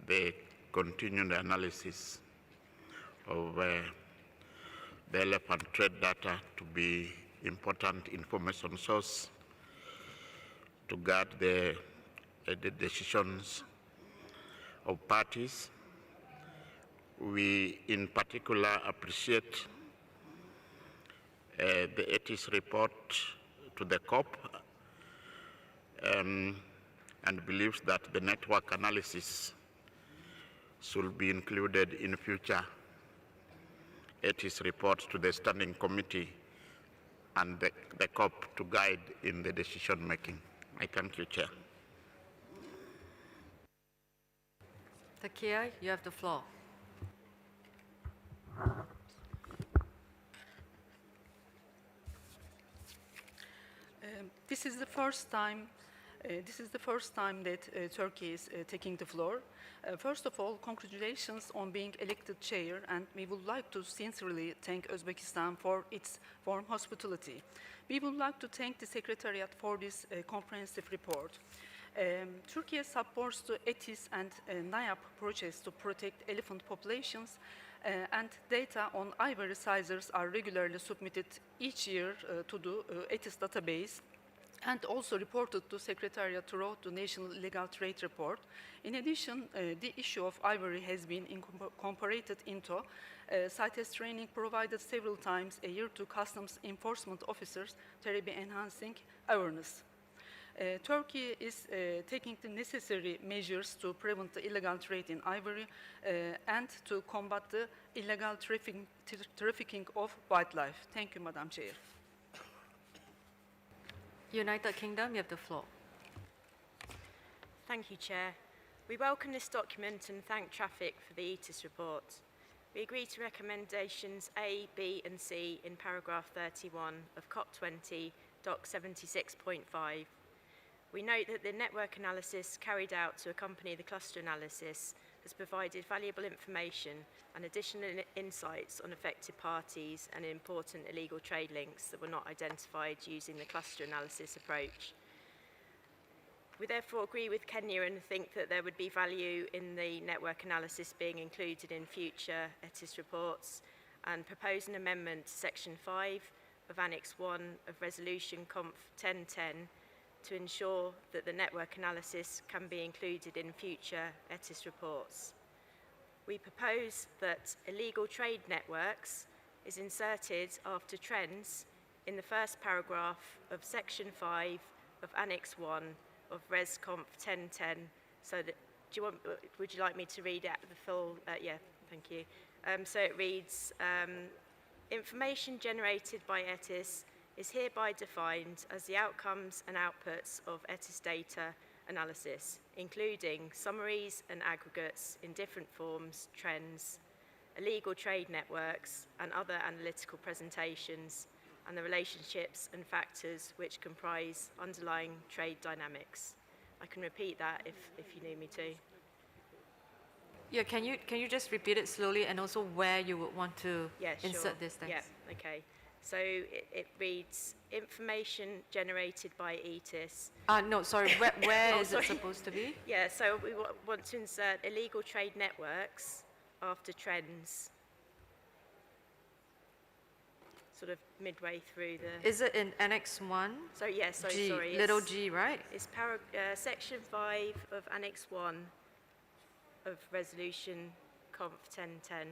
the continued analysis of the elephant trade data to be important information source to guide the decisions of parties. We in particular appreciate the CITES report to the COP and believes that the network analysis should be included in future CITES reports to the Standing Committee and the COP to guide in the decision making. I thank you, Chair. Takia, you have the floor. This is the first time that Turkey is taking the floor. First of all, congratulations on being elected chair, and we would like to sincerely thank Uzbekistan for its warm hospitality. We would like to thank the Secretariat for this comprehensive report. Turkey supports the CITES and NIAP projects to protect elephant populations, and data on ivory sizers are regularly submitted each year to the CITES database, and also reported to Secretariat throughout the National Illegal Trade Report. In addition, the issue of ivory has been incorporated into CITES training provided several times a year to customs enforcement officers to be enhancing awareness. Turkey is taking the necessary measures to prevent the illegal trade in ivory and to combat the illegal trafficking of wildlife. Thank you, Madam Chair. United Kingdom, you have the floor. Thank you, Chair. We welcome this document and thank Traffic for the CITES report. We agree to recommendations A, B and C in paragraph 31 of CoP20, Doc 76.5. We note that the network analysis carried out to accompany the cluster analysis has provided valuable information and additional insights on affected parties and important illegal trade links that were not identified using the cluster analysis approach. We therefore agree with Kenya and think that there would be value in the network analysis being included in future CITES reports, and propose an amendment to Section 5 of Annex 1 of Resolution COP 1010 to ensure that the network analysis can be included in future CITES reports. We propose that illegal trade networks is inserted after trends in the first paragraph of Section 5 of Annex 1 of Res Comp 1010. So that, would you like me to read out the full? Yeah, thank you. So it reads, information generated by CITES is hereby defined as the outcomes and outputs of CITES data analysis, including summaries and aggregates in different forms, trends, illegal trade networks, and other analytical presentations, and the relationships and factors which comprise underlying trade dynamics. I can repeat that if you need me to. Yeah, can you just repeat it slowly, and also where you would want to insert this text? Yeah, okay. So it reads, information generated by CITES. No, sorry, where is it supposed to be? Yeah, so we want to insert illegal trade networks after trends, sort of midway through the... Is it in Annex 1? So yes, G, sorry. Little g, right? It's Section 5 of Annex 1 of Resolution COP 1010.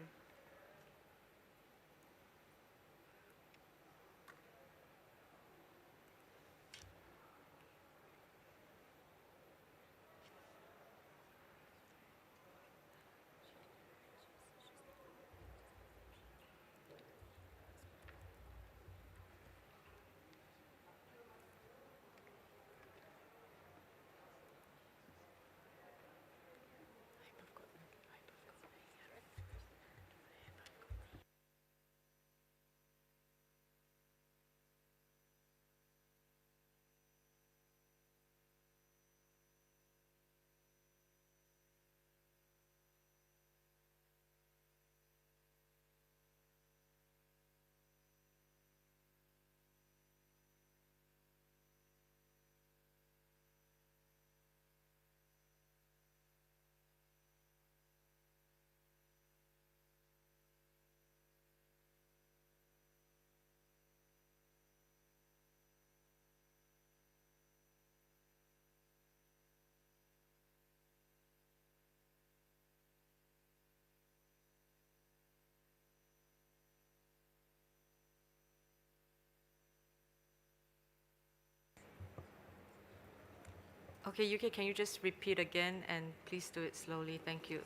Okay, UK, can you just repeat again and please do it slowly? Thank you.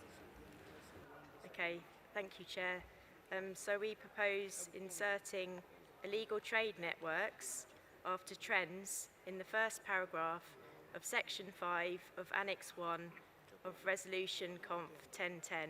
Okay, thank you, Chair. So we propose inserting illegal trade networks after trends in the first paragraph of Section 5 of Annex 1 of Resolution Conf 1010.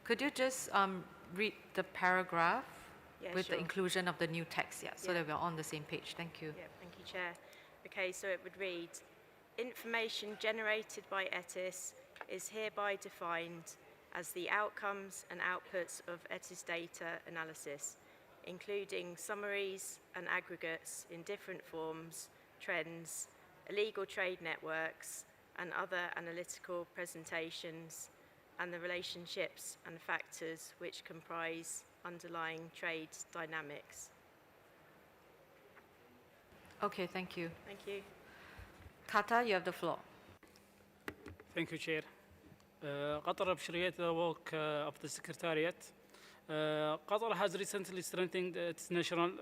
Could you just read the paragraph Yeah, with sure. the inclusion of the new text, yeah, so Yeah. that we're on the same page? Thank you. Yeah, thank you, Chair. Okay, so it would read, information generated by ETIS is hereby defined as the outcomes and outputs of ETIS data analysis, including summaries and aggregates in different forms, trends, illegal trade networks, and other analytical presentations, and the relationships and factors which comprise underlying trade dynamics. Okay, thank you. Thank you. Kata, you have the floor. Thank you, Chair. Qatar appreciates the work of the Secretariat. Qatar has recently strengthened its national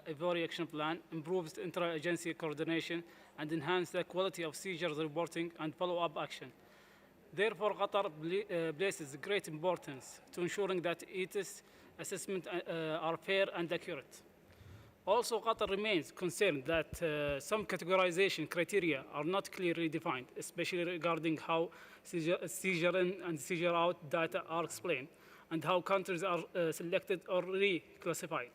Ivory Action Plan, improved inter-agency coordination, and enhanced the quality of seizures reporting and follow-up action. Therefore, Qatar places great importance to ensuring that its assessments are fair and accurate. Also, Qatar remains concerned that some categorization criteria are not clearly defined, especially regarding how seizure in and seizure out data are explained, and how countries are selected or reclassified.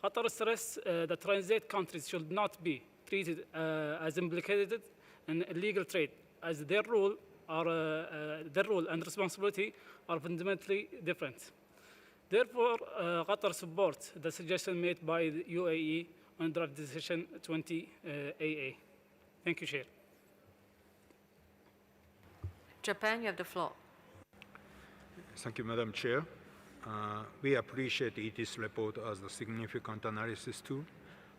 Qatar stresses that transit countries should not be treated as implicated in illegal trade, as their role and responsibility are fundamentally different. Therefore, Qatar supports the suggestion made by the UAE on draft decision 20 AA. Thank you, Chair. Japan, you have the floor. Thank you, Madam Chair. We appreciate ET's report as a significant analysis tool.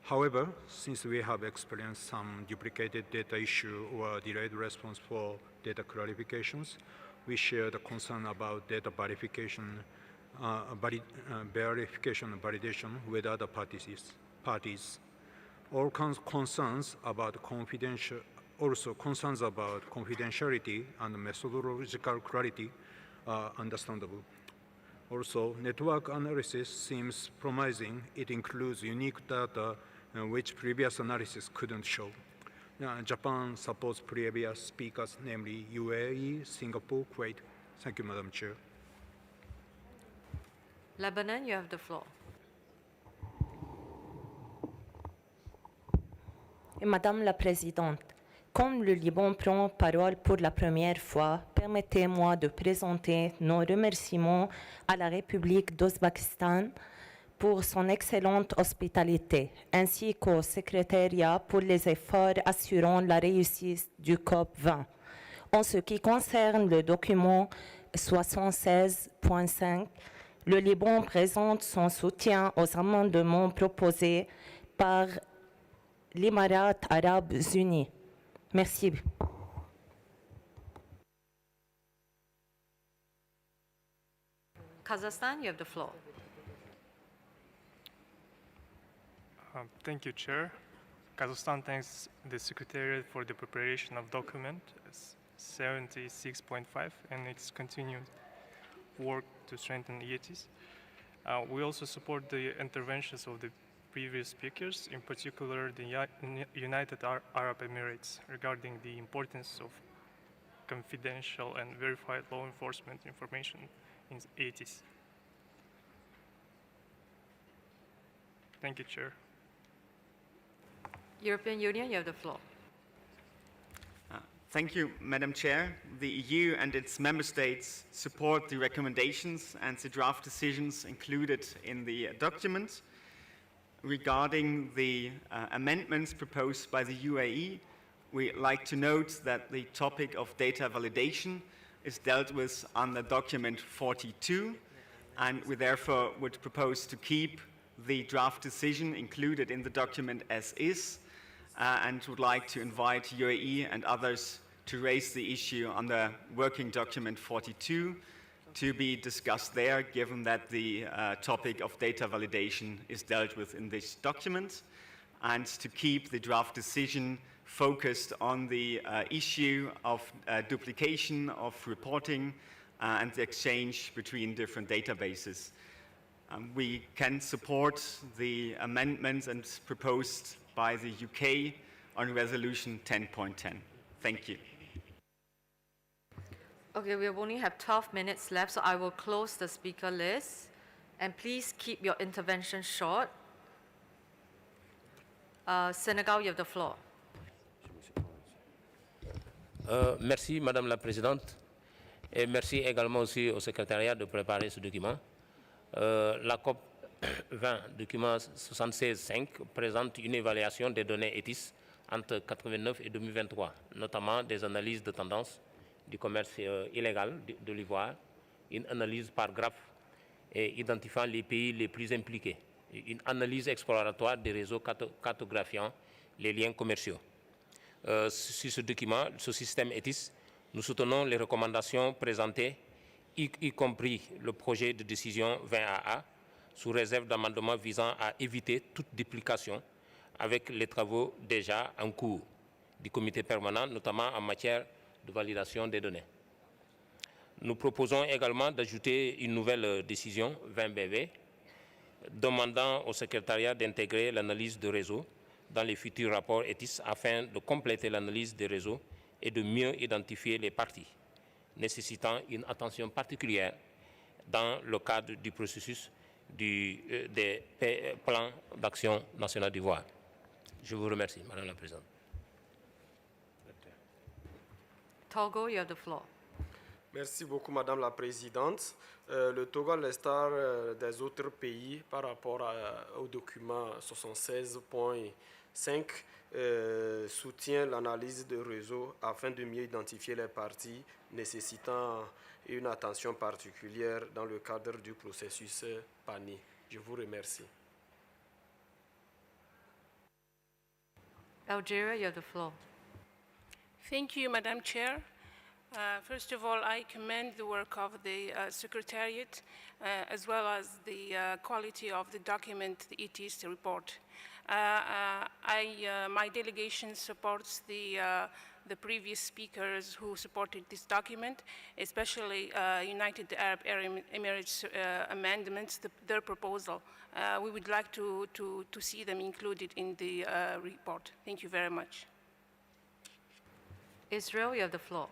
However, since we have experienced some duplicated data issue or delayed response for data clarifications, we share the concern about data verification and validation with other parties. All concerns about confidentiality and methodological clarity are understandable. Also, network analysis seems promising. It includes unique data which previous analysis couldn't show. Japan supports previous speakers, namely UAE, Singapore, Kuwait. Thank you, Madam Chair. Lebanon, you have the floor. Madame la Présidente, comme le Liban prend parole pour la première fois, permettez-moi de présenter nos remerciements à la République d'Ouzbékistan pour son excellente hospitalité, ainsi qu'au secrétariat pour les efforts assurant la réussite du COP20. En ce qui concerne le document 76.5, le Liban présente son soutien aux amendements proposés par l'Émirat arabes unis. Merci. Kazakhstan, you have the floor. Thank you, Chair. Kazakhstan thanks the Secretariat for the preparation of document 76.5 and its continued work to strengthen ETIs. We also support the interventions of the previous speakers, in particular the United Arab Emirates, regarding the importance of confidential and verified law enforcement information in ETIs. Thank you, Chair. European Union, you have the floor. Thank you, Madam Chair. The EU and its member states support the recommendations and the draft decisions included in the document. regarding the amendments proposed by the UAE, we like to note that the topic of data validation is dealt with under document 42, and we therefore would propose to keep the draft decision included in the document as is, and would like to invite UAE and others to raise the issue under working document 42 to be discussed there, given that the topic of data validation is dealt with in this document, and to keep the draft decision focused on the issue of duplication of reporting and the exchange between different databases. We can support the amendments and proposed by the UK on Resolution 10.10. Thank you. Okay, we only have 12 minutes left, so I will close the speaker list. And please keep your intervention short. Senegal, you have the floor. Merci, Madame la Présidente. Et merci également aussi au secrétariat de préparer ce document. La COP20, document 76.5, présente une évaluation des données ETIS entre 1989 et 2023, notamment des analyses de tendance du commerce illégal de l'ivoire, une analyse par graphe et identifiant les pays les plus impliqués, une analyse exploratoire des réseaux cartographiant les liens commerciaux. Sur ce document, ce système ETIS, nous soutenons les recommandations présentées, y compris le projet de décision 20AA, sous réserve d'amendements visant à éviter toute duplication avec les travaux déjà en cours du comité permanent, notamment en matière de validation des données. Nous proposons également d'ajouter une nouvelle décision 20BV demandant au secrétariat d'intégrer l'analyse de réseau dans les futurs rapports ETIS afin de compléter l'analyse des réseaux et de mieux identifier les parties, nécessitant une attention particulière dans le cadre du processus des plans d'action national d'Ivoire. Je vous remercie, Madame la Présidente. Togo, you have the floor. Merci beaucoup, Madame la Présidente. Le Togo, à l'instar des autres pays, par rapport au document 76.5, soutient l'analyse de réseau afin de mieux identifier les parties nécessitant une attention particulière dans le cadre du processus PANI. Je vous remercie. Algeria, you have the floor. Thank you, Madam Chair. First of all, I commend the work of the Secretariat as well as the quality of the document, the ETS report. My delegation supports the previous speakers who supported this document, especially United Arab Emirates amendments, their proposal. We would like to see them included in the report. Thank you very much. Israel, you have the floor.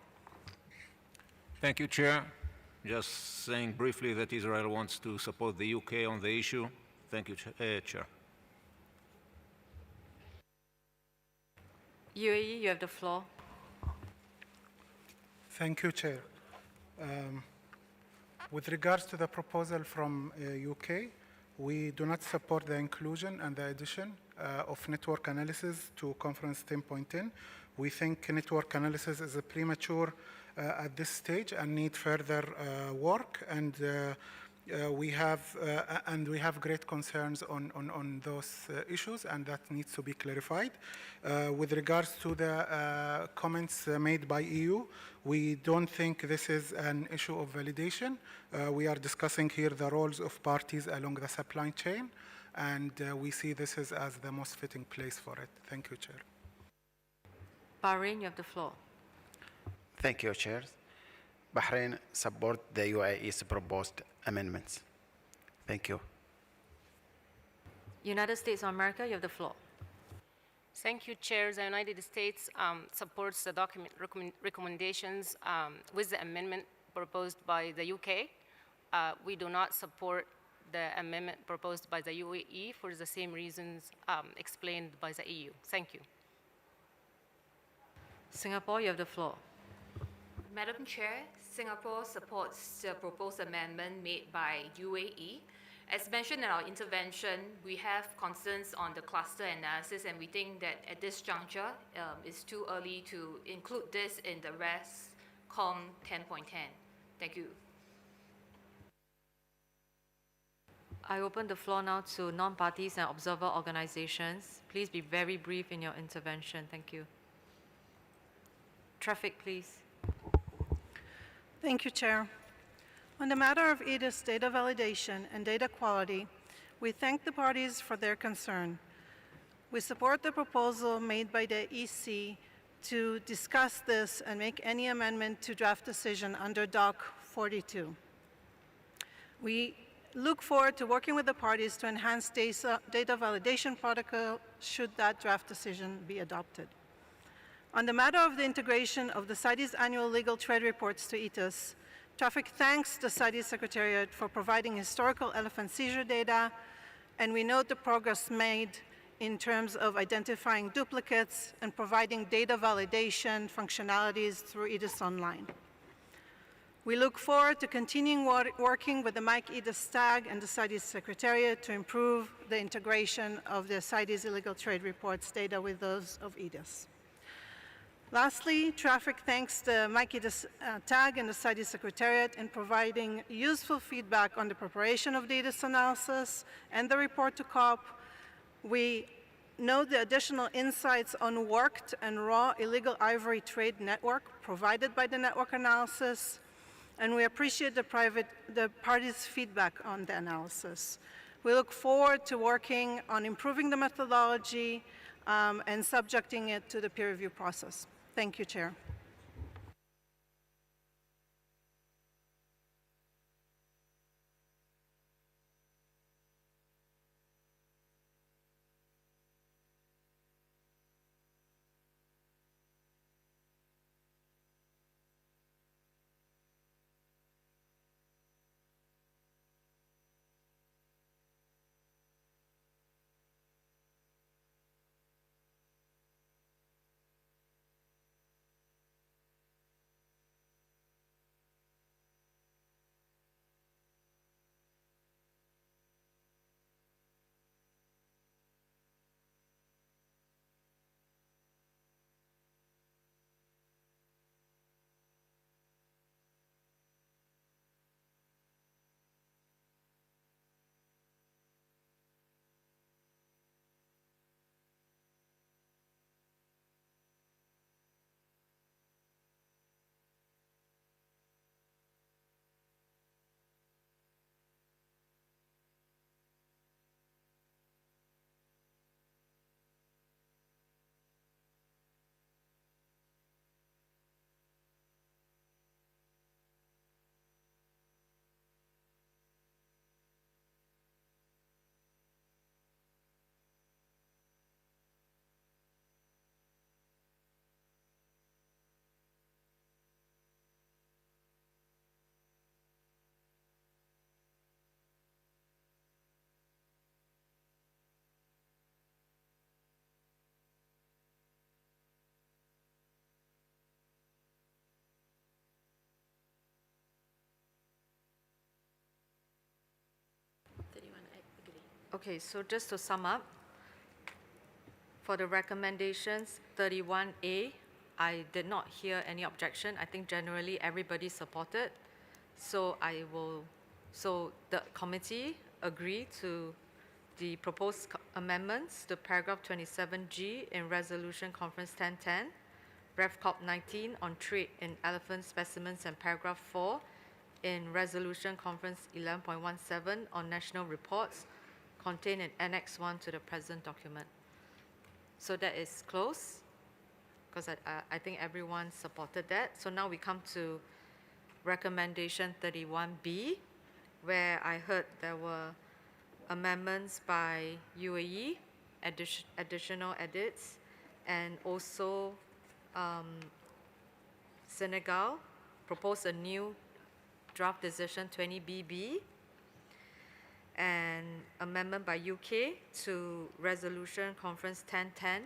Thank you, Chair. Just saying briefly that Israel wants to support the UK on the issue. Thank you, Chair. UAE, you have the floor. Thank you, Chair. With regards to the proposal from UK, we do not support the inclusion and the addition of network analysis to Conference 10.10. We think network analysis is premature at this stage and need further work, and we have great concerns on those issues, and that needs to be clarified. With regards to the comments made by EU, we don't think this is an issue of validation. We are discussing here the roles of parties along the supply chain, and we see this as the most fitting place for it. Thank you, Chair. Bahrain, you have the floor. Thank you, Chair. Bahrain support the UAE's proposed amendments. Thank you. United States of America, you have the floor. Thank you, Chair. The United States supports the document recommendations with the amendment proposed by the UK. We do not support the amendment proposed by the UAE for the same reasons explained by the EU. Thank you. Singapore, you have the floor. Madam Chair, Singapore supports the proposed amendment made by UAE. As mentioned in our intervention, we have concerns on the cluster analysis, and we think that at this juncture, it's too early to include this in the RESCOM 10.10. Thank you. I open the floor now to non-parties and observer organizations. Please be very brief in your intervention. Thank you. Traffic, please. Thank you, Chair. On the matter of EDIS data validation and data quality, we thank the parties for their concern. We support the proposal made by the EC to discuss this and make any amendment to draft decision under Doc 42. We look forward to working with the parties to enhance data validation protocol should that draft decision be adopted. On the matter of the integration of the CITES annual legal trade reports to ETIS, Traffic thanks the CITES Secretariat for providing historical elephant seizure data, and we note the progress made in terms of identifying duplicates and providing data validation functionalities through EDIS Online. We look forward to continuing working with the Mike EDIS tag and the CITES Secretariat to improve the integration of the CITES illegal trade reports data with those of EDIS. Lastly, Traffic thanks the Mike EDIS tag and the CITES Secretariat in providing useful feedback on the preparation of the EDIS analysis and the report to COP. We note the additional insights on worked and raw illegal ivory trade network provided by the network analysis, and we appreciate the parties' feedback on the analysis. We look forward to working on improving the methodology and subjecting it to the peer review process. Thank you, Chair. Okay, so just to sum up, for the recommendations 31A, I did not hear any objection. I think generally everybody supported. So so the committee agreed to the proposed amendments to paragraph 27G in Resolution Conference 1010, RevCop 19 on trade in elephant specimens, and paragraph 4 in Resolution Conference 11.17 on national reports contained in Annex 1 to the present document. So that is closed, because I think everyone supported that. So now we come to recommendation 31B, where I heard there were amendments by UAE, additional edits, and also Senegal proposed a new draft decision 20BB, and amendment by UK to Resolution Conference 1010,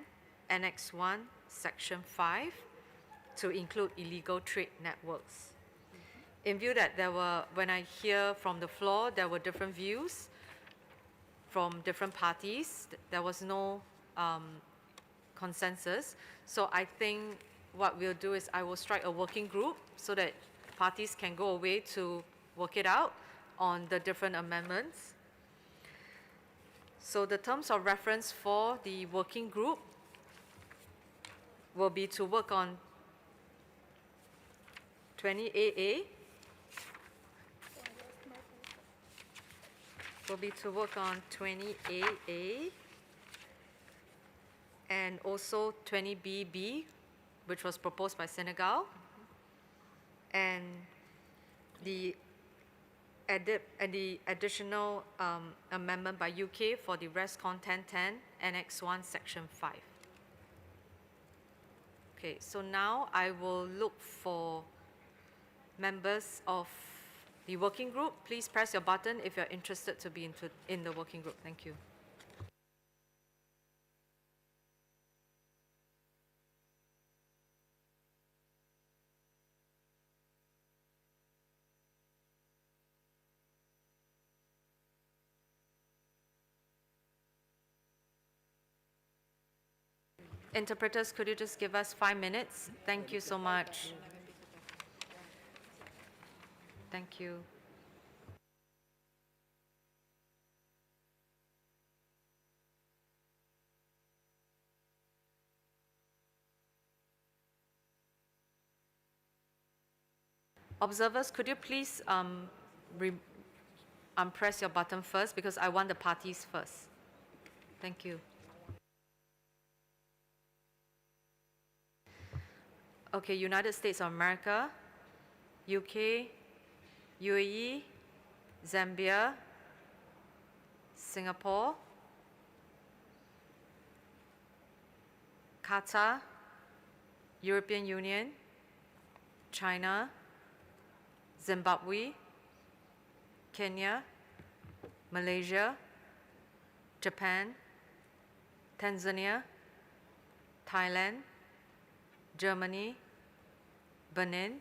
Annex 1, Section 5, to include illegal trade networks. In view that there were, when I hear from the floor, there were different views, from different parties. There was no consensus. So I think what we'll do is I will strike a working group so that parties can go away to work it out on the different amendments. So the terms of reference for the working group will be to work on 20AA, will be to work on 20AA, and also 20BB, which was proposed by Senegal, and the additional amendment by UK for the Res Content 10, Annex 1, Section 5. Okay, so now I will look for members of the working group. Please press your button if you're interested to be in the working group. Thank you. Interpreters, could you just give us 5 minutes? Thank you so much. Thank you. Observers, could you please press your button first, because I want the parties first. Thank you. Okay, United States of America, UK, UAE, Zambia, Singapore, Qatar, European Union, China, Zimbabwe, Kenya, Malaysia, Japan, Tanzania, Thailand, Germany, Benin,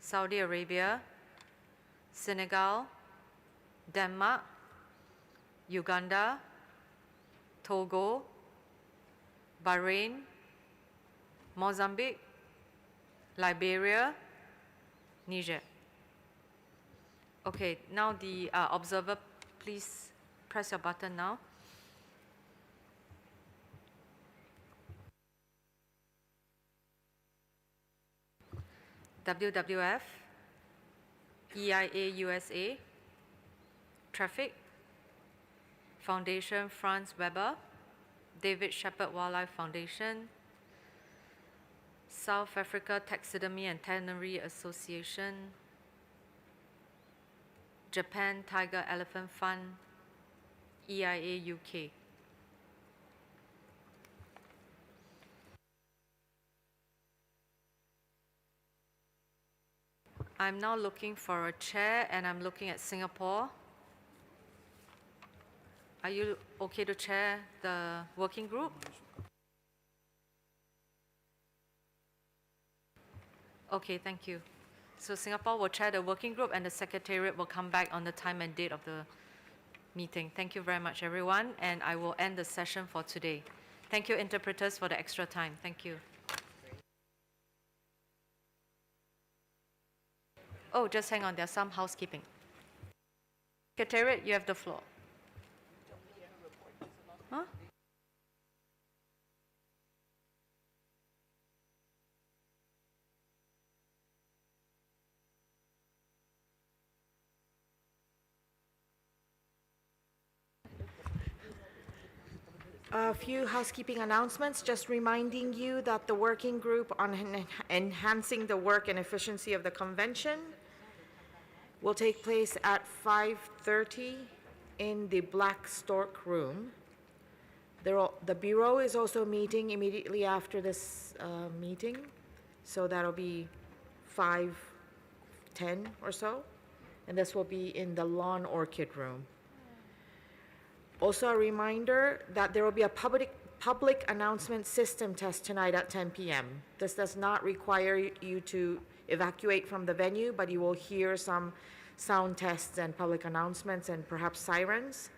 Saudi Arabia, Senegal, Denmark, Uganda, Togo, Bahrain, Mozambique, Liberia, Niger. Okay, now the observer, please press your button now. WWF, EIA USA, Traffic, Foundation Franz Weber, David Shepherd Wildlife Foundation, South Africa Taxidermy and Tannery Association, Japan Tiger Elephant Fund, EIA UK. I'm now looking for a chair, and I'm looking at Singapore. Are you okay to chair the working group? Okay, thank you. So Singapore will chair the working group, and the Secretariat will come back on the time and date of the meeting. Thank you very much, everyone, and I will end the session for today. Thank you, interpreters, for the extra time. Thank you. Oh, just hang on, there's some housekeeping. Secretariat, you have the floor. Huh? A few housekeeping announcements, just reminding you that the working group on enhancing the work and efficiency of the convention will take place at 5:30 in the Black Stork Room. The Bureau is also meeting immediately after this meeting, so that'll be 5:10 or so, and this will be in the Lawn Orchid Room. Also a reminder that there will be a public announcement system test tonight at 10 p.m. This does not require you to evacuate from the venue, but you will hear some sound tests and public announcements and perhaps sirens.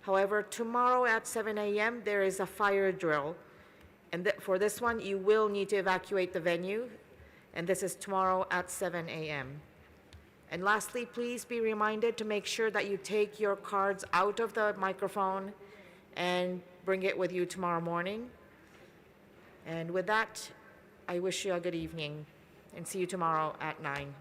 However, tomorrow at 7 a.m., there is a fire drill. And for this one, you will need to evacuate the venue. And this is tomorrow at 7 a.m. And lastly, please be reminded to make sure that you take your cards out of the microphone and bring it with you tomorrow morning. And with that, I wish you a good evening and see you tomorrow at 9.